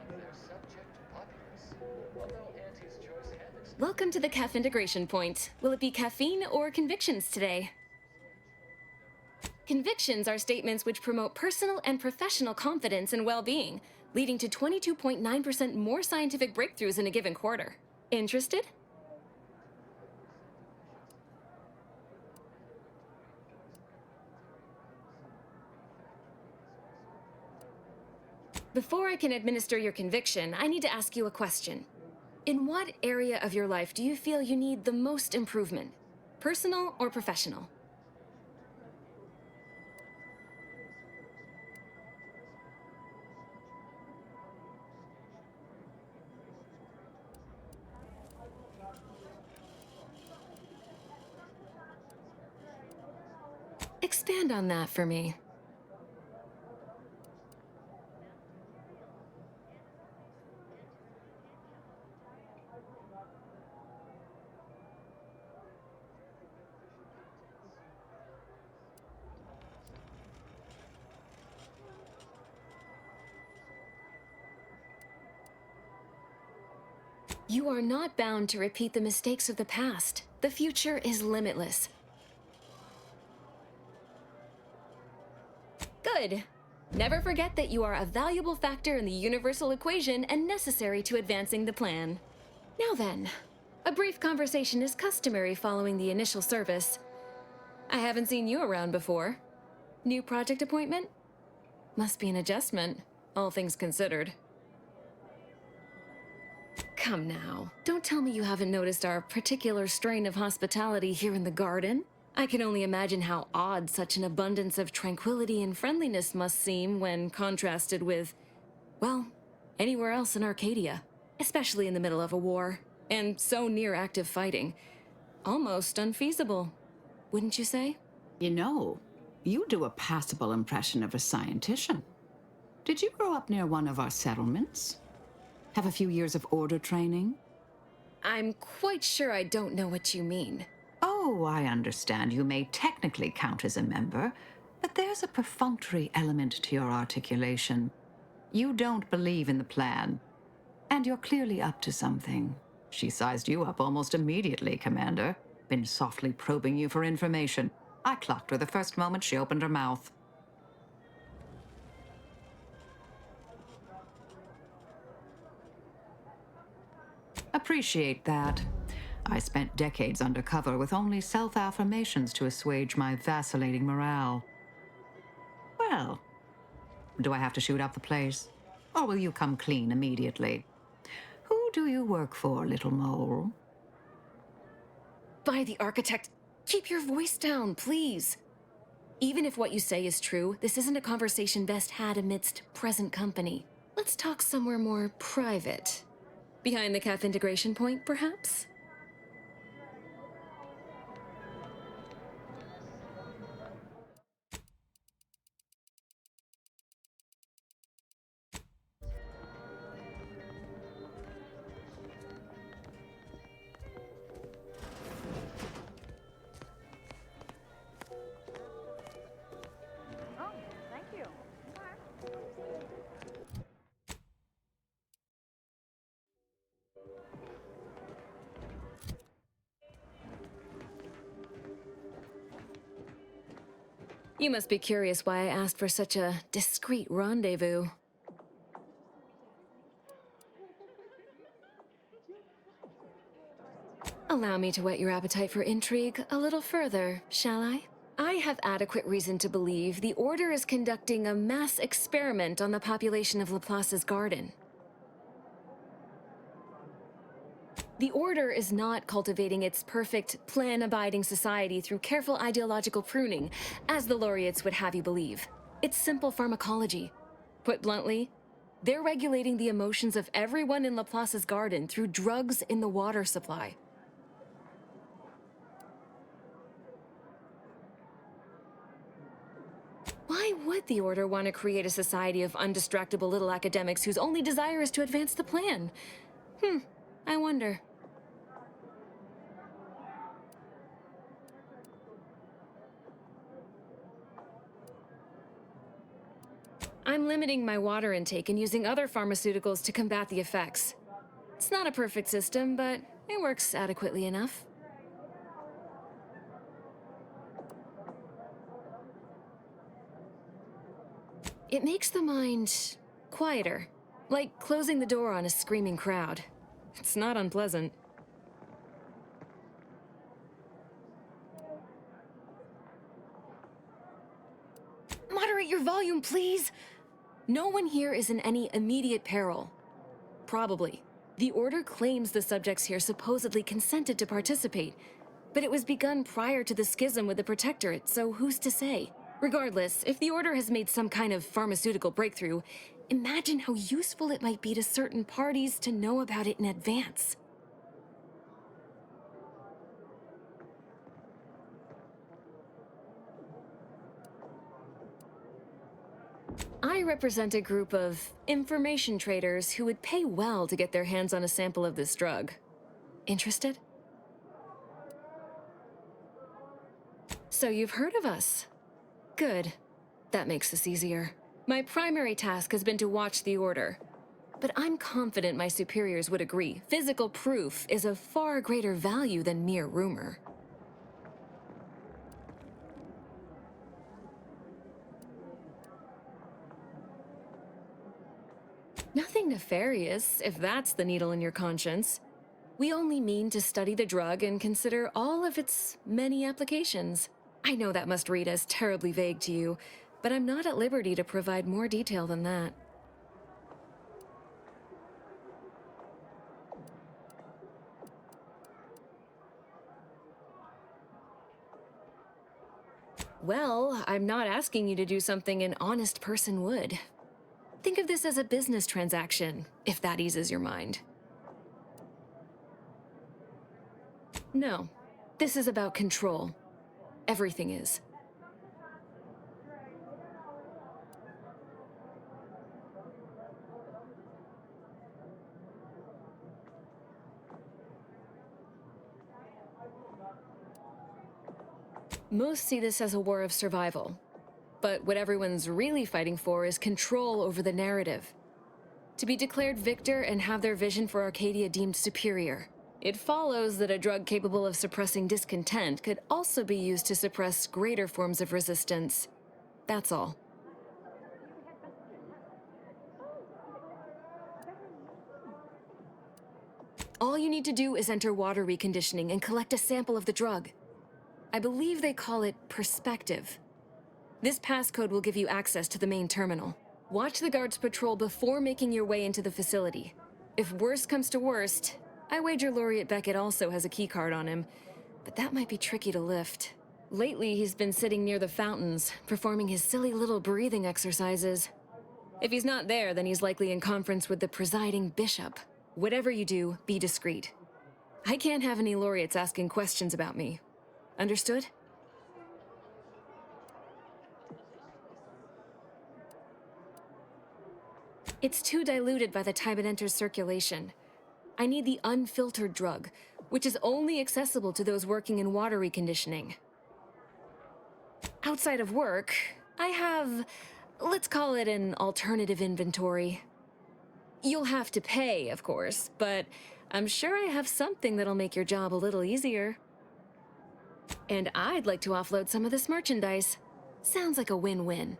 Welcome to the CAF integration point. Will it be caffeine or convictions today? Convictions are statements which promote personal and professional confidence and well-being, leading to 22.9% more scientific breakthroughs in a given quarter. Interested? Before I can administer your conviction, I need to ask you a question. In what area of your life do you feel you need the most improvement? Personal or professional? Expand on that for me. You are not bound to repeat the mistakes of the past. The future is limitless. Good. Never forget that you are a valuable factor in the universal equation and necessary to advancing the plan. Now then, a brief conversation is customary following the initial service. I haven't seen you around before. New project appointment? Must be an adjustment, all things considered. Come now, don't tell me you haven't noticed our particular strain of hospitality here in the garden. I can only imagine how odd such an abundance of tranquility and friendliness must seem when contrasted with, well, anywhere else in Arcadia, especially in the middle of a war, and so near active fighting. Almost unfeasible, wouldn't you say? You know, you do a passable impression of a scientician. Did you grow up near one of our settlements? Have a few years of order training? I'm quite sure I don't know what you mean. Oh, I understand you may technically count as a member, but there's a perfunctory element to your articulation. You don't believe in the plan, and you're clearly up to something. She sized you up almost immediately, Commander. Been softly probing you for information. I clocked her the first moment she opened her mouth. Appreciate that. I spent decades undercover with only self-affirmations to assuage my vacillating morale. Well, do I have to shoot up the place? Or will you come clean immediately? Who do you work for, little mole? By the architect, keep your voice down, please. Even if what you say is true, this isn't a conversation best had amidst present company. Let's talk somewhere more private. Behind the CAF integration point, perhaps? You must be curious why I asked for such a discreet rendezvous. Allow me to whet your appetite for intrigue a little further, shall I? I have adequate reason to believe the Order is conducting a mass experiment on the population of Laplace's garden. The Order is not cultivating its perfect, plan-abiding society through careful ideological pruning, as the laureates would have you believe. It's simple pharmacology. Put bluntly, they're regulating the emotions of everyone in Laplace's garden through drugs in the water supply. Why would the Order want to create a society of undistractable little academics whose only desire is to advance the plan? I wonder. I'm limiting my water intake and using other pharmaceuticals to combat the effects. It's not a perfect system, but it works adequately enough. It makes the mind quieter, like closing the door on a screaming crowd. It's not unpleasant. Moderate your volume, please! No one here is in any immediate peril. Probably. The Order claims the subjects here supposedly consented to participate, but it was begun prior to the schism with the Protectorate, so who's to say? Regardless, if the Order has made some kind of pharmaceutical breakthrough, imagine how useful it might be to certain parties to know about it in advance. I represent a group of information traders who would pay well to get their hands on a sample of this drug. Interested? So you've heard of us. Good. That makes this easier. My primary task has been to watch the Order. But I'm confident my superiors would agree. Physical proof is of far greater value than mere rumor. Nothing nefarious, if that's the needle in your conscience. We only mean to study the drug and consider all of its many applications. I know that must read as terribly vague to you, but I'm not at liberty to provide more detail than that. Well, I'm not asking you to do something an honest person would. Think of this as a business transaction, if that eases your mind. No, this is about control. Everything is. Most see this as a war of survival. But what everyone's really fighting for is control over the narrative. To be declared victor and have their vision for Arcadia deemed superior. It follows that a drug capable of suppressing discontent could also be used to suppress greater forms of resistance. That's all. All you need to do is enter water reconditioning and collect a sample of the drug. I believe they call it Perspective. This passcode will give you access to the main terminal. Watch the guards patrol before making your way into the facility. If worst comes to worst, I wager Laureate Beckett also has a keycard on him, but that might be tricky to lift. Lately, he's been sitting near the fountains, performing his silly little breathing exercises. If he's not there, then he's likely in conference with the presiding bishop. Whatever you do, be discreet. I can't have any laureates asking questions about me. Understood? It's too diluted by the time it enters circulation. I need the unfiltered drug, which is only accessible to those working in water reconditioning. Outside of work, I have, let's call it an alternative inventory. You'll have to pay, of course, but I'm sure I have something that'll make your job a little easier. And I'd like to offload some of this merchandise. Sounds like a win-win.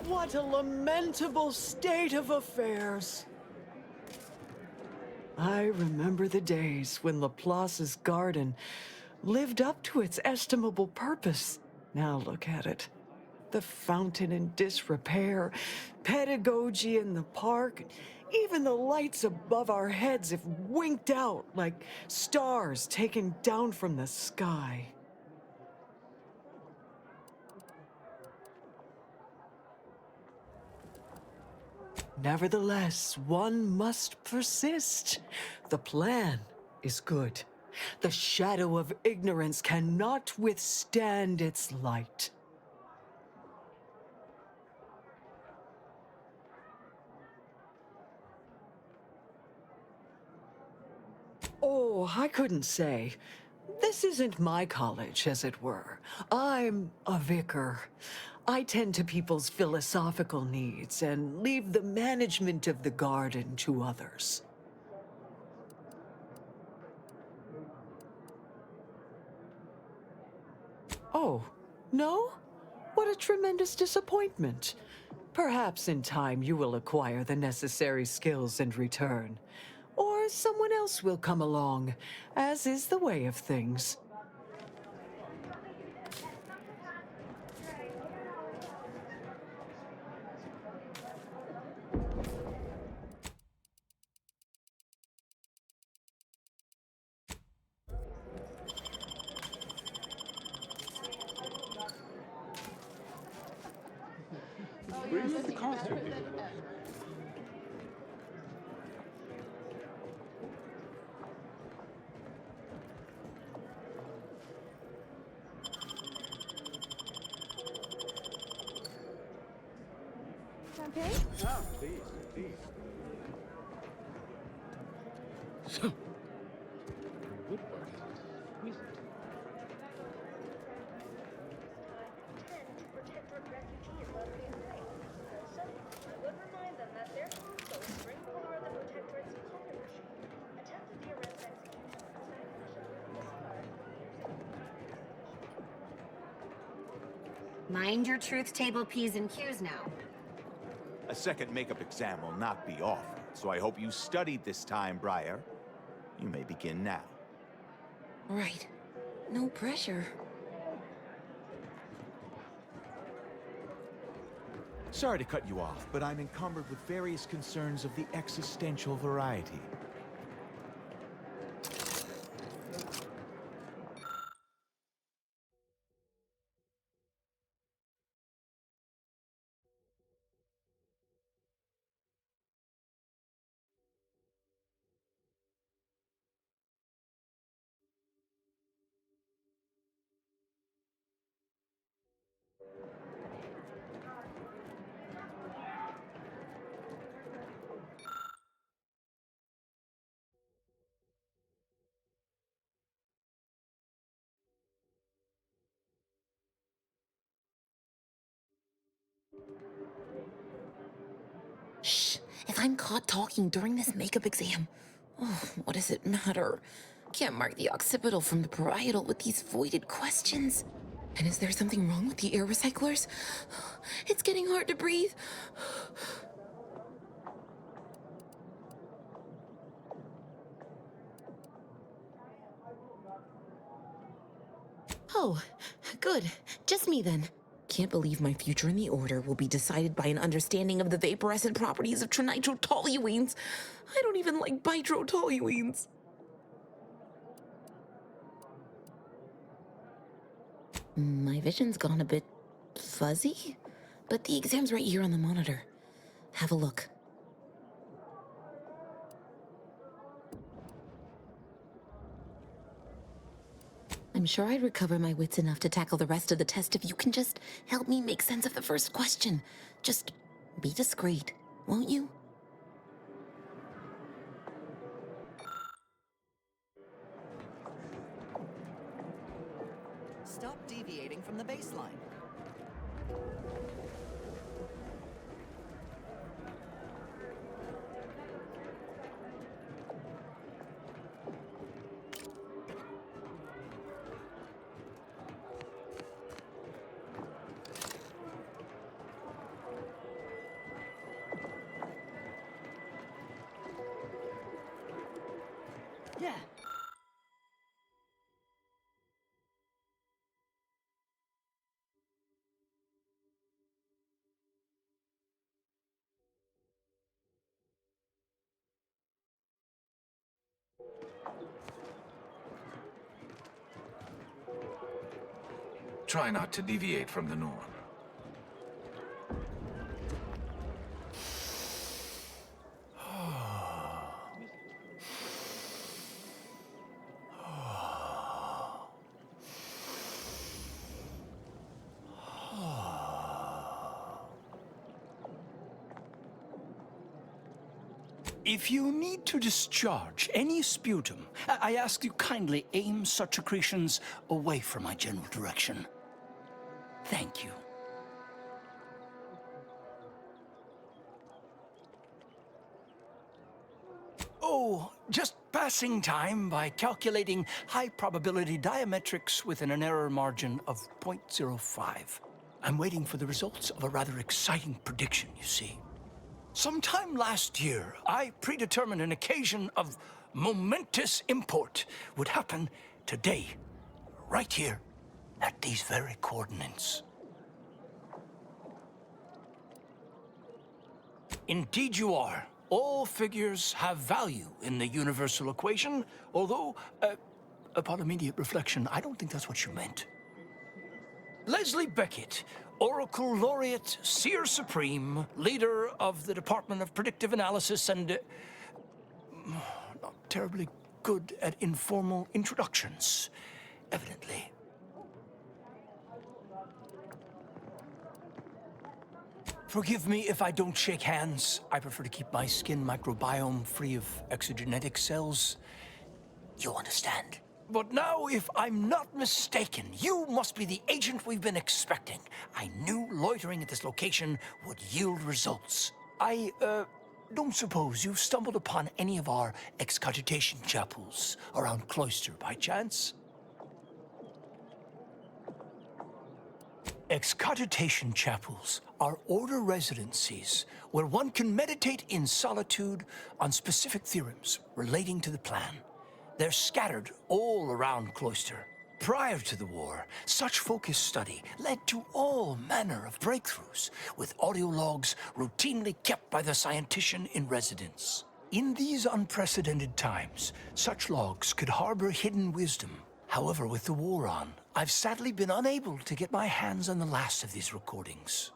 What a lamentable state of affairs. I remember the days when Laplace's garden lived up to its estimable purpose. Now look at it. The fountain in disrepair, pedagogy in the park, even the lights above our heads have winked out like stars taken down from the sky. Nevertheless, one must persist. The plan is good. The shadow of ignorance cannot withstand its light. Oh, I couldn't say. This isn't my college, as it were. I'm a vicar. I tend to people's philosophical needs and leave the management of the garden to others. Oh, no? What a tremendous disappointment. Perhaps in time you will acquire the necessary skills in return. Or someone else will come along, as is the way of things. Where's the costume? Champagne? Ah, please, please. Mind your truth table P's and Q's now. A second makeup exam will not be offered, so I hope you studied this time, Briar. You may begin now. Right. No pressure. Sorry to cut you off, but I'm encumbered with various concerns of the existential variety. Shh! If I'm caught talking during this makeup exam, oh, what does it matter? Can't mark the occipital from the parietal with these voided questions. And is there something wrong with the air recyclers? It's getting hard to breathe. Oh, good. Just me then. Can't believe my future in the Order will be decided by an understanding of the vaporescent properties of trinitrotoluenes. I don't even like bitrotoluenes. My vision's gone a bit fuzzy, but the exam's right here on the monitor. Have a look. I'm sure I'd recover my wits enough to tackle the rest of the test if you can just help me make sense of the first question. Just be discreet, won't you? Stop deviating from the baseline. Yeah. Try not to deviate from the norm. If you need to discharge any sputum, I ask you kindly aim such accretions away from my general direction. Thank you. Oh, just passing time by calculating high probability diametrics within an error margin of 0.05. I'm waiting for the results of a rather exciting prediction, you see. Sometime last year, I predetermined an occasion of momentous import would happen today, right here, at these very coordinates. Indeed you are. All figures have value in the universal equation, although, upon immediate reflection, I don't think that's what you meant. Leslie Beckett, Oracle Laureate, Seer Supreme, leader of the Department of Predictive Analysis, and not terribly good at informal introductions, evidently. Forgive me if I don't shake hands. I prefer to keep my skin microbiome free of exogenetic cells. You understand? But now, if I'm not mistaken, you must be the agent we've been expecting. I knew loitering at this location would yield results. I, don't suppose you've stumbled upon any of our excogitation chapels around Cloister by chance? Excogitation chapels are order residencies where one can meditate in solitude on specific theorems relating to the plan. They're scattered all around Cloister. Prior to the war, such focused study led to all manner of breakthroughs, with audio logs routinely kept by the scientician in residence. In these unprecedented times, such logs could harbor hidden wisdom. However, with the war on, I've sadly been unable to get my hands on the last of these recordings.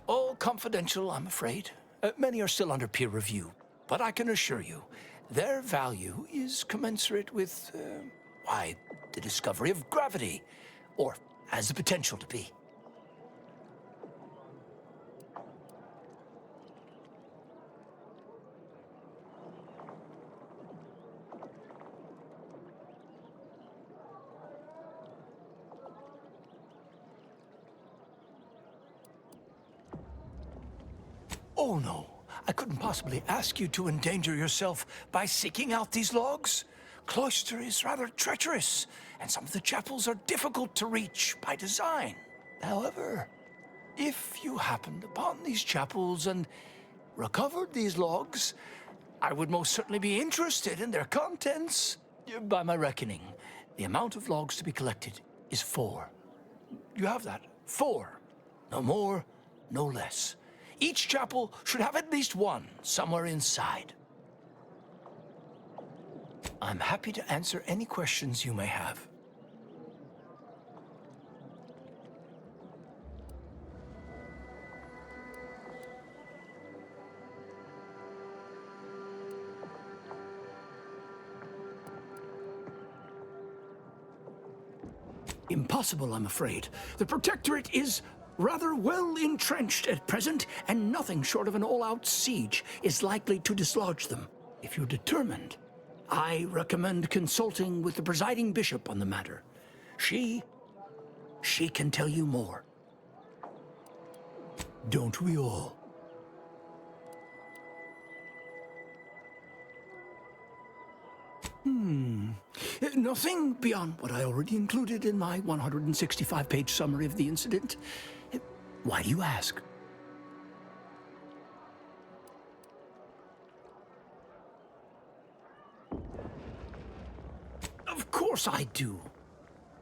All confidential, I'm afraid. Many are still under peer review, but I can assure you, their value is commensurate with, why, the discovery of gravity, or has the potential to be. Oh no, I couldn't possibly ask you to endanger yourself by seeking out these logs. Cloister is rather treacherous, and some of the chapels are difficult to reach by design. However, if you happened upon these chapels and recovered these logs, I would most certainly be interested in their contents. By my reckoning, the amount of logs to be collected is 4. You have that? 4. No more, no less. Each chapel should have at least one somewhere inside. I'm happy to answer any questions you may have. Impossible, I'm afraid. The Protectorate is rather well entrenched at present, and nothing short of an all-out siege is likely to dislodge them. If you're determined, I recommend consulting with the presiding bishop on the matter. She can tell you more. Don't we all? Nothing beyond what I already included in my 165-page summary of the incident. Why do you ask? Of course I do.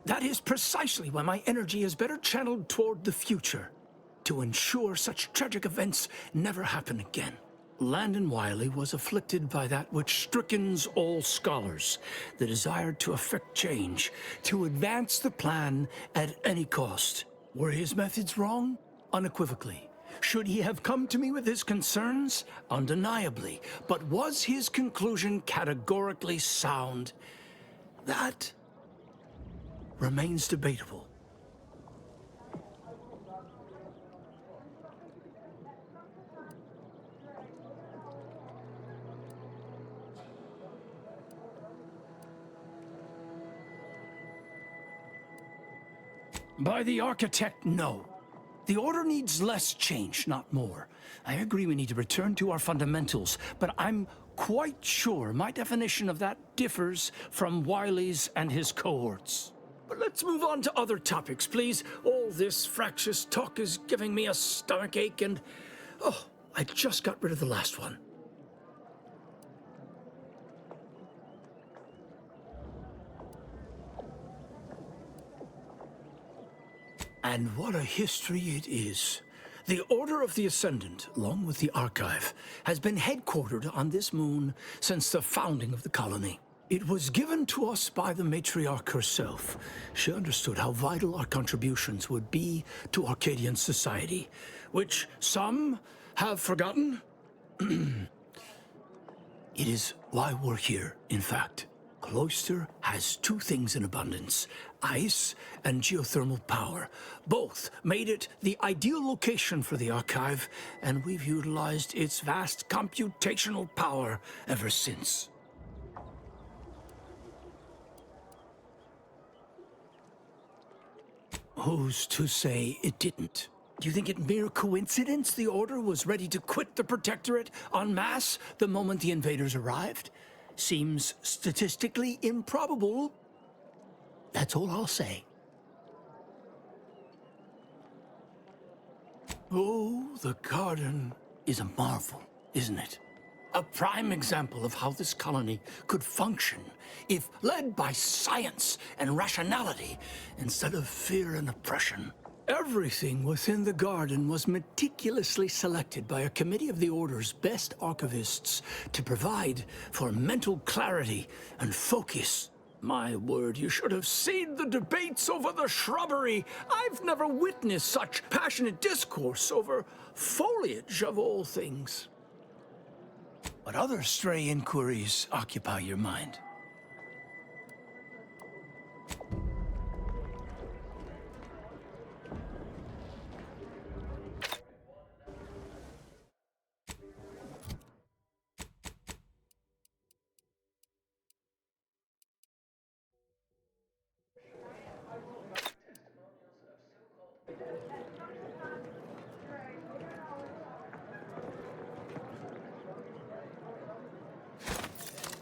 That is precisely why my energy is better channeled toward the future, to ensure such tragic events never happen again. Landon Wiley was afflicted by that which strickens all scholars, the desire to effect change, to advance the plan at any cost. Were his methods wrong? Unequivocally. Should he have come to me with his concerns? Undeniably. But was his conclusion categorically sound? That remains debatable. By the architect, no. The Order needs less change, not more. I agree we need to return to our fundamentals, but I'm quite sure my definition of that differs from Wiley's and his cohorts. But let's move on to other topics, please. All this fractious talk is giving me a stomachache and... oh, I just got rid of the last one. And what a history it is. The Order of the Ascendant, along with the Archive, has been headquartered on this moon since the founding of the colony. It was given to us by the matriarch herself. She understood how vital our contributions would be to Arcadian society, which some have forgotten. It is why we're here, in fact. Cloister has 2 things in abundance: ice and geothermal power. Both made it the ideal location for the Archive, and we've utilized its vast computational power ever since. Who's to say it didn't? Do you think it mere coincidence the Order was ready to quit the Protectorate en masse the moment the invaders arrived? Seems statistically improbable. That's all I'll say. Oh, the garden is a marvel, isn't it? A prime example of how this colony could function if led by science and rationality instead of fear and oppression. Everything within the garden was meticulously selected by a committee of the Order's best archivists to provide for mental clarity and focus. My word, you should have seen the debates over the shrubbery. I've never witnessed such passionate discourse over foliage of all things. What other stray inquiries occupy your mind?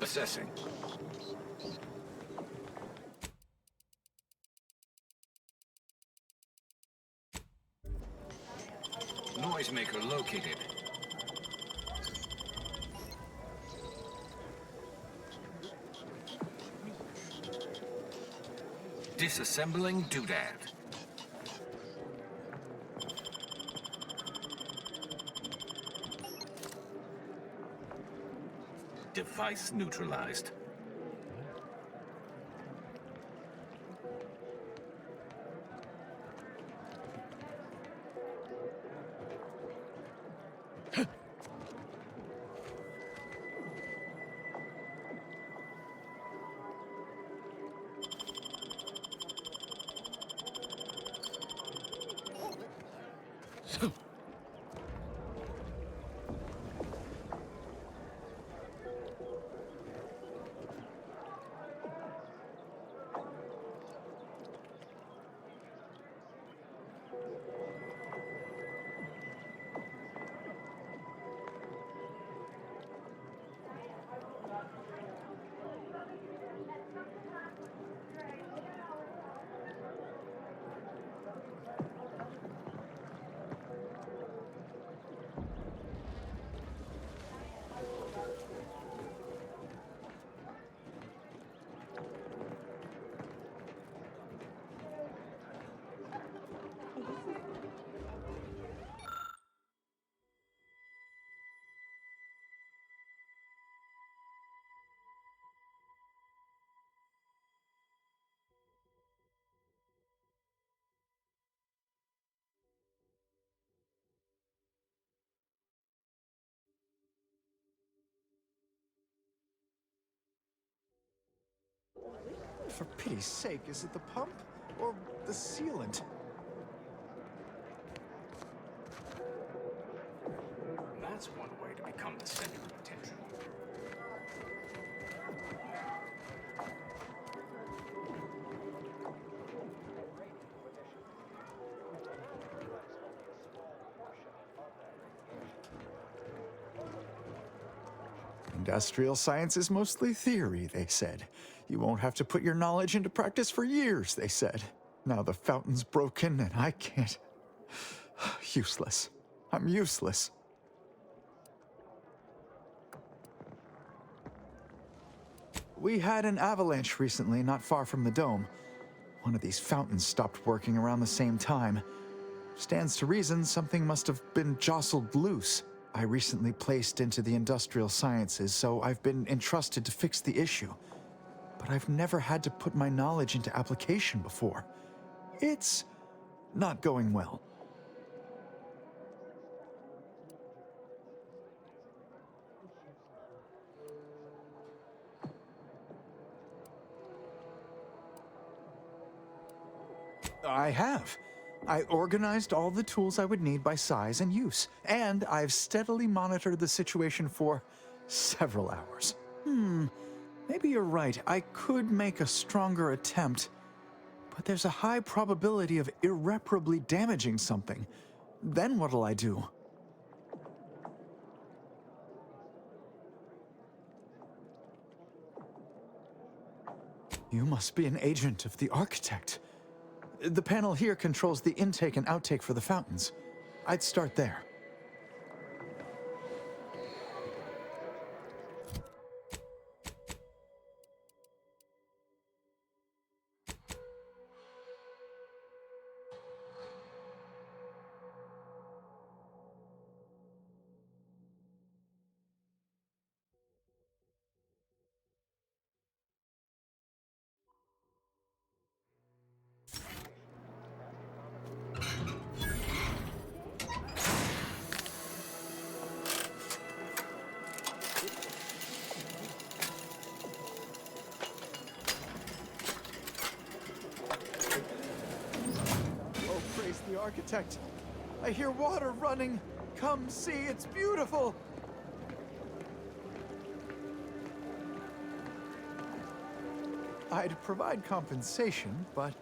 Assessing. Noisemaker located. Disassembling doodad. Device neutralized. For pity's sake, is it the pump or the sealant? That's one way to become the center of attention. Industrial science is mostly theory, they said. You won't have to put your knowledge into practice for years, they said. Now the fountain's broken and I can't. Useless. I'm useless. We had an avalanche recently, not far from the dome. One of these fountains stopped working around the same time. Stands to reason something must have been jostled loose. I recently placed into the industrial sciences, so I've been entrusted to fix the issue. But I've never had to put my knowledge into application before. It's not going well. I have. I organized all the tools I would need by size and use, and I've steadily monitored the situation for several hours. Maybe you're right. I could make a stronger attempt, but there's a high probability of irreparably damaging something. Then what'll I do? You must be an agent of the architect. The panel here controls the intake and outtake for the fountains. I'd start there. Oh, praise the architect. I hear water running. Come see, it's beautiful. I'd provide compensation, but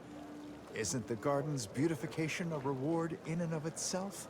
isn't the garden's beautification a reward in and of itself?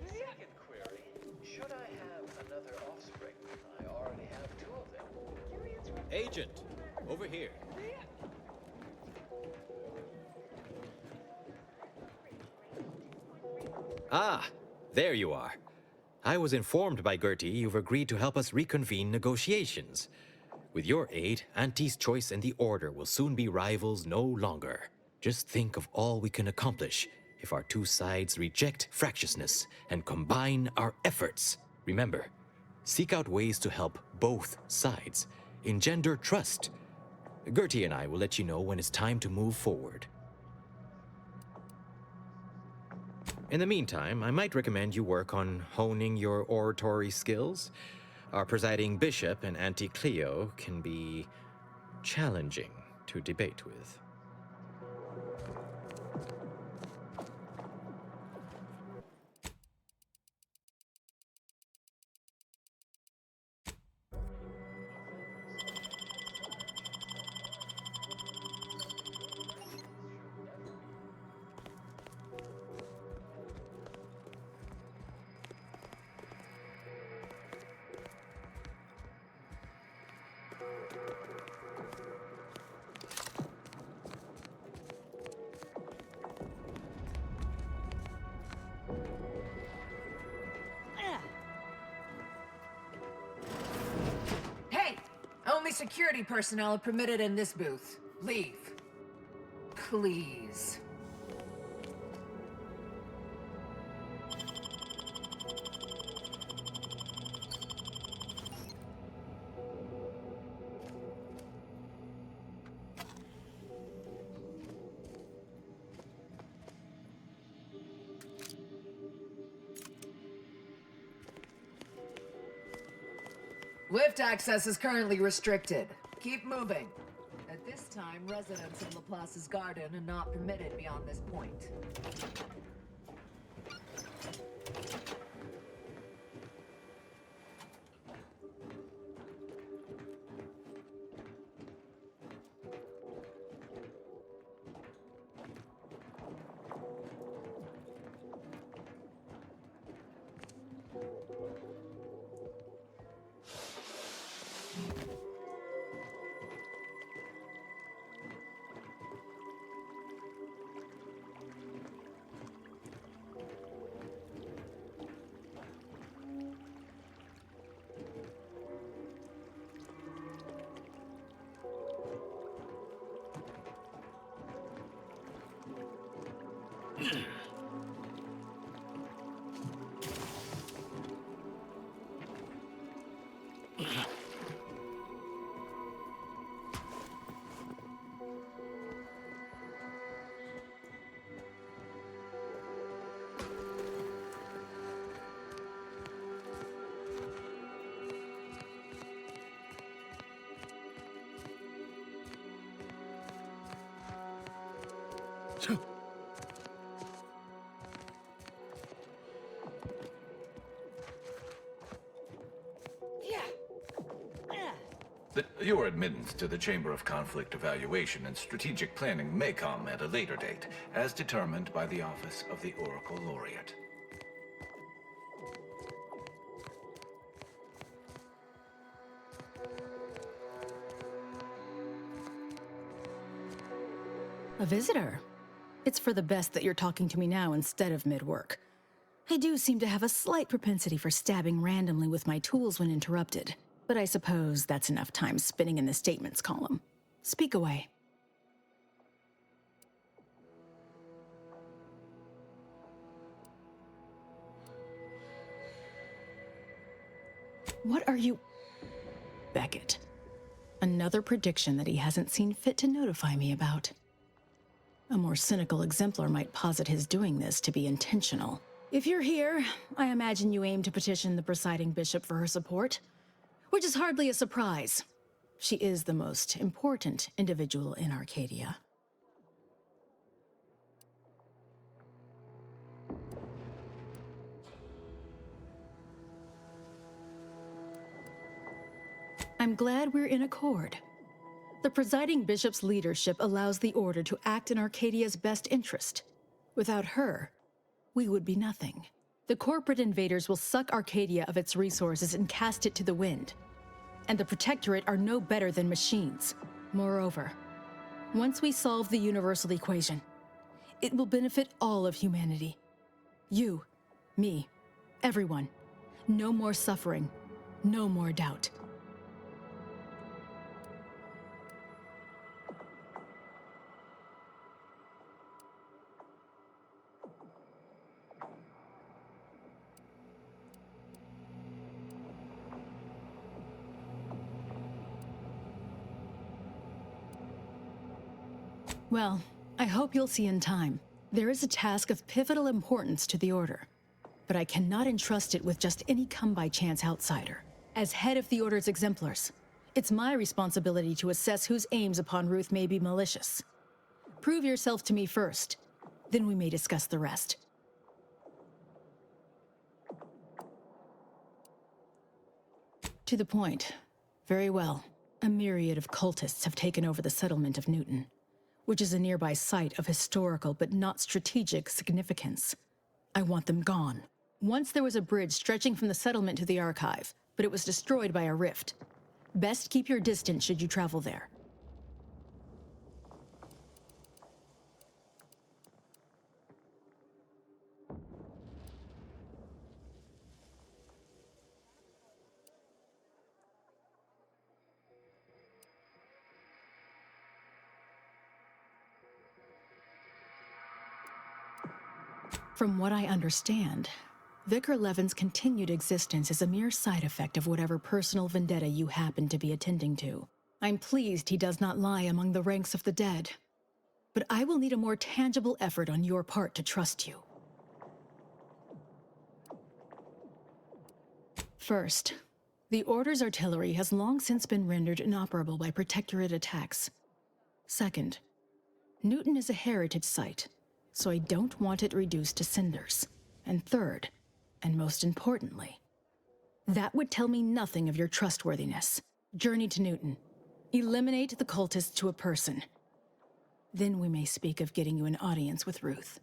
Second query. Should I have another offspring? I already have 2 of them. Agent, over here. Ah, there you are. I was informed by Gertie you've agreed to help us reconvene negotiations. With your aid, Auntie's Choice and the Order will soon be rivals no longer. Just think of all we can accomplish if our two sides reject fractiousness and combine our efforts. Remember, seek out ways to help both sides. Engender trust. Gertie and I will let you know when it's time to move forward. In the meantime, I might recommend you work on honing your oratory skills. Our presiding bishop and Auntie Cleo can be challenging to debate with. Hey! Only security personnel are permitted in this booth. Leave. Please. Lift access is currently restricted. Keep moving. At this time, residents of Laplace's garden are not permitted beyond this point. Your admittance to the Chamber of Conflict Evaluation and Strategic Planning may come at a later date, as determined by the Office of the Oracle Laureate. A visitor? It's for the best that you're talking to me now instead of mid-work. I do seem to have a slight propensity for stabbing randomly with my tools when interrupted, but I suppose that's enough time spinning in the statements column. Speak away. What are you... Beckett. Another prediction that he hasn't seen fit to notify me about. A more cynical exemplar might posit his doing this to be intentional. If you're here, I imagine you aim to petition the presiding bishop for her support, which is hardly a surprise. She is the most important individual in Arcadia. I'm glad we're in accord. The presiding bishop's leadership allows the Order to act in Arcadia's best interest. Without her, we would be nothing. The corporate invaders will suck Arcadia of its resources and cast it to the wind. And the Protectorate are no better than machines. Moreover, once we solve the universal equation, it will benefit all of humanity. You, me, everyone. No more suffering, no more doubt. Well, I hope you'll see in time. There is a task of pivotal importance to the Order, but I cannot entrust it with just any come-by-chance outsider. As head of the Order's exemplars, it's my responsibility to assess whose aims upon Ruth may be malicious. Prove yourself to me first, then we may discuss the rest. To the point. Very well. A myriad of cultists have taken over the settlement of Newton, which is a nearby site of historical but not strategic significance. I want them gone. Once there was a bridge stretching from the settlement to the archive, but it was destroyed by a rift. Best keep your distance should you travel there. From what I understand, Vicar Levin's continued existence is a mere side effect of whatever personal vendetta you happen to be attending to. I'm pleased he does not lie among the ranks of the dead, but I will need a more tangible effort on your part to trust you. First, The Order's artillery has long since been rendered inoperable by Protectorate attacks. Second, Newton is a heritage site, so I don't want it reduced to cinders. And third, and most importantly, that would tell me nothing of your trustworthiness. Journey to Newton. Eliminate the cultists to a person. Then we may speak of getting you an audience with Ruth.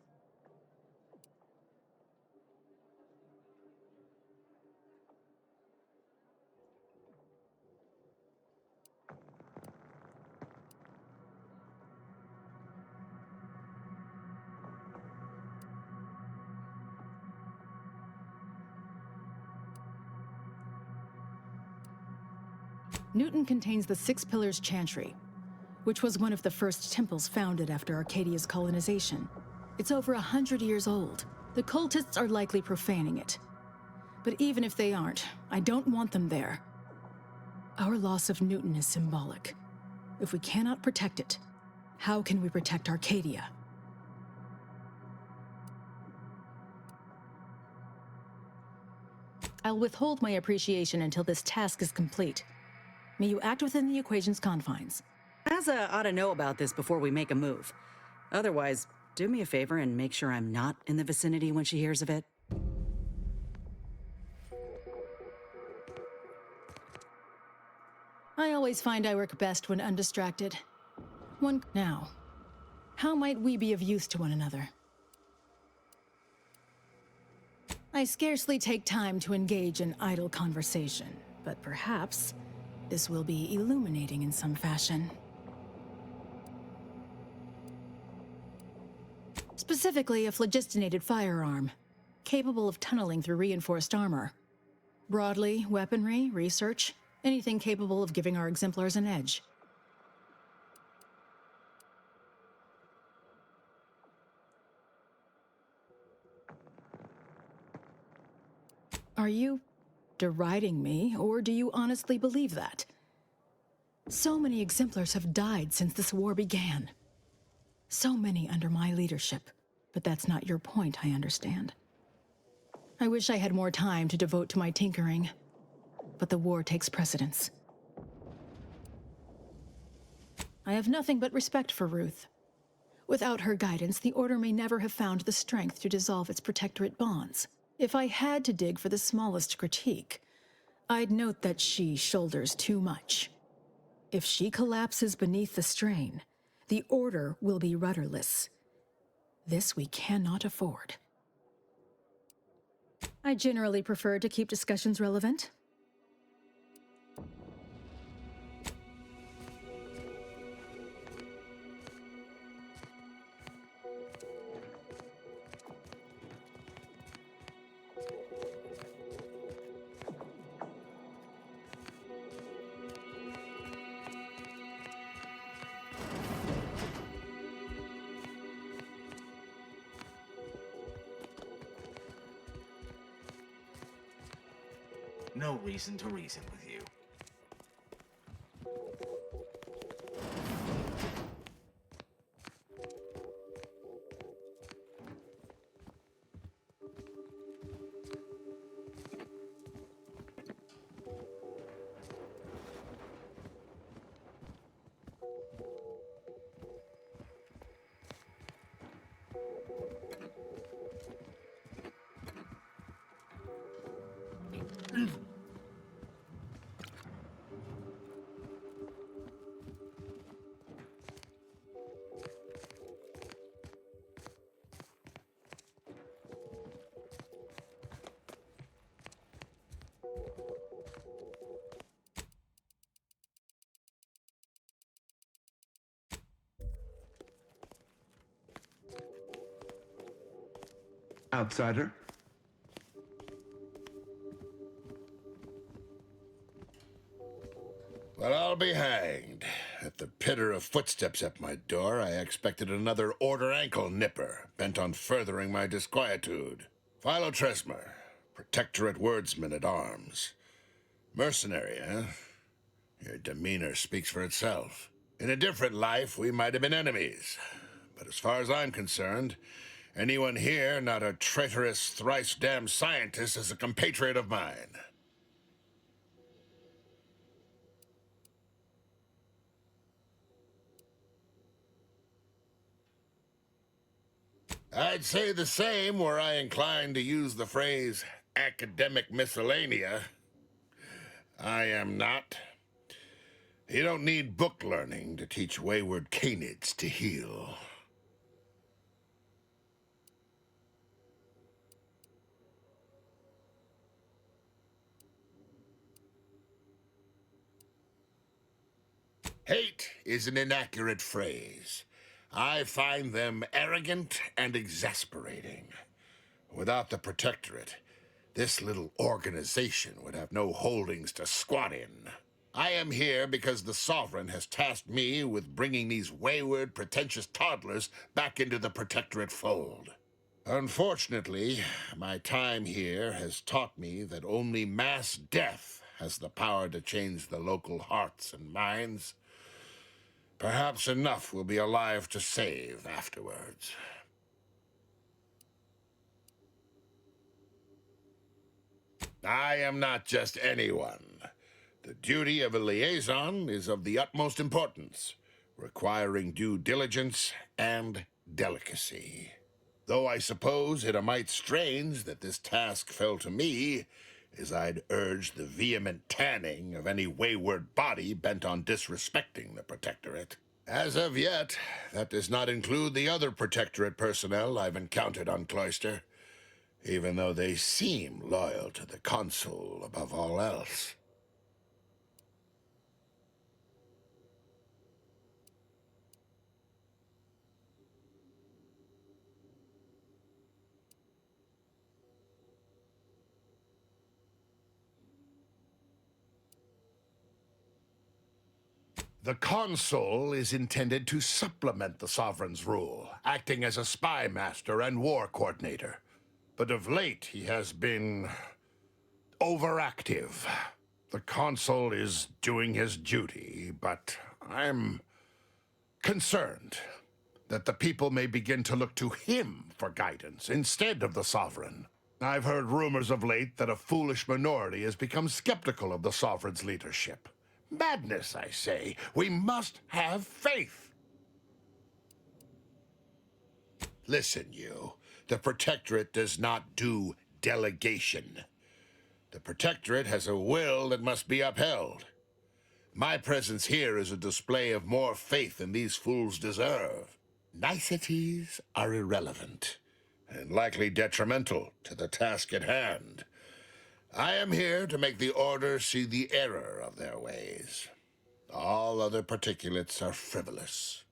Newton contains the Six Pillars Chantry, which was one of the first temples founded after Arcadia's colonization. It's over 100 years old. The cultists are likely profaning it. But even if they aren't, I don't want them there. Our loss of Newton is symbolic. If we cannot protect it, how can we protect Arcadia? I'll withhold my appreciation until this task is complete. May you act within the equation's confines. Asa ought to know about this before we make a move. Otherwise, do me a favor and make sure I'm not in the vicinity when she hears of it. I always find I work best when undistracted. Now, how might we be of use to one another? I scarcely take time to engage in idle conversation, but perhaps this will be illuminating in some fashion. Specifically, a phlogistinated firearm, capable of tunneling through reinforced armor. Broadly, weaponry, research, anything capable of giving our exemplars an edge. Are you deriding me, or do you honestly believe that? So many exemplars have died since this war began. So many under my leadership, but that's not your point, I understand. I wish I had more time to devote to my tinkering, but the war takes precedence. I have nothing but respect for Ruth. Without her guidance, the Order may never have found the strength to dissolve its protectorate bonds. If I had to dig for the smallest critique, I'd note that she shoulders too much. If she collapses beneath the strain, the Order will be rudderless. This we cannot afford. I generally prefer to keep discussions relevant. No reason to reason with you. Outsider? Well, I'll be hanged. At the pitter of footsteps at my door, I expected another Order ankle nipper, bent on furthering my disquietude. Philo Tresmer, Protectorate wordsman at arms. Mercenary, eh? Your demeanor speaks for itself. In a different life, we might have been enemies. But as far as I'm concerned, anyone here not a traitorous, thrice-damned scientist is a compatriot of mine. I'd say the same were I inclined to use the phrase academic miscellanea. I am not. You don't need book learning to teach wayward canids to heal. Hate is an inaccurate phrase. I find them arrogant and exasperating. Without the Protectorate, this little organization would have no holdings to squat in. I am here because the Sovereign has tasked me with bringing these wayward, pretentious toddlers back into the Protectorate fold. Unfortunately, my time here has taught me that only mass death has the power to change the local hearts and minds. Perhaps enough will be alive to save afterwards. I am not just anyone. The duty of a liaison is of the utmost importance, requiring due diligence and delicacy. Though I suppose it a mite strange that this task fell to me, as I'd urge the vehement tanning of any wayward body bent on disrespecting the Protectorate. As of yet, that does not include the other Protectorate personnel I've encountered on Cloister, even though they seem loyal to the Consul above all else. The Consul is intended to supplement the Sovereign's rule, acting as a spy master and war coordinator. But of late, he has been overactive. The Consul is doing his duty, but I'm concerned that the people may begin to look to him for guidance instead of the Sovereign. I've heard rumors of late that a foolish minority has become skeptical of the Sovereign's leadership. Madness, I say. We must have faith. Listen, you. The Protectorate does not do delegation. The Protectorate has a will that must be upheld. My presence here is a display of more faith than these fools deserve. Niceties are irrelevant, and likely detrimental to the task at hand. I am here to make the Order see the error of their ways. All other particulates are frivolous.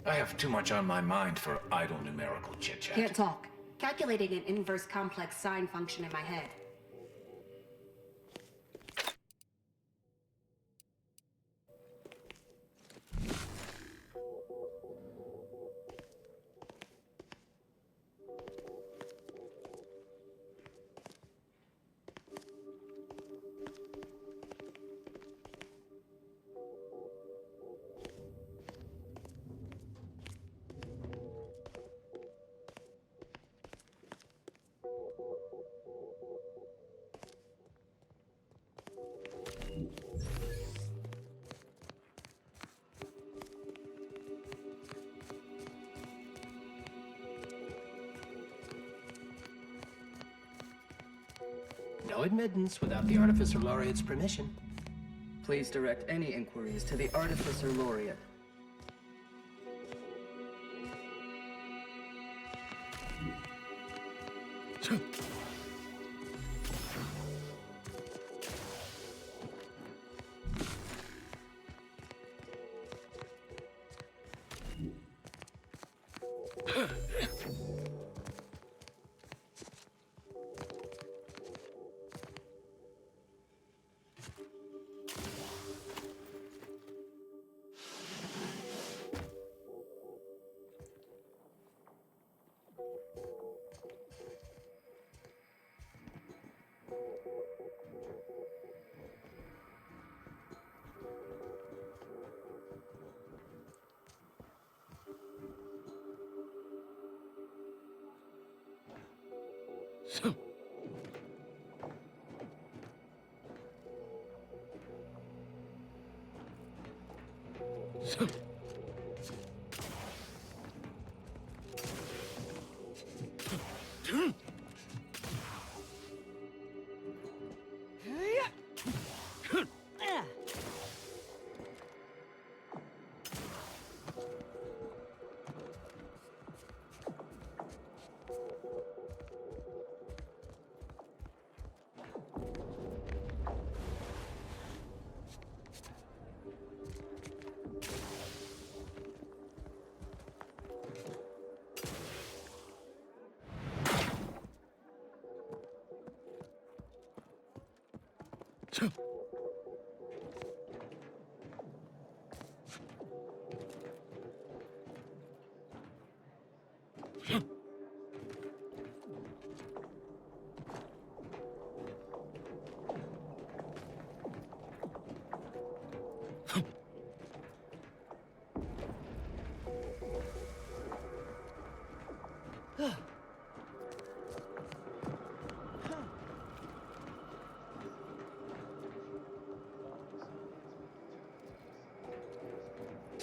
I have too much on my mind for idle numerical chit-chat. Can't talk. Calculating an inverse complex sine function in my head. admittance without the Artificer Laureate's permission. Please direct any inquiries to the Artificer Laureate.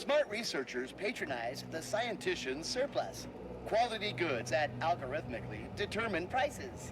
Smart researchers patronize the scientician's surplus. Quality goods at algorithmically determined prices.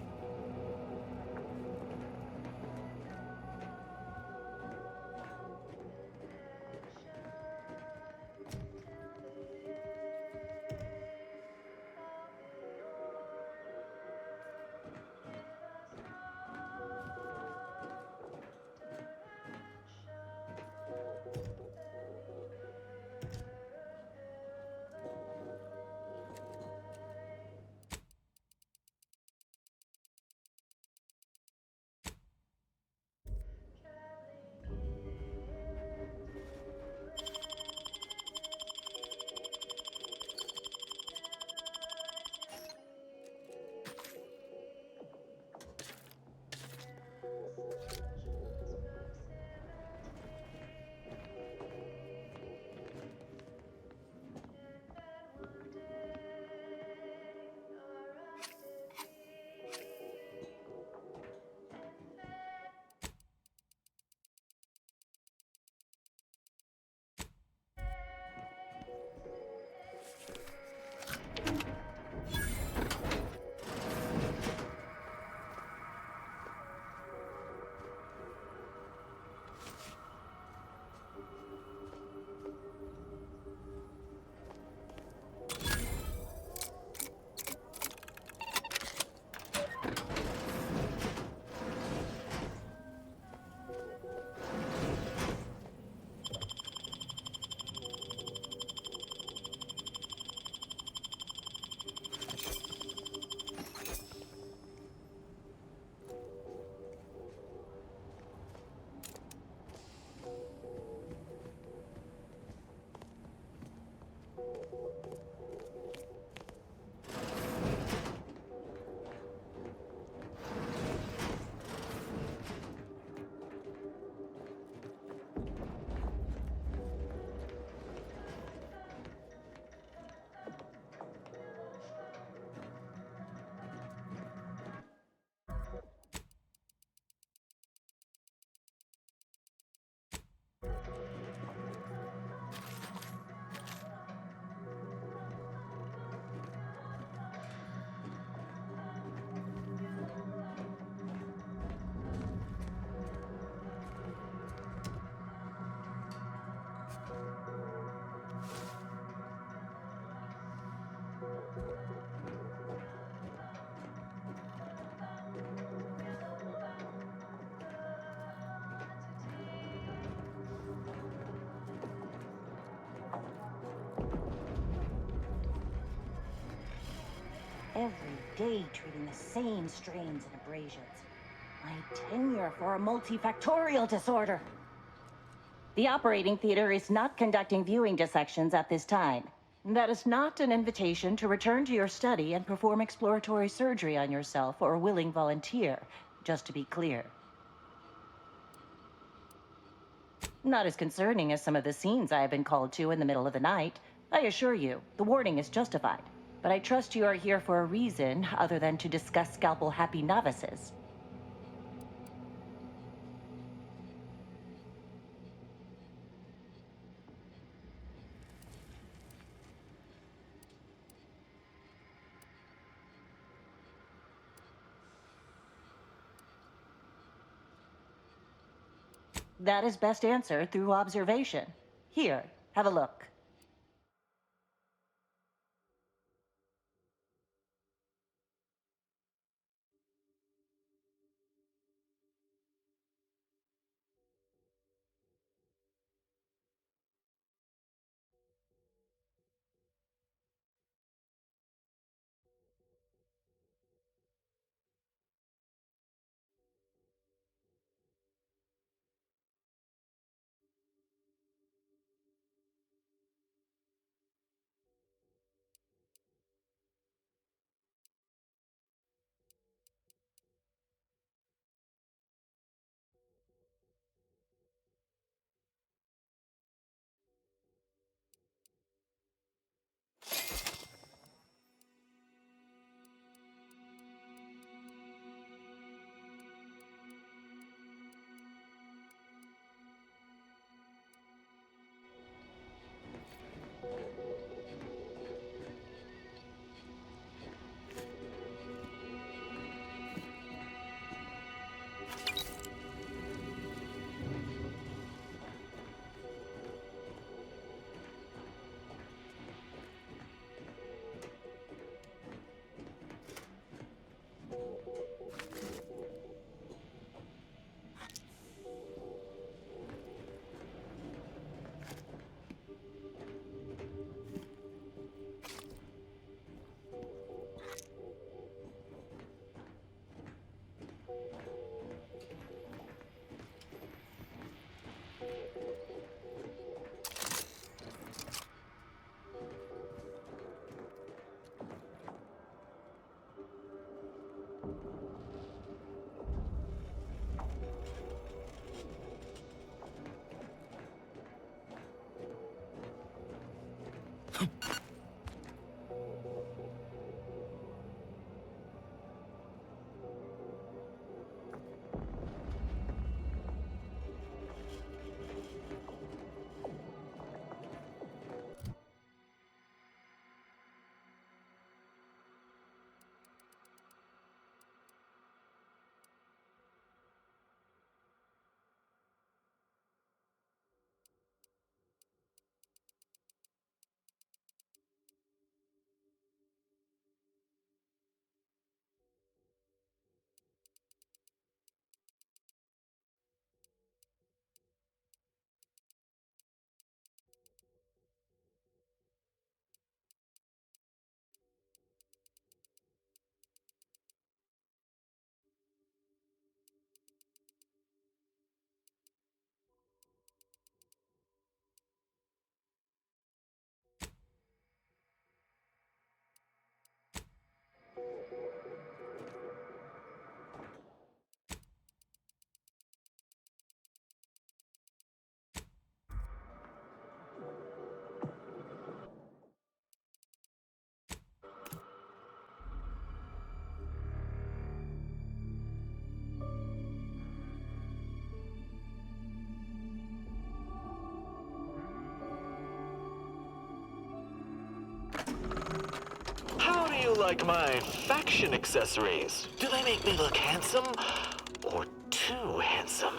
every day treating the same strains and abrasions. My tenure for a multifactorial disorder. The operating theater is not conducting viewing dissections at this time. That is not an invitation to return to your study and perform exploratory surgery on yourself or a willing volunteer, just to be clear. Not as concerning as some of the scenes I have been called to in the middle of the night. I assure you, the warning is justified. But I trust you are here for a reason other than to discuss scalpel-happy novices. That is best answered through observation. Here, have a look. How do you like my faction accessories? Do they make me look handsome or too handsome?